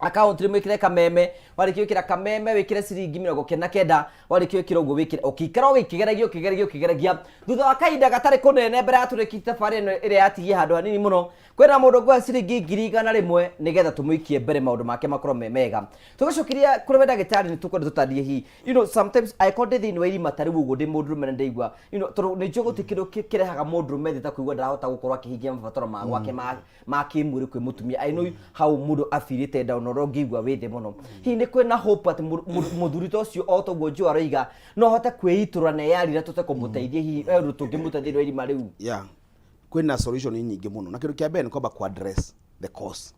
account rimwikire kameme warikio kameme wikire ciringi 99 warikio kira ugo wikire okikara ukigeragio thutha wa kahinda gatari kunene mbere aturikite fari ire yatigie handu hanini muno kwena mundu gwa ciringi 1,100 nigetha tumuikie mbere maundu make makoro memega tugucokiria kuri wenda gitari ni tukwenda tutandie hi sometimes I call thini wa irima tari ugo ndi mundu rume ndeigwa toro ni njogo tikiro kirehaga mundu rume thita kuigwa ndarahota gukorwa akihingia mabataro magwake ma kimwiri kwi mutumia I know how mundu afirite down norogigwa withe muno hi ni kwena hope at muthuri tocio otogwo nju araiga no hote kwiitura na yarira tute kumuteithia hi eru tungimuteithia ri irima riu kwena solution nyingi muno na kindu kia mbere ni kwamba ku address the cause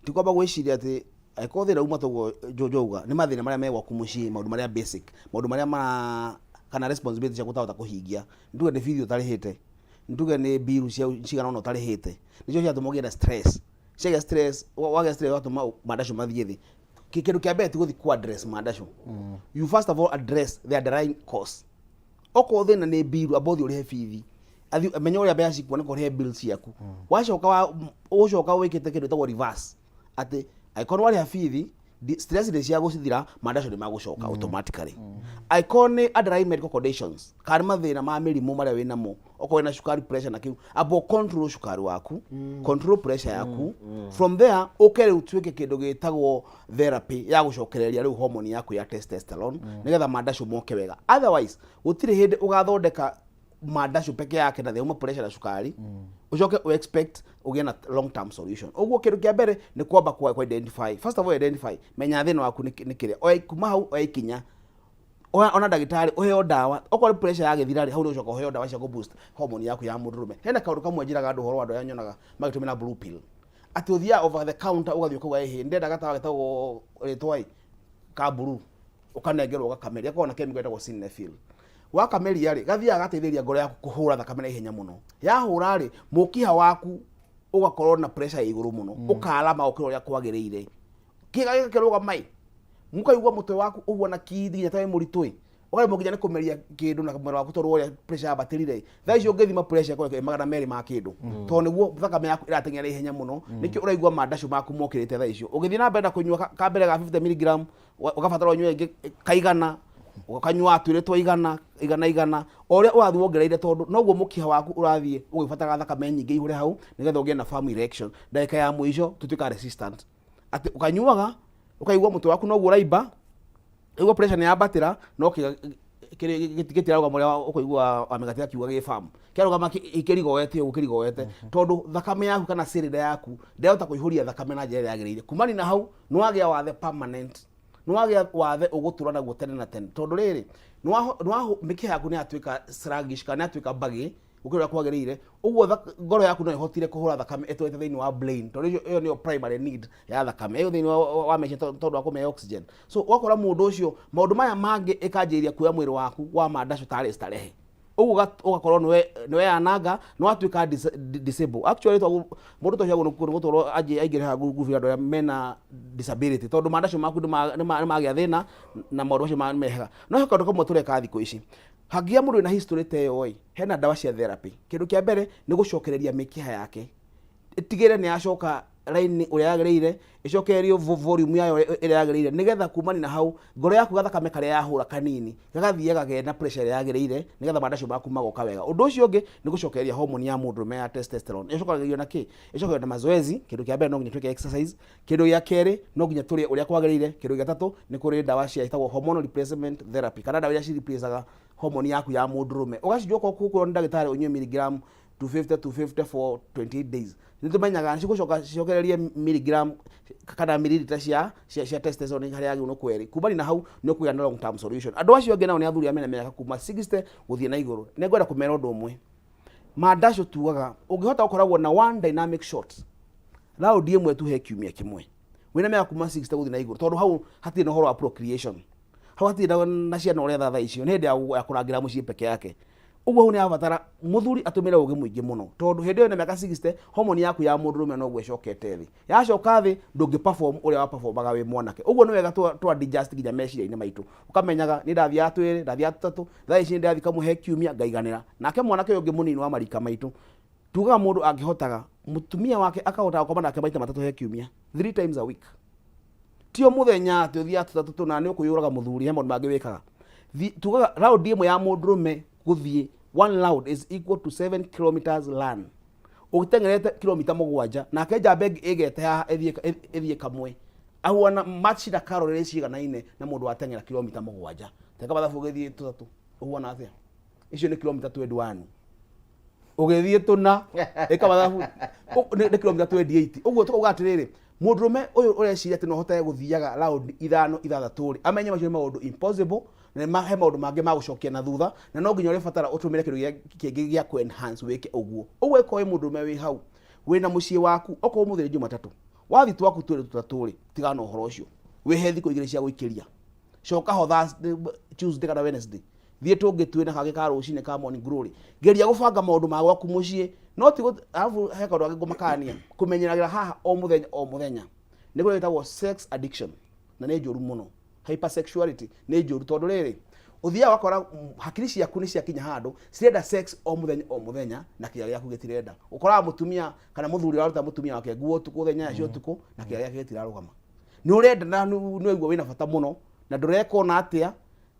ti kwamba gwiciria ati aiko thira uma togo jojoga ni mathina maria megwa kumuci maundu maria basic maundu maria kana responsibility cia gutahota kuhingia nduge ni video tarihite nduge ni biru cia cigana no tarihite nicio cia tumogia na stress cia stress wage stress watu madasho mathiithi kindu kia mbere ti guthi ku address madasho you first of all address the underlying cause oko thina ni biru abothi uri he fithi athi menyo ya baya cikwa niko he bills yaku wacoka wikite kindu tawo reverse ati icon wali hafithi stress ile cia gucithira madasho ni magucoka automatically icon underlying medical conditions kari mathina ma mirimu maria wina mo oko na sukari pressure na kiu abo control sukari waku control pressure yaku from there ukere utwike kindu gitagwo therapy ya gucokereria riu hormone yaku ya testosterone nigetha madasho moke wega otherwise utire hindi ugathondeka madasho peke yake na thema pressure na sukari ucoke u expect ugie na long term solution uguo kindu kia mbere ni kwamba ku identify first of all identify menya thina waku ni kire oi kuma hau oi kinya ona ndagitari uheo dawa okore pressure yage thirari hau ucoka uheo dawa cia ku boost hormone yaku ya murume hena kaundu kamwe njiraga andu horo andu yanyonaga magitumira blue pill ati uthia over the counter ugathio kuga ehe ndenda gatawa getago retwai ka blue ukanengerwo gakameria kona chemical etagwo sinefil wakameria ri gathia gateithĩria ngoro yaku kuhura thakame na ihenya muno yahura ri mukiha waku ugakorwo na pressure iguru muno ukalama ukiro ya kwagĩrĩire kiga kiruga mai mukaigwa mutwe waku uguo na kithi ya tawe muritwe ukari mukinya ni kumeria kindu na kamera waku torwo ya pressure batirire thaa icio ngithima pressure kwa 200 ma kindu to niguo thakame yaku irateng'era ihenya muno nikio uraigwa madasho maku mokirite thaa icio ugithi na mbere kunywa ka mbere ga 50 mg ugabatara unywe kaigana ukanywa atwire twa igana oria urathi wongereire tondu noguo mukiha waku urathie ugibatara thakame nyingi ihure hau nigetha ugie na farm erection ndagika ya muico tutuika resistant ati ukanyuaga ukaigwa mutwe waku noguo uraiba igwa pressure ni yabatira no gitiraga muria ukuigwa amegati akiuga gi farm kiaruga ikirigoete ukirigoete tondu thakame yaku kana sirida yaku ndehota kuihuria thakame na njira yagirire kumani na hau nwagia wathe permanent nwagia wathe ugutura na gutene na tene tondu riri nwaho mikiha yaku ni atuika sluggish kana atuika bagi ukira kwagirire uguo ngoro yaku no ihotire kuhura thakame etwete thiini wa brain tondu iyo ni primary need ya thakame iyo thiini wa meche tondu wa kume oxygen so wakora mundu ucio maundu maya mangi ikanjiria kuya mwiri waku wa madasho tari starehe uguo ugakorwo niwe ananga no atuika disable actually to mundu to yago gutoro aingire ha nguvu ya mena disability tondu madasho maku ni magia thina na maundu acio mehega no hakondo kamwe tureka thiko ici hagia mundu na history teyo hena dawa cia therapy kindu kia mbere ni gucokereria mikiha yake itigire ni acoka line uria yagirire icokererio volume yayo ira yagirire nigetha kumani na hau ngoro yaku gathakame karia yahura kanini gagathiaga gena pressure ira yagirire nigetha madasho maku magoka wega undu ucio ungi ni gucokereria hormone ya mundu ya testosterone icokererio na ki icokererio na mazoezi kindu kia mbere no nginya twike exercise kindu ya keri no nginya turi uria kwagirire kindu gia tatu ni kuri dawa cia itagwo hormonal replacement therapy kana dawa cia replaceaga hormone yaku ya mundurume ugacijua kwa kuko ndagitari unywe miligram 250 for 28 days nä tå menyaga nä cigåcokererie milligram kana milliliter cia testosterone harä agä no kweri kumani na hau nä å kå gä na long term solution andå acio angä nao nä athuri amena mĩaka kuma 60 gå thiä na igå rå nä ngwenda kå mera å ndå å mwe mandasho tugaga å ngä hota gå koragwo na one dynamic shot raundi ĩmwe tu he kiumia kĩmwe wĩna mĩaka kuma 60 gå thiĩ na igå rå tondå hau hatirĩ na ũhoro wa procreation hau hatirĩ na ciana ũrĩa tha icio nĩ hĩndĩ ya kũrangĩra mũciĩ peke yake uguo hau nĩ abatara mũthuri atũmĩre ũgĩ mũingĩ mũno tondũ hĩndĩ ĩyo na mĩaka 60 homoni yaku ya mũndũrũme noguo ĩcokete thĩ yacoka thĩ ndũngĩ perform ũrĩa wa performaga wĩ mwanake uguo nĩ wega twa digest nginya meciria-inĩ maitũ ũkamenyaga nĩ ndathiaga twĩrĩ ndathiaga tũtatũ thaa ici nĩ ndathiĩ kamũhe kiumia ngaiganĩra nake mwanake ũyũ ũngĩ mũnini wa marika maitũ tugaga mũndũ angĩhotaga mũtumia wake akahotaga gũkoma nake maita matatũ he kiumia 3 times a week tio mũthenya atĩ ũthiaga tũtatũ tũna nĩ ũkũiyũraga mũthuri he maũndũ mangĩ wĩkaga tugaga raundi ĩmwe ya mũndũrũme gũthiĩ one loud is equal to 7 kilometers land ũgĩtengerete kilomita 7 nake njamba ĩgete haha ĩthiĩ kamwe ahuana match na calorie ciganaine na mũndũ watengera kilomita 7 teka mathabu ũgĩthiĩ tũtatũ ũhuana atĩa icio nĩ kilomita 21 ũgĩthiĩ tũna ĩka mathabu nĩ kilomita 28 ũguo tũkauga atĩrĩrĩ mũndũrũme ũyũ ũreciria atĩ no ahote gũthiaga round 5-6 amenye macio nĩ maũndũ impossible na he maũndũ mangĩ ma gũcokia na thutha na no nginya ũrĩbatara ũtũmĩre kĩndũ kĩngĩ gĩa ku enhance wĩke ũguo ũguo ĩkorwo wĩ mũndũrũme wĩ hau wĩna mũciĩ waku okorwo mũthenya Jumatatũ wathi twaku twĩrĩ tũtatũrĩ tigana na ũhoro ũcio wĩhe thikũ 2 cia gũikĩria coka ho Tuesday kana Wednesday thiĩ tũngĩ twĩna kagĩ ka rũcinĩ ka morning glory geria gũbanga maũndũ ma gwaku mũciĩ no ti arabu he kaũndũ gangĩ ngũmakania kũmenyeragĩra haha o mũthenya nĩguo ĩtagwo sex addiction na nĩ njũru mũno hypersexuality nĩ njũru tondũ rĩrĩ ũthiaga wakora hakiri ciaku nĩ ciakinya handũ cirenda sex o mũthenya na kĩrĩa gĩaku gĩtirenda ũkoraga mũtumia kana mũthuri waruta mũtumia wake nguo ũtukũ thenya cio ũtukũ na kĩrĩa gĩake gĩtirarũgama nĩ ũrenda na nĩ ũigua wĩna bata mũno na ndũreka ona atĩa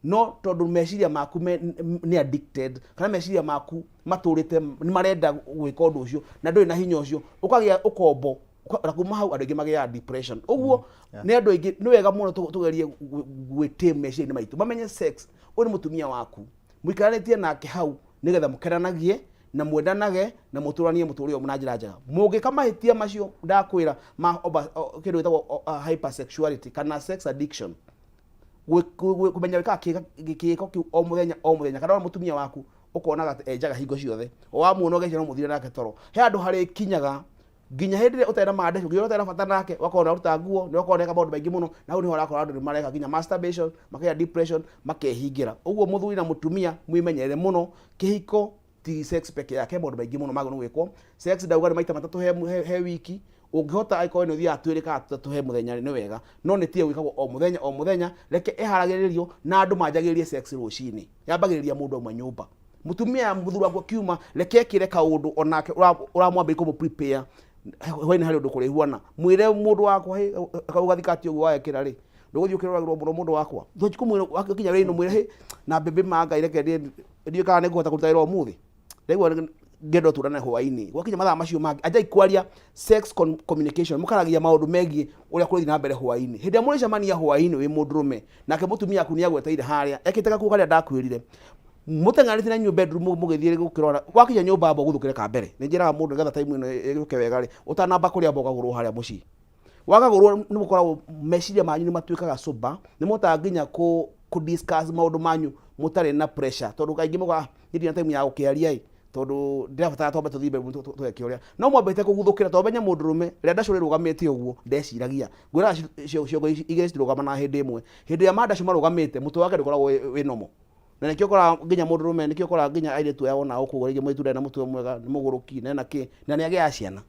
no tondũ meciria maku nĩ addicted kana meciria maku matũrĩte nĩ marenda gwĩka ũndũ ũcio na ndũrĩ na hinya ũcio ũkagĩa ũkombo na kuma hau andũ aingĩ magĩaga depression ũguo nĩ andũ aingĩ nĩ wega mũno tũgerie gwĩtĩma meciria-inĩ maitũ mamenye sex ũyũ nĩ mũtumia waku mũikaranĩtie nake hau nĩgetha mũkenanagie na mwendanage na mũtũranie mũtũrĩre ũmwe na njĩra njega mũngĩka mahĩtia macio ndakwĩra kĩndũ gĩtagwo hypersexuality kana sex addiction kũmenya wĩkaga gĩkĩko kĩu o mũthenya kana ona mũtumia waku ũkonaga enjaga hingo ciothe wamuona ũgeciria no mũthire nake toro he andũ harĩ kinyaga nginya hĩndĩ ĩrĩa ũtarĩ na mandesho nginya ũtarĩ na bata nake wakona ũruta nguo nĩ wakona eka maũndũ maingĩ mũno na hau nĩho ũrakora andũ nĩmareka nginya masturbation makagĩa depression makehingĩra ũguo mũthuri na mũtumia mwĩmenyerere mũno kĩhiko ti sex peke yake maũndũ maingĩ mũno magĩrĩirwo nĩ gwĩkwo sex ndauga nĩ maita matatũ he wiki ũngĩhota angĩkorwo nĩ ũthiaga 2 kana 3 he mũthenya nĩ wega no nĩ tiga gwĩkagwo o mũthenya reke ĩharagĩrĩrio na andũ manjagĩrĩrie sex rũcinĩ yambagĩrĩria mũndũ auma nyũmba mũtumia mũthuri waku kiuma reke ekĩre kaũndũ onake ũramwambĩrĩria kũmũ prepare hwainĩ harĩ ũndũ kũrĩhuana mwĩre mũndũ wakwa akauga thikati ũguo wekĩra rĩ ndũgũthiĩ ũkĩroragĩrwo mũno mũndũ wakwa kũmwĩra wakinya wĩra-inĩ mwĩre na mbembe manga ireke ndiĩ kana nĩ ngũhota kũruta wĩra ũmũthĩ ndaigua ngendo tũrane hwainĩ gwakinya mathaa macio mangĩ ajai kwaria sex communication mũkaragia maũndũ megiĩ ũrĩa kũrĩthiĩ na mbere hwainĩ hĩndĩ ĩrĩa mũrĩcemania hwainĩ wĩ mũndũrũme nake mũtumia aku nĩ agweteire harĩa ekĩte gakuo karĩa ndakwĩrire mũtenganĩtie na new bedroom mũgĩthiĩ gũkĩrora gwakinya nyũmba amba ũgũthũkĩre ka mbere nĩ njĩraga mũndũ nĩgetha time ĩno ĩgũke wega rĩ ũtanamba kũrĩa mboga gũrwo harĩa mũciĩ wakagũrwo nĩ mũkoragwo meciria manyu nĩ matuĩkaga sober nĩ mũhotaga nginya kũ discuss maũndũ manyu mũtarĩ na pressure tondũ kaingĩ mũga nĩ na time ya gũkĩaria tondũ ndĩrabatara twambe tũthiĩ mbere tweke ũrĩa no mwambĩte kũguthũkĩra tondũ menye mũndũrũme rĩrĩa ndacũ rĩrũgamĩte ũguo ndeciragia ngwĩra ciongo igĩrĩ citirũgamana hĩndĩ ĩmwe hĩndĩ ĩrĩa mandacũ marũgamĩte mũtwe wake ndũkoragwo wĩ nomo na nĩkĩo ũkoraga nginya mũndũrũme nĩkĩo ũkoraga nginya airĩtu aya wona ũkũgũra rĩngĩ mũirĩtu ndarĩ na mũtwe mwega nĩ mũgũrũki na kĩ na nĩ agĩaga ciana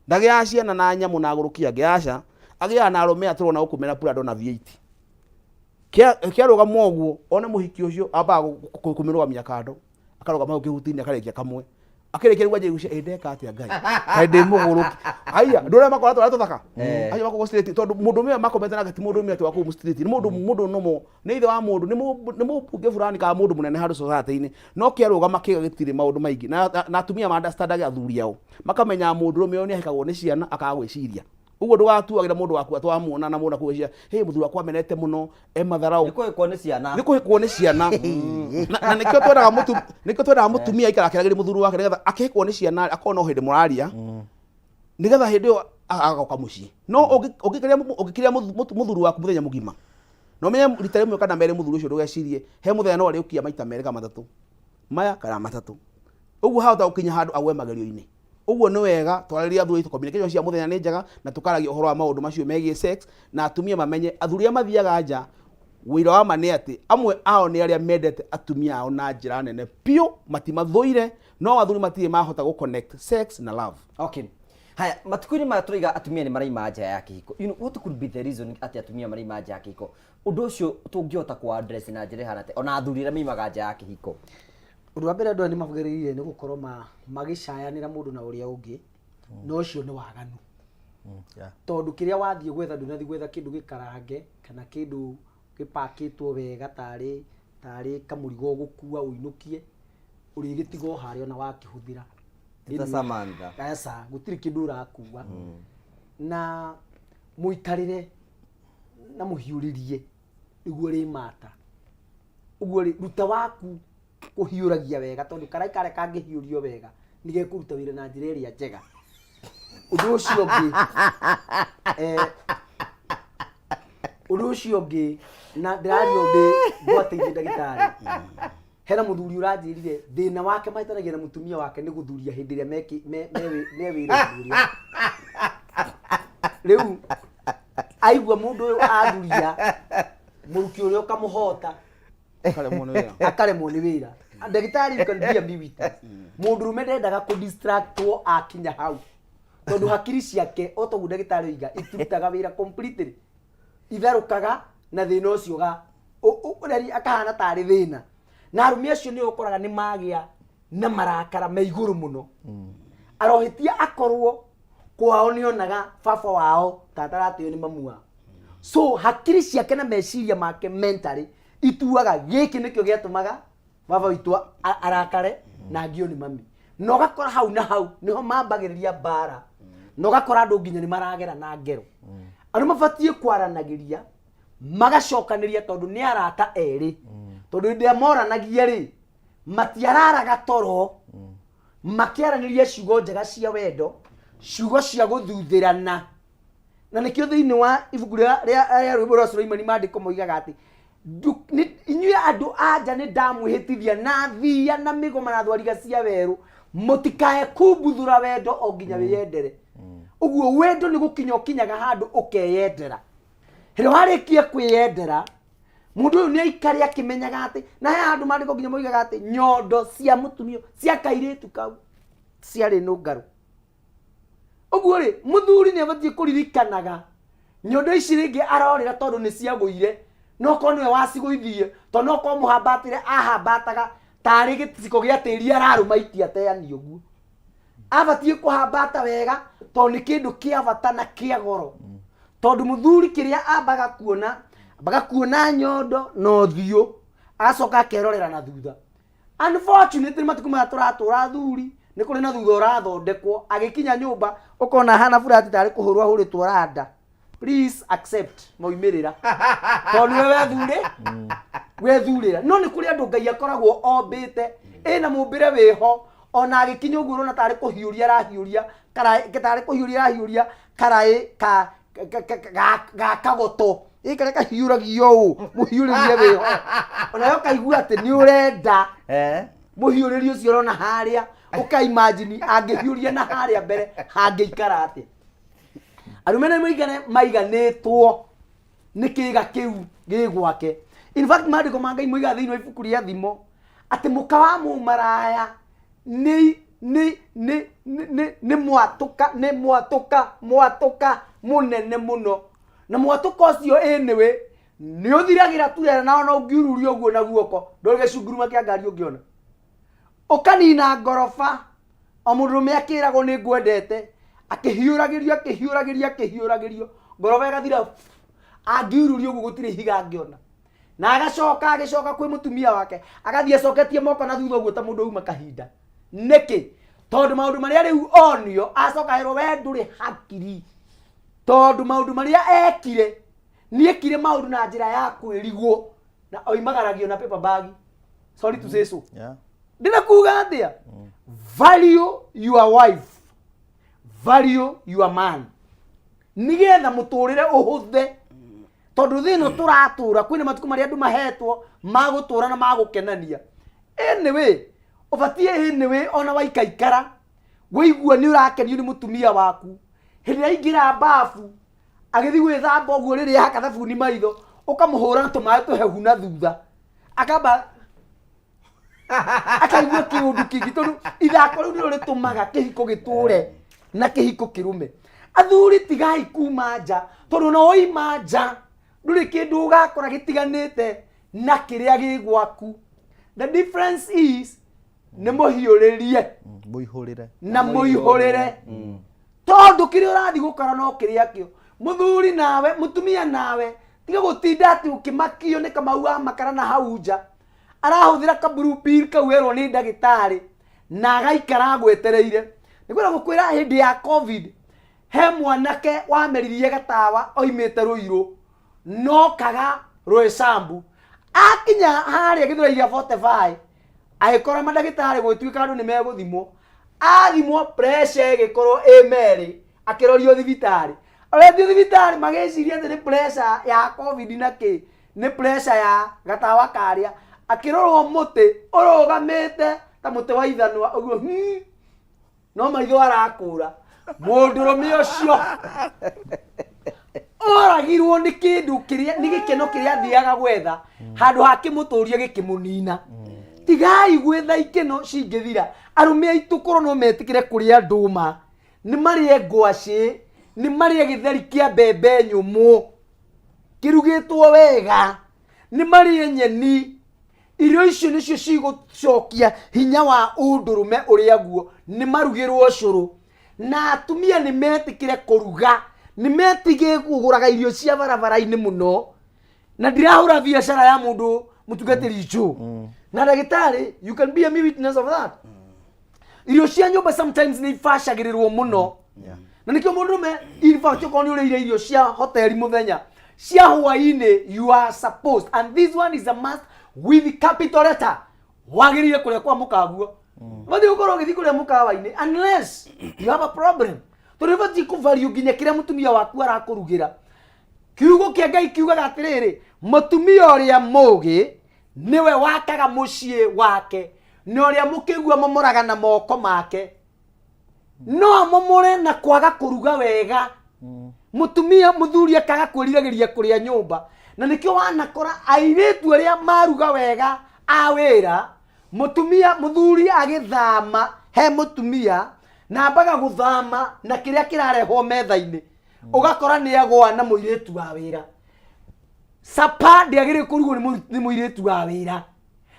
ndagĩaga ciana na nyamũ na agũrũki angĩaca agĩaga na arũme atũrona gũkũmena Prado na V8 kĩarũgama ũguo one mũhiki ũcio ambaga kũmĩrũgamia kando akarũgama hau kĩhuti-inĩ akarĩkia kamwe akĩrĩkia rĩu anjĩgucia ndeka atĩa Ngai kaĩ ndĩ mũgũrũki aya ndũrĩa makora tũrĩa tũthaka acio makoragwo straight tondũ mũndũ ũmwe makomete nake ti mũndũ ũmwe atĩ wa kũu street nĩ mũndũ nomo nĩ ithe wa mũndũ nĩ mũmbunge fulani kana mũndũ mũnene harĩ society-inĩ no kĩarũgama kĩga gĩtirĩ maũndũ maingĩ na atumia ma understandage athuri ao makamenya mũndũ ũmwe nĩ ahikagwo nĩ ciana akaga gwĩciria uguo ndugatuagira mundu waku atwamuona na muna kucia hey muthuri wakwa menete muno matharau nikuhikwo ni ciana na nikio twendaga mutumia ikarakeragira muthuri wake nigetha akihikwo ni ciana akona hindi muraria nigetha hindi yo agoka mucii no ugikiria muthuri waku muthenya mugima no menye rita rimwe kana mere muthuri ucio ndugecirie he muthenya no ariukia maita mere kana matatu maya kana matatu uguo hauta ukinya handu agwe magerio-ini uguo ni wega twariria athuri communication cia muthenya ni njega na tukaragia uhoro wa maundu macio megie sex na atumia mamenye athuria mathiaga nja wira wa mane ati amwe ao ni aria mendete atumia ao na njira nene pio matimathuire no athuri matire mahota go connect sex na love. Okay, haya matukuni maturiga atumia ni maraima nja ya kihiko, you know what could be the reason ati atumia maraima nja ya kihiko? Undu ucio tungihota ku address na njira hana te ona athuri ra mimaga nja ya kihiko. Undu wa mbere andu ni mavugiririe ni gukorwo magicayanira mundu na uria ungi no ucio ni waganu. Tondu kiria wathie gwetha ndunathi gwetha kindu gikarange kana kindu gipakitwo wega tari kamurigo gukua uinukie uri gitigo hario na wakihuthira Tita Samantha kasa gutiri kindu urakuwa na muikarire na muhiuririe iguo ri mata uguo ri ruta waku kuhiuragia wega tondu karai kare kangihiurio wega nige kuruta wira na njira iria njega undu ucio ngi undu ucio ngi na ndirario ndi gwateithia ndagitari hena muthuri uranjirire thina wake maitanagia na mutumia wake ni guthuria hindi ria me wira guthuria riu aigua mundu uyu athuria muruki uria ukamuhota akaremwo ni wira ndagitari you can be a witness mundu rume ndendaga ku distractwo akinya hau tondu hakiri ciake otogu ndagitari oiga itirutaga wira completely itharukaga na thina ucio ga ureri akahana tari thina na arumia acio ni ukoraga ni magia na marakara me iguru muno arohitia akorwo kwao ni onaga baba wao tataratio ni mamu wao so hakiri ciake na meciria make mentally ituaga giki nikio giatumaga baba witu arakare na ngio ni mami no gakora hau na hau niho mambagiriria bara no gakora andu nginya ni maragera na ngero andu mabatie kwaranagiria magacokaniria tondu ni arata eri tondu ndia moranagia ri matiararaga toro makiaraniria ciugo njega cia wendo ciugo cia guthuthirana na nikio thiini wa ibuku ria rwimbo rwa Suleimani mandiko moigaga ati inyuĩ andũ anja nĩ ndamwĩhĩtithia na thia na mĩgoma na thwariga cia werũ mũtikae kumbuthura wendo o nginya wĩyendere ũguo wendo nĩ gũkinya ũkinyaga handũ ũkeyendera hĩndĩ warĩkia kwĩyendera mũndũ ũyũ nĩ aikare akĩmenyaga atĩ na he handũ mandĩko nginya moigaga atĩ nyondo cia mũtumia cia kairĩtu kau ciarĩ nũngarũ ũguo rĩ mũthuri nĩ abatie kũririkanaga nyondo ici rĩngĩ arorĩra tondũ nĩ ciagũire no konwe waciguithie to no ko muhambatire ahambataga tari gitiko gia tiri araruma itia teani uguo abatie kuhambata wega to ni kindu kia bata na kia goro tondu muthuri kiria ambaga kuona nyondo no thio acoka kerorera na thutha unfortunately matukuma turatura thuri ni kuri na thutha urathondekwo agikinya nyumba ukona hana furati tari kuhurwa huritwo randa. Please accept moimirira tondu wethurira no ni kuri andu Ngai akoragwo ombite ina mumbire wiho ona agikinya uguo na tari kuhiuria rahiuria tari kuhiuria rahiuria karai ga kagoto ikare kahiuragio muhiuririe wiho ona yo kaigua ati ni urenda muhiuririe ucio rona haria ukaimagine angihiuria na haria mbere hangeikara ati arumena maiganĩtwo nĩ kĩga kĩu gĩgwake. In fact mandĩko ma Ngai moiga thĩinĩ wa ibuku rĩa thimo atĩ mũka wa mũmaraya nĩ mwatũka mũnene mũno na mwatũka ũcio ĩnĩwe nĩ ũthiragĩra turera na ona ũngiururia ũguo na guoko ndũrĩ gĩcunguruma kĩa ngari ũngĩona ũkanina ngoroba o mũndũrũme akĩragwo nĩ ngwendete akihiuragirio ngoroba igathira angiururio uguo gutiri higa ngiona na agacoka kwi mutumia wake agathie acoketie moko na thutha uguo ta mundu uma kahinda niki tondu maundu maria riu onio acoka hero we nduri hakiri tondu maundu maria ekire niekire maundu na njira ya kwirigwo na oimagaragio na paper bag. Sorry to say so. Yeah. Ndina kuga atia value your wife, value your man, nigetha muturire uhuthe tondu thino turatura kwina matuku maria andu mahetwo magutura na magukenania. Anyway ubatie anyway ona waikaikara weigua ni urakenio ni mutumia waku hindi aingira bafu agithi gwithamba uguo riria haka thabuni maitho ukamuhura tumae tuhehu na thutha akamba akaigua kiundu kingi tondu ithako riu niro ritumaga kihiko giture na kihiko kirume. Athuri tigai kuma nja tondu no oima nja nduri kindu ugakora gitiganite na kiria gigwaku. The difference is ni muhiuririe muihurire na muihurire tondu kiria urathi gukora no kiria kio. Muthuri nawe mutumia nawe tiga gutinda ati ukimakio ni Kamau wa makara na hau nja arahuthira ka blue pill kawero ni ndagitari na agaikara gwetereire. Nikwira gukwira hindi ya covid he mwanake wameririe gatawa oimite Ruiru no kaga Roysambu akinya haria githura 45 agikora mandagitari gwituika andu ni meguthimo athimo pressure gikorwo emeri akirorio thibitari oredio thibitari mageciria ati ni pressure ya covid na ki ni pressure ya gatawa karia akirorwo muti urugamite ta muti wa ithanwa uguo no maitho arakura mundurume ucio oragirwo ni kindu kiria ni gikeno kiria thiaga gwetha handu hakimuturia gikimunina. Tigai gwetha ikeno cingithira arume aitukoro no metikire kuria nduma ni marie ngwaci ni marie githeri kia mbembe nyumu kirugitwo wega ni marie nyeni. Irio icio nicio cigucokia hinya wa undurume uria guo ni marugirwo curu na atumia ni metikire kuruga ni metige kuguraga irio cia barabara-ini muno na ndirahura biashara ya mundu mutugatiri icu na ndagitari you can be a witness of that. Irio cia nyumba sometimes ni fashagirirwo muno na nikio mundurume infact ukoni uri irio cia hoteli muthenya cia hwaini you are supposed and this one is a must with capital letter wagirire kuria kwa mukaguo wathi ukorwo githi kuria mukawa-ini unless you have a problem. Turibati ku value ginya kiria mutumia waku arakurugira kiugo kia Ngai kiugaga atiriri mutumia uria mugi niwe wakaga mucii wake ni uria mukigua momoraga na moko make no momore na kwaga kuruga wega. Mutumia muthuri akaga kwiriragiria kuria nyumba na nikio wanakora airetu aria maruga wega awira mutumia muthuri agithama he mutumia na mbaga guthama na kiria kirarehwo metha-ini ugakora ni agwa na muiretu wa wira sapa ndiagire kurugwo ni muiretu wa wira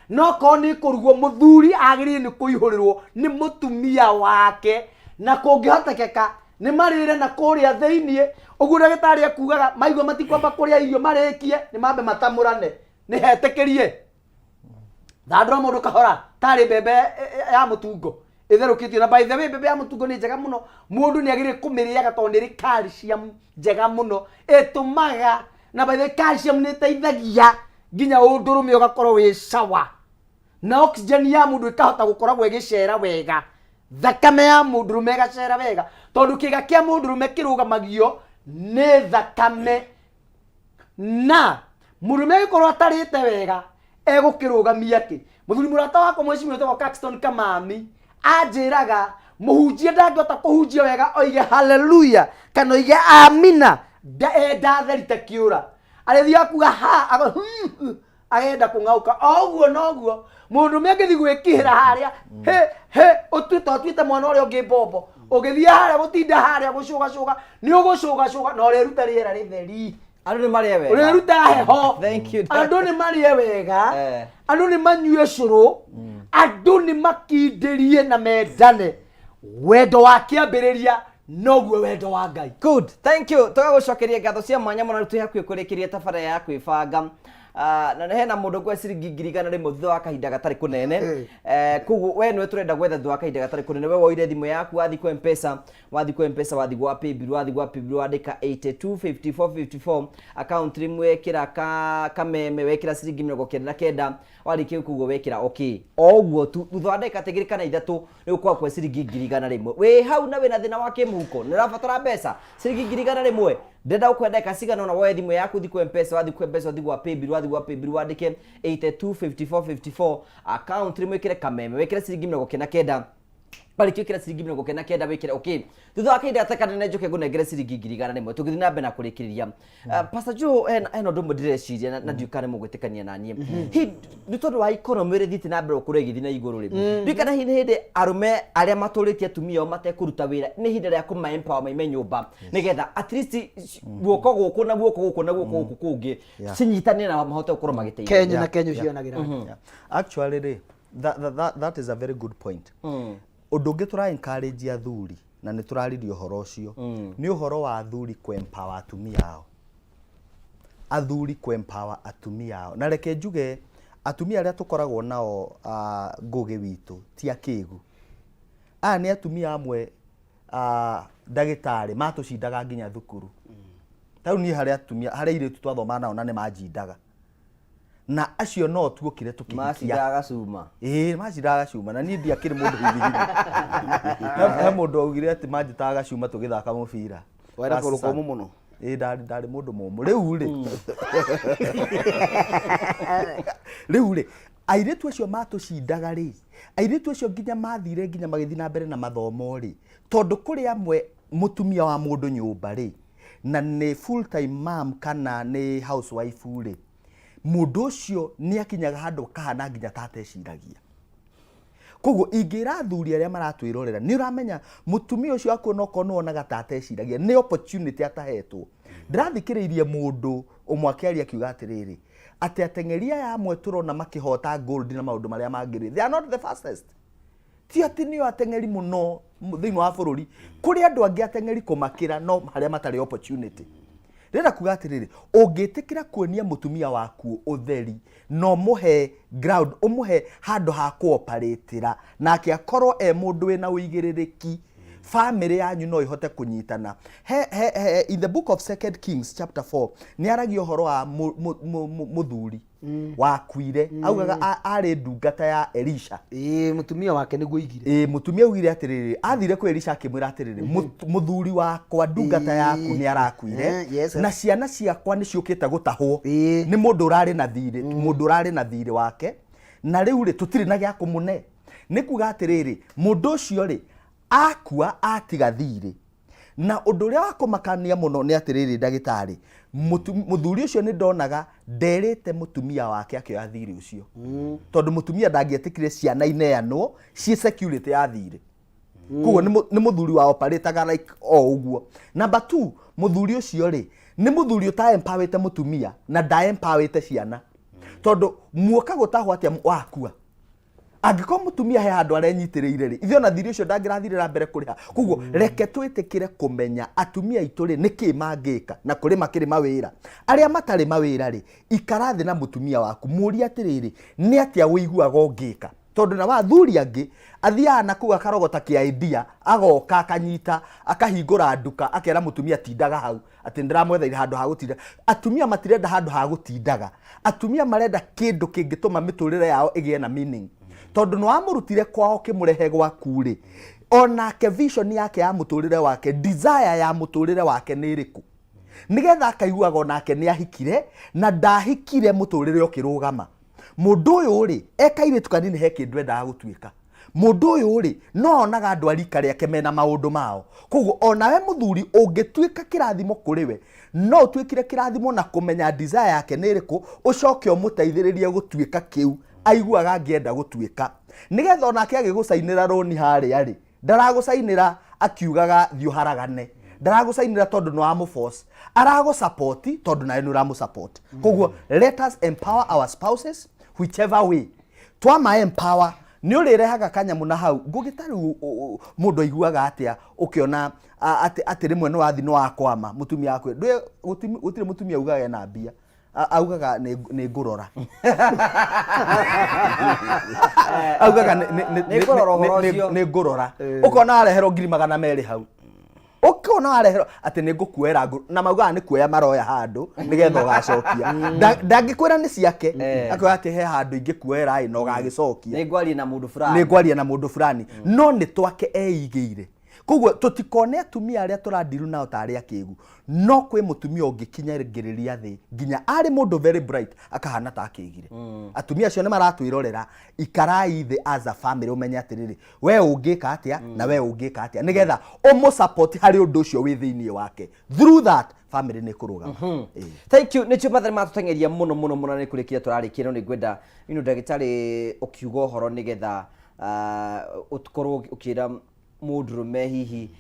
no ko ni kurugwo muthuri agire ni kuihurirwo ni mutumia wake na kungihotekeka ni marire na kuria thiini uguo ndagitari akugaga maigwa matikwamba kuria irio marikie ni mambe matamurane ni hetekerie thandura mundu kahora tari bebe ya mutungo itherukitio na by the way bebe ya mutungo ni njega muno mundu ni agire kumiriaga tondu ni calcium njega muno etumaga na by the calcium ni teithagia nginya undurume ugakorwo wi sawa na oxygen ya mundu ikahota gukoragwo igicera wega thakame ya mundurume igacera wega tondu kiga kia mundurume kirugamagio ni thakame na murume gikorwo atarite wega egukirugamia ki. Muthuri murata wako mwecimu wetagwo Caxton Kamami anjiraga muhunjia ndangihota kuhunjia wega oige haleluya kana oige amina ndatherite kiura arithia kuga ha agenda kungauka oguo noguo mundu mengithi gwikihira haria he utwite mwana uria ungi bombo ugithia haria gutinda haria gucugacuga ni ugucugacuga na uria ruta riera ritheri andu ni marie wega uria ruta heho. Thank you. Andu ni marie wega andu ni manyue curu andu ni makindirie na mendane wendo wa kiambiriria noguo wendo wa Ngai. Good, thank you. Tugagucokeria ngatho cia mwanya muno tuya kwikurikiria tabara ya kwibanga na hena mundu kwa ciringi ngiri igana rimwe thutha wa kahinda gatari kunene kugu we nwe turenda gwetha thutha wa kahinda gatari kunene we woire thimu yaku wathi kwa mpesa wathi gwa paybill wandika 825454 account rimwe wekira kameme wekira ciringi 99 warikia kugu wekira okay oguo tu thutha wa ndeka tigiri kana ithatu ni ukwa kwa ciringi ngiri igana rimwe we hau na we na thina wa kimuhuko ni rabatara mbeca ciringi ngiri igana rimwe ndenda ukwendeka cigana na woe thimu yaku thi kwa mpesa wathi gwa paybill wandike 825454 account rimwe kire kameme wekire ciringi 99 barikio kira ciringi 99 wekire okay thutha wa kahinda gatakana njoke ngunengere ciringi ngiri igana rimwe tugithii na mbere na kurikiriria Pastor Joe eno ndu mudireciria na ndiukane mugwitikania na nie ni tondu wa economy ri thiti na mbere ukure githi na iguru ri ndikana hindi arume aria maturitie atumia o matekuruta wira ni hindi ria kuma empower maime nyumba nigetha at least guoko guku na guoko guku na guoko guku kungi cinyitane na mahote gukorwo magiteithia Kenya na Kenya cionagira actually that is a very good point undu ungi tura encourage athuri na ni turaririo horo ucio ni uhoro wa athuri ku empower atumia ao athuri ku empower atumia ao na reke njuge atumia aria tukoragwo nao ngugi witu ti akigu ni atumia amwe ndagitari matucindaga nginya thukuru tau ni haria atumia haria iritu twathoma nao na ni majindaga na acio no tuokire tukihikia macindaga cuma macindaga cuma na ni ndiakiri mundu hithi he mundu augire ati manjitaga cuma tugithaka mubira wera kurukomu muno ndari mundu mumu riu ri airetu acio matucindaga ri airetu acio nginya mathire nginya magithi na mbere na mathomo ri tondu kuri amwe mutumia wa mundu nyumba ri na ni full time mom kana ni housewife ri mundu ucio ni akinyaga handu kahana nginya tateciragia koguo ingira athuri aria maratwirorera ni uramenya mutumia ucio akuona kono onaga tateciragia ni opportunity atahetwo ndirathikiriirie mundu umwakiaria kiuga atiriri ati atengeria ya amwe turona makihota gold na maundu maria mangiri they are not the fastest ti ati ni atengeri muno thiini wa bururi kuri andu angi atengeri kumakira no haria matari opportunity renda kuga atiriri ungitikira kuonia mutumia waku utheri no muhe ground umuhe handu ha kuoparatira nake akorwo mundu wina uigiririki family yanyu no ihote kunyitana in the book of 2 Kings chapter 4 ni aragio horo wa muthuri wakuire augaga ari ndungata ya Elisha mutumia wake niguo igire mutumia ugire atiriri athire ku Elisha akimwira atiriri muthuri wakwa ndungata yaku ni arakuire na ciana ciakwa ni ciukite gutahwo ni mundu urari na thiri mundu urari na thiri wake na riu ri tutiri na gya kumune ni kuga atiriri mundu ucio ri akua atiga thiri na undu uria wakumakania muno ni atiriri ndagitari muthuri ucio ni ndonaga nderete mutumia wake akioya thiri ucio tondu mutumia ndangietikire ciana ineanwo ci security ya thiri kugo ni muthuri wa operataga like uguo number 2 muthuri ucio ri ni muthuri uta empowerete mutumia na nda empowerete ciana tondu muoka gutahwo atia wakua angiko mutumia he handu arenyitiriire ri ithio na thiri ucio ndangirathirira mbere kuriha kuguo reke twitikire kumenya atumia ituri niki mangika na kuri makiri mawira aria matari mawira ri ikarathi na mutumia waku muri atiriri ni atia wiguaga ongika tondu na wathuri angi athia na kuga karogota ki idea agoka akanyita akahingura nduka akera mutumia tindaga hau ati ndiramwethaire handu ha gutinda atumia matirenda handu ha gutindaga atumia marenda kindu kingituma miturire yao igie na meaning tondu no amurutire kwao kimurehe gwaku ri onake vision yake ya muturire wake desire ya muturire wake ni iriku nigetha akaiguaga onake ni ahikire na ndahikire muturire ukirugama mundu uyu ri ekaire tukanini he kindu endaga gutuika mundu uyu ri no onaga andu arika riake mena maundu mao koguo onawe muthuri ungituika kirathimo kuriwe no tuikire kirathimo na kumenya desire yake ni iriku ucoke umuteithiririe gutuika kiu aiguaga angienda gutuika nigetha onake agigucainira roni haria ri ndaragucainira akiugaga thiu haragane ndaragucainira tondu no amu force arago support tondu nae no ramu support koguo let us empower our spouses whichever way twama empower ni urirehaga kanyamu na hau ngugitari mundu aiguaga atia ukiona ati rimwe no wathi no akwama mutumia akwe gutire mutumia ugaga na mbia augaga nĩ ngũrora augaga nĩ ngũrora ũkona areherwo 200 hau ũkona areherwo atĩ nĩ ngũkuoera na maugaga nĩ kuoya maroya handũ nĩgetha ũgacokia ndangĩkwĩra nĩ ciake akoya atĩ he handũ ingĩkuoera na ũgagĩcokia nĩ ngwaria na mũndũ fulani no nĩ twake eigĩire koguo tutikone atumia aria turandiru nao tari akĩgu no kwĩ mũtumia ũngĩkinyagĩrĩria thĩ nginya ari mũndũ very bright akahana ta akĩgire atumia acio nĩ maratwĩrorera ikarai thĩ as a family umenye atĩrĩrĩ we ũngĩka atĩa na we ũngĩka atĩa nĩgetha ũmũ support harĩ ũndũ ũcio wĩ thĩinĩ wake through that family nĩ kũrũgama thank you nĩ chumathari matũtengeria mũno nĩ kũrĩkia tũrarĩkia no nĩ ngwenda ndagĩtarĩ ũkiuga ũhoro nĩgetha ũkorwo ũkĩra mũndũrũme hihi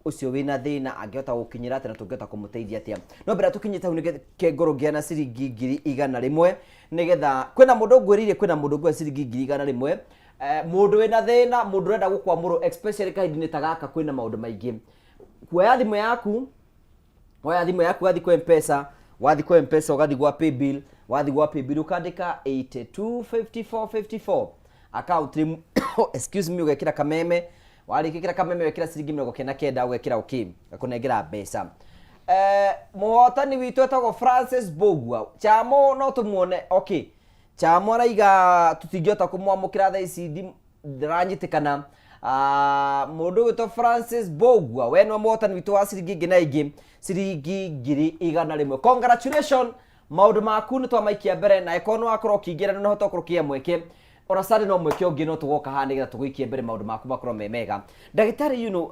ucio wina thĩna angĩhota gũkinyĩra atĩ na tũngĩhota kũmũteithia atĩa no mbere tũkinyĩte hau nĩgetha ngoro ngĩa na ciringi 100 nĩgetha kwĩna mũndũ ngwĩrĩire kwĩna mũndũ ngwĩra ciringi 100 mũndũ wĩna thĩna mũndũ ũrenda gũkwamũrwo especially kahinda-inĩ ta gaka kwĩna maũndũ maingĩ kuoya thimũ yaku wathi kwa M-Pesa ũgathi gwa paybill ũkandĩka 825454 account excuse me ũgekĩra kameme warĩkĩra kameme wekĩra ciringi 99 ũgekĩra okay gakũnengera mbeca mũhotani witũ etagwo Francis Bogwa Chamo no tũmuone okay Chamo araiga tũtingĩhota kũmwamũkĩra thaa ici ndĩranyitĩkana mũndũ witũ Francis Bogwa we nĩ mũhotani witũ wa ciringi ingĩ na ingĩ ciringi 100 congratulations maũndũ maku nĩ twamaikia mbere na ĩkorwo nĩ wakorwo ũkĩingĩra nĩ ũhota gũkorwo mweke ona sare no mweke ũngĩ no tũgoka haha nĩgetha tũgũikie mbere maũndũ maku makorwo me mega ndagĩtarĩ no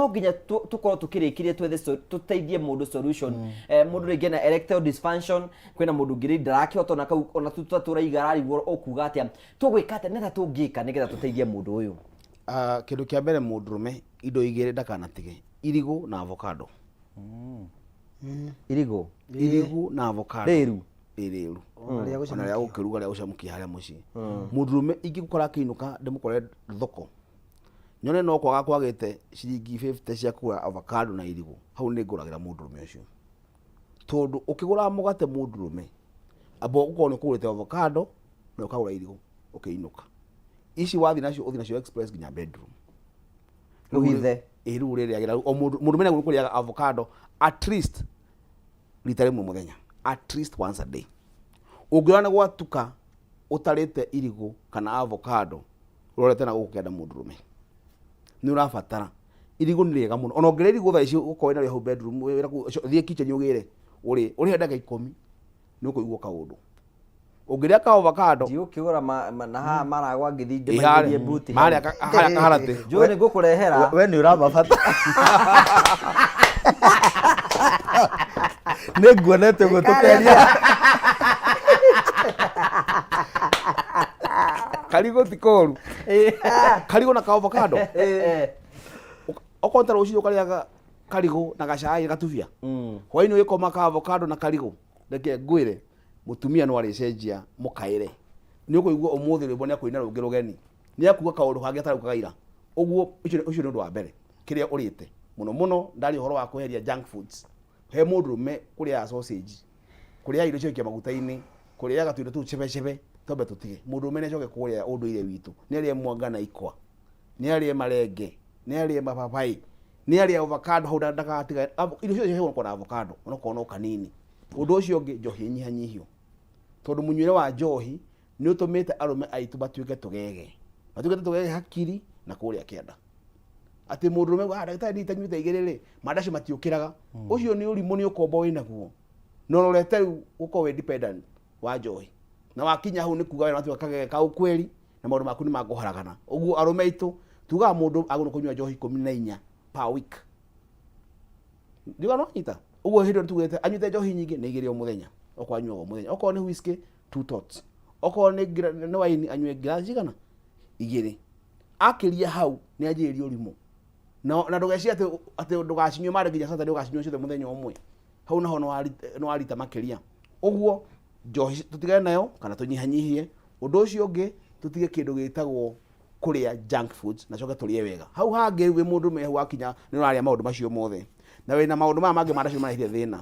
nginya tũkorwo tũkĩrĩkĩrie twethe tũteithie mũndũ solution mũndũ rĩngĩ na erectile dysfunction kwĩna mũndũ ngiri ndarakĩhota ona tũtatũraiga ararigwo ũkuga atĩa tũgwĩka atĩa nĩgetha tũngĩka nĩgetha tũteithie mũndũ ũyũ kĩndũ kĩa mbere mũndũrũme indo igĩrĩ ndakanatige irigũ na avocado irigũ na avocado rĩru ona rĩa gũkĩruga rĩa gũcamũkia harĩa mũciĩ mũndũrũme ingĩgũkora akĩinũka ndĩmũkore thoko nyone no kwaga kwagĩte ciringi 50 cia kũgũra avocado na irigũ hau nĩ ngũragĩra mũndũrũme ũcio tondũ ũkĩgũra mũgate mũndũrũme abo ũkorwo nĩ ũkũgũrĩte avocado na ũkagũra irigũ ũkĩinũka ici wathi nacio ũthi nacio express nginya bedroom ruhithe rĩu rĩrĩagĩra mũndũrũme nĩ gũkũrĩaga avocado at least rita rĩmwe mũthenya at least once a day ũngĩona gwatuka ũtarĩte irigũ kana avocado ũrorete na gũkĩenda mũndũrũme nĩ ũrabatara irigũ nĩ rĩega mũno ona ũngĩrĩa irigũ thaa ici ũkoe narĩo hau bedroom thiĩ kitchen ũgĩre ũrĩhe ndagĩka 10 nĩ ũkũigua kaũndũ ũngĩrĩa ka avocado ũkĩgũra na haha maragwa ngĩthinge maigĩrie mbuti harĩa kaharatĩ njũĩ nĩ ngũkũrehera we nĩ ũramabata nĩ nguonete ũguo tũkeria karigũ ti koru karigũ na ka avocado okorwo ta rũciinĩ ũkarĩaga karigũ na gacai gatubia hwainĩ ũgĩkoma ka avocado na karigũ reke ngwĩre mũtumia no arĩcenjia mũkaĩre nĩ ũkũigua ũmũthĩ rwĩmbo nĩ akũina rũngĩ rũgeni nĩ akuga kaũndũ hangĩ atarĩ kagaira ũguo ũcio nĩ ũndũ wa mbere kĩrĩa ũrĩte mũno ndarĩ ũhoro wa kweheria junk foods he mũndũrũme kũrĩa sausage kũrĩa irio cia maguta-inĩ kũrĩa gatuindo tũu chebe tobe tũtige mũndũrũme nĩ acoke kũrĩa ũndũire witũ nĩ arĩa mwanga na ikwa nĩ arĩa marenge nĩ arĩa mapapai nĩ arĩa avocado hau ndakatiga irio cio ciothe ũkorwo na avocado onokorwo no kanini ũndũ ũcio ũngĩ njohi nyihanyihio tondũ mũnyuĩre wa njohi nĩ ũtũmĩte arũme aitũ matuĩke tũgege hakiri na kũrĩa kĩanda atĩ mũndũrũme ndagĩtarĩ nditanyuĩte igĩrĩ mandaci matiũkĩraga ũcio nĩ ũrimũ nĩ ũkombo wĩnaguo no ũrete rĩu ũkorwo wĩ dependent wa njohi na wakinya hau nĩ kuga wena matuĩka kagege ka ũkweli na maũndũ maku nĩ mangũharagana ũguo arũme aitũ tugaga mũndũ agũrũ kũnyua njohi 14 per week ndiga no nyita ũguo hĩndĩ tugete anyuĩte njohi nyingĩ nĩ igĩrĩ o mũthenya okorwo anyuaga o mũthenya okorwo nĩ whisky 2 tots okorwo nĩ waini anyue glass cigana igĩrĩ akĩria hau nĩ anjĩrĩria ũrimũ na ndũgeci atĩ ndũgacinyue marĩ nginya Saturday ũgacinyua ciothe mũthenya ũmwe hau naho no warita makĩria ũguo njohi tũtigane nayo kana tũnyihanyihie ũndũ ũcio ũngĩ tũtige kĩndũ gĩtagwo kũrĩa junk foods na coke tũrĩe wega hau hangĩ wĩ mũndũ mehu wakinya nĩ ũrarĩa maũndũ macio mothe na wĩna maũndũ maya mangĩ mandacio marehire thĩna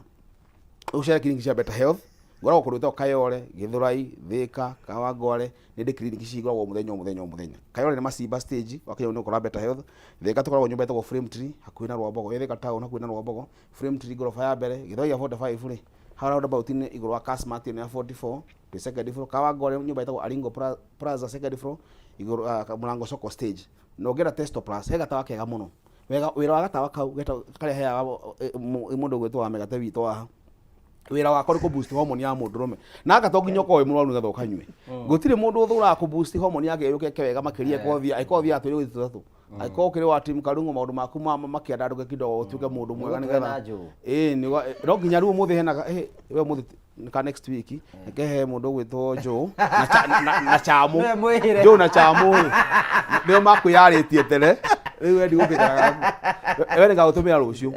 ũcere kiringi cia Better Health ngoragwo kå rå Kayole gä thurai Thika Kawangware nä ndä clinic cigoragwo muthenya Kayole nä Macimba stage wakinya nä å kora Better Health Thika tå koragwo nyå mba ätagwo Frame Tree hakuhä na Rwambogo Thika town hakuhä na Rwambogo Frame Tree ngoroba ya mbere gä 45 rä hau roundabout -inä igå wa Casmart nä ya 44 twä second floor Kawangware nyå mba ätagwo Aringo Plaza second floor igå Murango Soko stage no ngera Testo Plus he gatawa kega må no wira wa gatawa kau karĩa heaga mũndũ gwĩtwo wa Megate witũ haha wira wakwa nĩ kũ-boost hormone ya mũndũrũme na anga to nginya ũkorwo wĩ mũrwaru nĩgetha ũkanyue gũtirĩ mũndũ ũthũraga kũ-boost hormone yake yũkeke wega makĩria ĩkorwo ya twĩrĩ gĩtatũ angĩkorwo ũkĩrĩ wa Team Karungu maũndũ maku makĩandandũke kidogo ũtuĩke mũndũ mwega nĩgetha no nginya rĩu ũmũthĩ hena we ũmũthĩ ka next week nĩkehe mũndũ gwĩtwo Joe na Chamu Joe na Chamu nĩo makwĩyarĩtie tene rĩu wendi gũkĩra we nĩ gagũtũmĩra rũciũ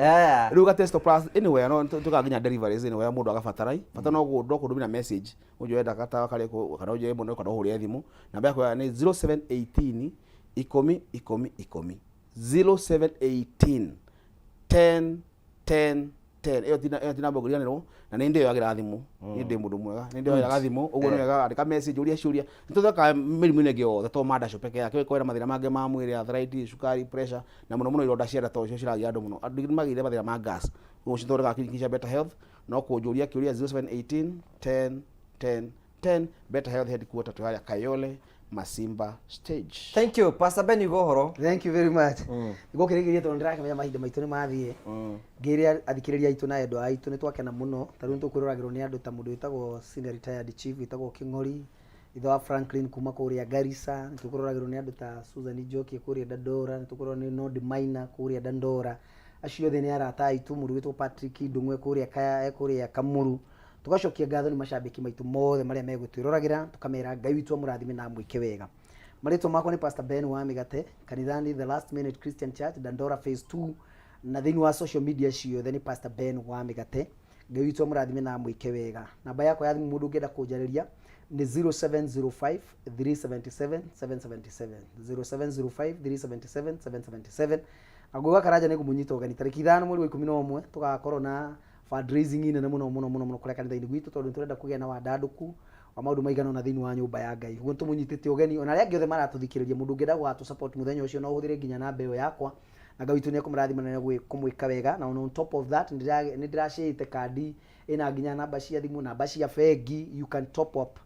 rĩu ga Testo Plus anyway no tũkaginya deliveries anyway mũndũ agabatara bata no kũndũmĩra message ũnjũ wenda katawa karĩ kana ũnjũ mũndũ kana ũhũrĩre thimũ namba yakwa nĩ 0718 10 0718 10 iyo tina mbogorianirwo na nĩ ndĩ yagira thimũ nĩ ndĩ mũndũ mwega nĩ ndĩ yagira thimũ ũguo nĩ wega andĩka message ũria ciũria nĩtũtheka mĩrimũ ĩngĩ yothe to mandaco peke yake kwĩra mathĩna mangĩ ma mwĩrĩ arthritis cukari pressure na mũno ironda cia nda to cio ciragia andũ mũno andũ nĩ magĩire mathĩna ma gas ũguo cithondekaga clinic cia Better Health no kũnjũria kĩũria 0718 10 Better Health headquarter tũharĩa Kayole Macimba stage. Thank you Pastor Ben Igohoro. Thank you very much. Ngokĩrĩgĩria tondũ ndĩrakĩmenya mahinda maitũ nĩ mathiĩ ngĩrĩa athikĩrĩria aitũ na endwa aitũ nĩ twakena mũno tarĩu tũkwĩroragĩrwo nĩ andũ ta mũndũ wĩtagwo senior retired chief wĩtagwo King'ori ithe wa Franklin kuma kũrĩa Garissa nĩ tũkwĩroragĩrwo nĩ andũ ta Susan Njoki kũrĩa Dandora nĩ tũkwĩroragĩrwo nĩ Nodi Maina kũrĩa Dandora acio othe nĩ arata aitũ mũndũ wĩtwo Patrick Ndung'we kũrĩa Kamuru tugacokia ngatho ni macambiki maitu mothe maria megutwiroragĩra tukamera Ngai witũ mũrathime na mwĩke wega marĩtwa makwa ni Pastor Ben wa Migate kanithani The Last Minute Christian Church Dandora phase 2 na thĩinĩ wa social media ciothe ni Pastor Ben wa Migate Ngai witũ mũrathime na mwĩke wega namba yakwa ya thimũ mũndũ ũngĩenda kũnjarĩria ni 0705 377 777 0705 377 777 agũga karaja nĩ kũmunyita ũgeni tarĩki 5 mweri wa 11 tugakorwo na fundraising ine muno kũrĩa kanitha-inĩ gwitũ tondũ tũrenda kũgĩa na wandandũku wa maũndũ maigana ũna thĩinĩ wa nyũmba ya Ngai ũguo tũmũnyitĩte ũgeni ona arĩa angĩ othe maratũthikĩrĩria mũndũ ũngĩenda gũgatũ support mũthenya ũcio no ũhũthĩre nginya namba ĩyo yakwa na Ngai witũ nĩ ekũmũrathima na kũmwĩka wega na on top of that nĩ ndĩracĩte kandi ĩna nginya namba cia thimũ namba cia bengi you can top up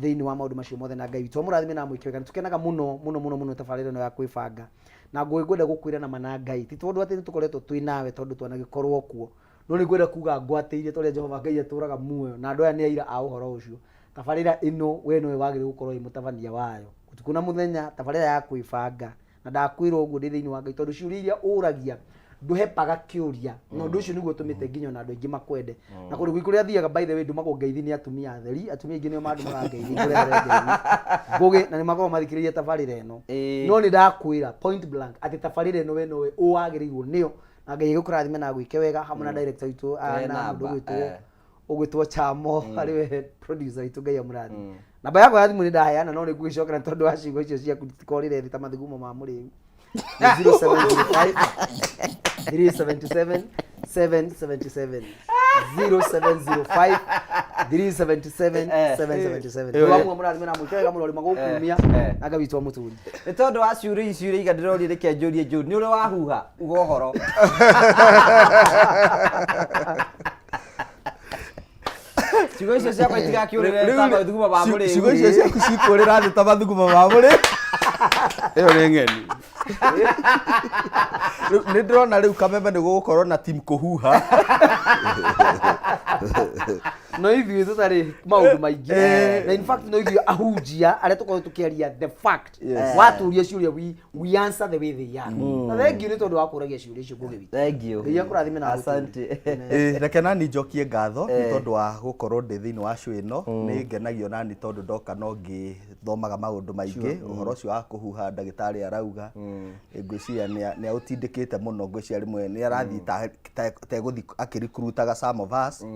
thĩinĩ wa maũndũ macio mothe na Ngai witũ mũrathime na mwĩke wega nĩ tũkenaga mũno tabarĩra ĩno ya kwĩbanga na ngwenda gũkwĩra na mana Ngai ti tondũ atĩ nĩ tũkoretwo twĩ nawe tondũ twanagĩkorwo kuo no nĩ ngwenda kuga ngwatĩire tondũ Jehova Ngai atũraga muoyo na andũ aya nĩ aira a ũhoro ũcio tabarĩra ĩno we nowe wagĩrĩirwo gũkorwo mũtabania wayo ũtukũ na mũthenya tabarĩra ya kwĩbanga na ndakwĩra ũguo ndĩ thĩinĩ wa Ngai tondũ ciũria iria ũragia ndũhepaga kĩũria na ũndũ ũcio nĩguo ũtũmĩte nginya na andũ aingĩ makwende na kũrĩ kũrĩa athiaga by the way ndũmagwo ngeithi nĩ atumia atheri atumia aingĩ nĩo mandũmaga ngeithi ngũgĩ na nĩ makoragwo mathikĩrĩria tabarĩra ĩno no nĩ ndakwĩra point blank atĩ tabarĩra ĩno we nowe ũwagĩrĩirwo nĩyo na Ngai gũkũrathime na gwĩke wega hamwe na director witũ na mũndũ ũgwĩtwo Chamo harĩ we producer witũ Ngai amũrathime namba yakwa ya thimũ nĩ ndaheana no nĩ ngwĩcokera tondũ wa ciugo icio ciaku itikorire thĩ ta mathugumo ma mũrĩu 0705 377 777 0705 377 777 wamwe mũrathime na mwĩke wega mũrori magũkumia na Ngai witũ amũtũri nĩ tondũ wa ciũria icio iga ndĩrorie reke njũrie Jude nĩ ũrĩ wahuha uga ũhoro ciugo icio ciakwa itigakĩũrĩre ta mathuguma ma mũrĩu ciugo icio ciaku cikũrĩra thĩ ta mathuguma ma mũrĩu ĩyo nĩ ng'eni nĩ ndĩrona rĩu Kameme nĩ gũgũkorwo na team kũhuha no ithuĩ tũtarĩ maũndũ maingĩ na in fact no ithuĩ ahunjia arĩa tũkorwo tũkĩaria the fact watũria ciũria we answer the way they are na thengiũ nĩ tondũ wa kũragia ciũria icio Ngũgĩ witũ thengiũ Ngai akũrathime na asante reke nani njokie ngatho nĩ tondũ wa gũkorwo ndĩ thĩinĩ wa show ĩno nĩ ngenagio nani tondũ ndoka no ngĩthomaga maũndũ maingĩ ũhoro ũcio wa kũhuha ndagĩtarĩ arauga ngwĩciria nĩ aũtindĩkĩte mũno ngwĩciria rĩmwe nĩ arathiĩ tegũthiĩ akĩrecruitaga some of us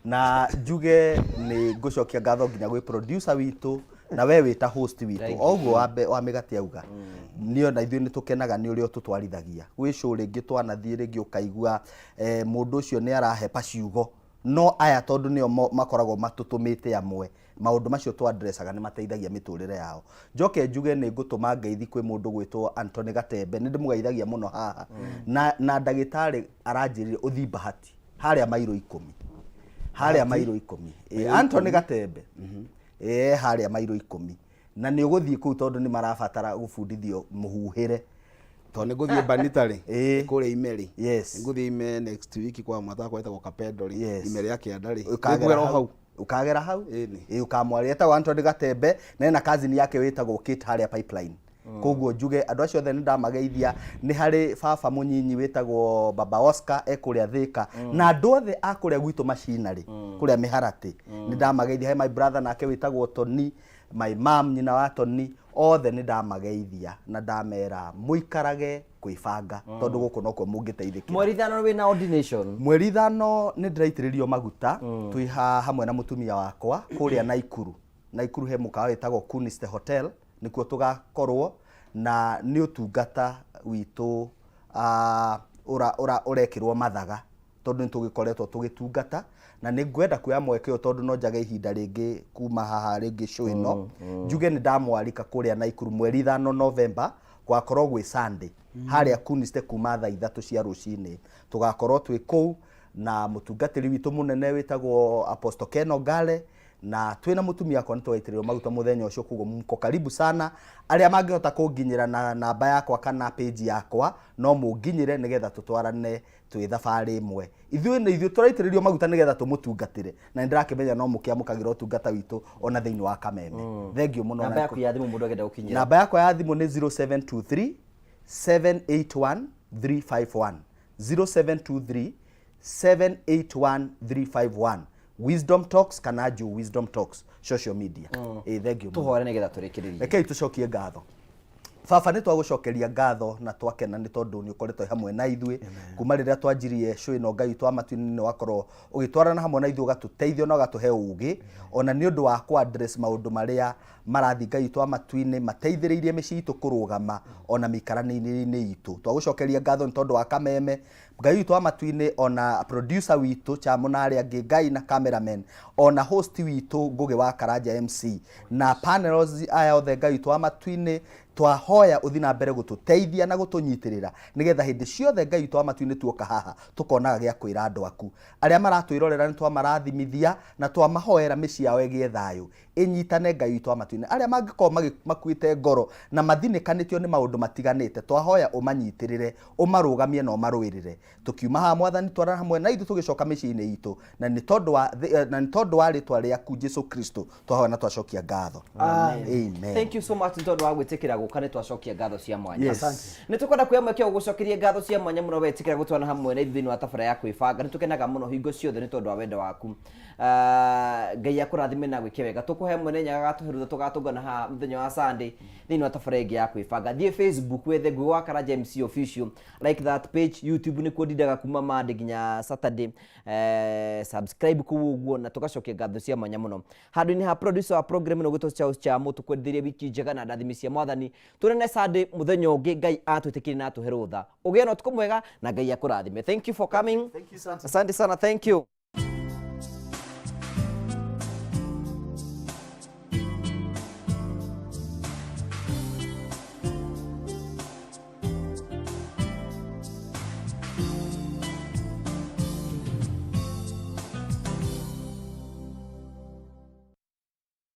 na njuge nĩ ngũcokia ngatho nginya gwĩ producer witũ na we wĩta host witũ oguo wa Mĩgate auga nĩo na ithuĩ nĩ tũkenaga nĩ ũrĩa ũtũtwarithagia gwĩ show rĩngĩ twanathiĩ rĩngĩ ũkaigua mũndũ ũcio nĩ arahepa ciugo no aya tondu nio makoragwo matutumite amwe maundu macio twadressaga ni mateithagia miturire yao. Njoke njuge ni ngutuma ngeithi kwi mundu gwitwo Anthony Gatembe, ni ndimugeithagia muno haha na ndagitari aranjirire uthi Bahati haria mairo 10 haria mairo 10 Anthony Gatembe haria mairo 10 na ni uguthie ku tondu ni marabatara gubundithio muhuhire to ni guthie Banitari kule Imeri. Yes, nguthie ime next week kwa mwata kwa etagwo Kapendori. Imeri yake andari ukagera hau ukamwaria etagwo Anthony Gatembe na cousin yake wetagwo Kate haria Pipeline. Koguo njuge andu acio othe ndamageithia ni hari baba munyinyi wetagwo Baba Oscar ekuria Thika na andu othe akuria gwitu Macinari kuria Miharati ni ndamageithia. He my brother nake wetagwo Tony, my mom nyina wa Tony, othe ni ndamageithia na ndamera muikarage kwibanga tondu guku noko mungiteithikira. Mweri thano we na ordination. Mweri thano ni ndiraitiririo maguta twi hamwe na mutumia wakwa kuria Naikuru he mukawa wetagwo Kuniste Hotel nikuo tugakorwo na ni utungata witu urekirwo mathaga tondu ni tugikoretwo tugitungata na ni ngwenda kuya mwekeo tondu no njage ihinda ringi kuma haha ringi show ino njuge ni ndamwarika kuria Naikuru mweri 5 November gwakorwo gwi Sunday haria Kuniste kuma thaa 3 cia rucini tugakorwo twi kou na mutungatiri witu munene wetagwo Apostle Ken Ogale na twina mutumia akwa nitwaitiririo maguta muthenya ucio kugo mko karibu sana. Aria mangihota kunginyira na namba yakwa kana page yakwa no munginyire nigetha tutwarane twi thabari imwe. Ithuĩ turaitiririo maguta nigetha tumutungatire na ndirakimenya no mukiamukagira utungata witu ona thiini wa Kameme. Thengiũ muno. Namba yakwa ya thimu mundu agenda gukinyira. Namba yakwa ya thimu ni 0723 781 351 0723 781 351 Wisdom Talks kana Wisdom Talks social media. Thank you. Tuhore nigetha turikiririe. Rekei tucokie ngatho. Baba ni twagucokeria ngatho na twakena ni tondu ni ukoretwo hamwe na ithuĩ kuma riria twanjirie show ino Ngai twa matu-ini ni wakorwo ugitwarana hamwe na ithuĩ ugatuteithio na ugatuhe ugi ona ni undu wa ku address maundu maria marathi Ngai twa matu-ini mateithĩrĩirie mĩciĩ itu kurugama ona mikarani-ini itu. Twagucokeria ngatho ni tondu wa Kameme Ngai twa matu-ini ona producer witu Chamuna aria angi Ngai na cameraman ona host witu Ngugi wa Karanja MC na panels aya othe Ngai twa matu-ini twahoya uthi na mbere gututeithia na gutunyitirira nigetha hindi ciothe Ngai twa matu-ini tuoka haha tukonaga gya kwira andu aku aria maratwirorera ni twa marathimithia na twa mahoera mĩciĩ yao ĩgĩe thayũ inyitane Ngai twa matu-ini aria mangikorwo makuite ngoro na mathinikanitio ni maundu matiganite twahoya umanyitirire umarugamie na umarũĩrĩre tukiuma ha Mwathani twarana hamwe na ithu tugicoka mĩciĩ-inĩ itu na ni tondu wa rĩtwa rĩaku Jesu Kristo twahoya na twacokia ngatho. Amen. Thank you so much tondu wa gwitikira guka ni twacokia ngatho cia mwanya. Asante. Ni tukwenda kuya mwekio gucokeria ngatho cia mwanya muno wetikira gutwana hamwe na ithu wa tabara ya kwibanga ni tukenaga muno hingo ciothe ni tondu wa wendo waku. Ngai akurathime na gwike wega tukuhe mwene nyaga gatuherutha tugatungana ha muthenya wa Sunday thini wa tabara ya kwibanga. Thie Facebook wethe Ngugi wa Karanja MC official, like that page. YouTube ni kuodidaga kuma Monday nginya Saturday. Subscribe kuguo na tugacokia ngatho cia mwanya muno handu-ini ha producer wa program no gwitwo Charles Chamo tukwendithĩria wiki njega na ndathimi cia Mwathani turene Sunday muthenya ũngĩ Ngai atwĩtĩkĩrie na atũhe rũtha ũgĩe na ũtukũ mwega na Ngai akũrathime. Thank you for coming. Asante sana. Thank you.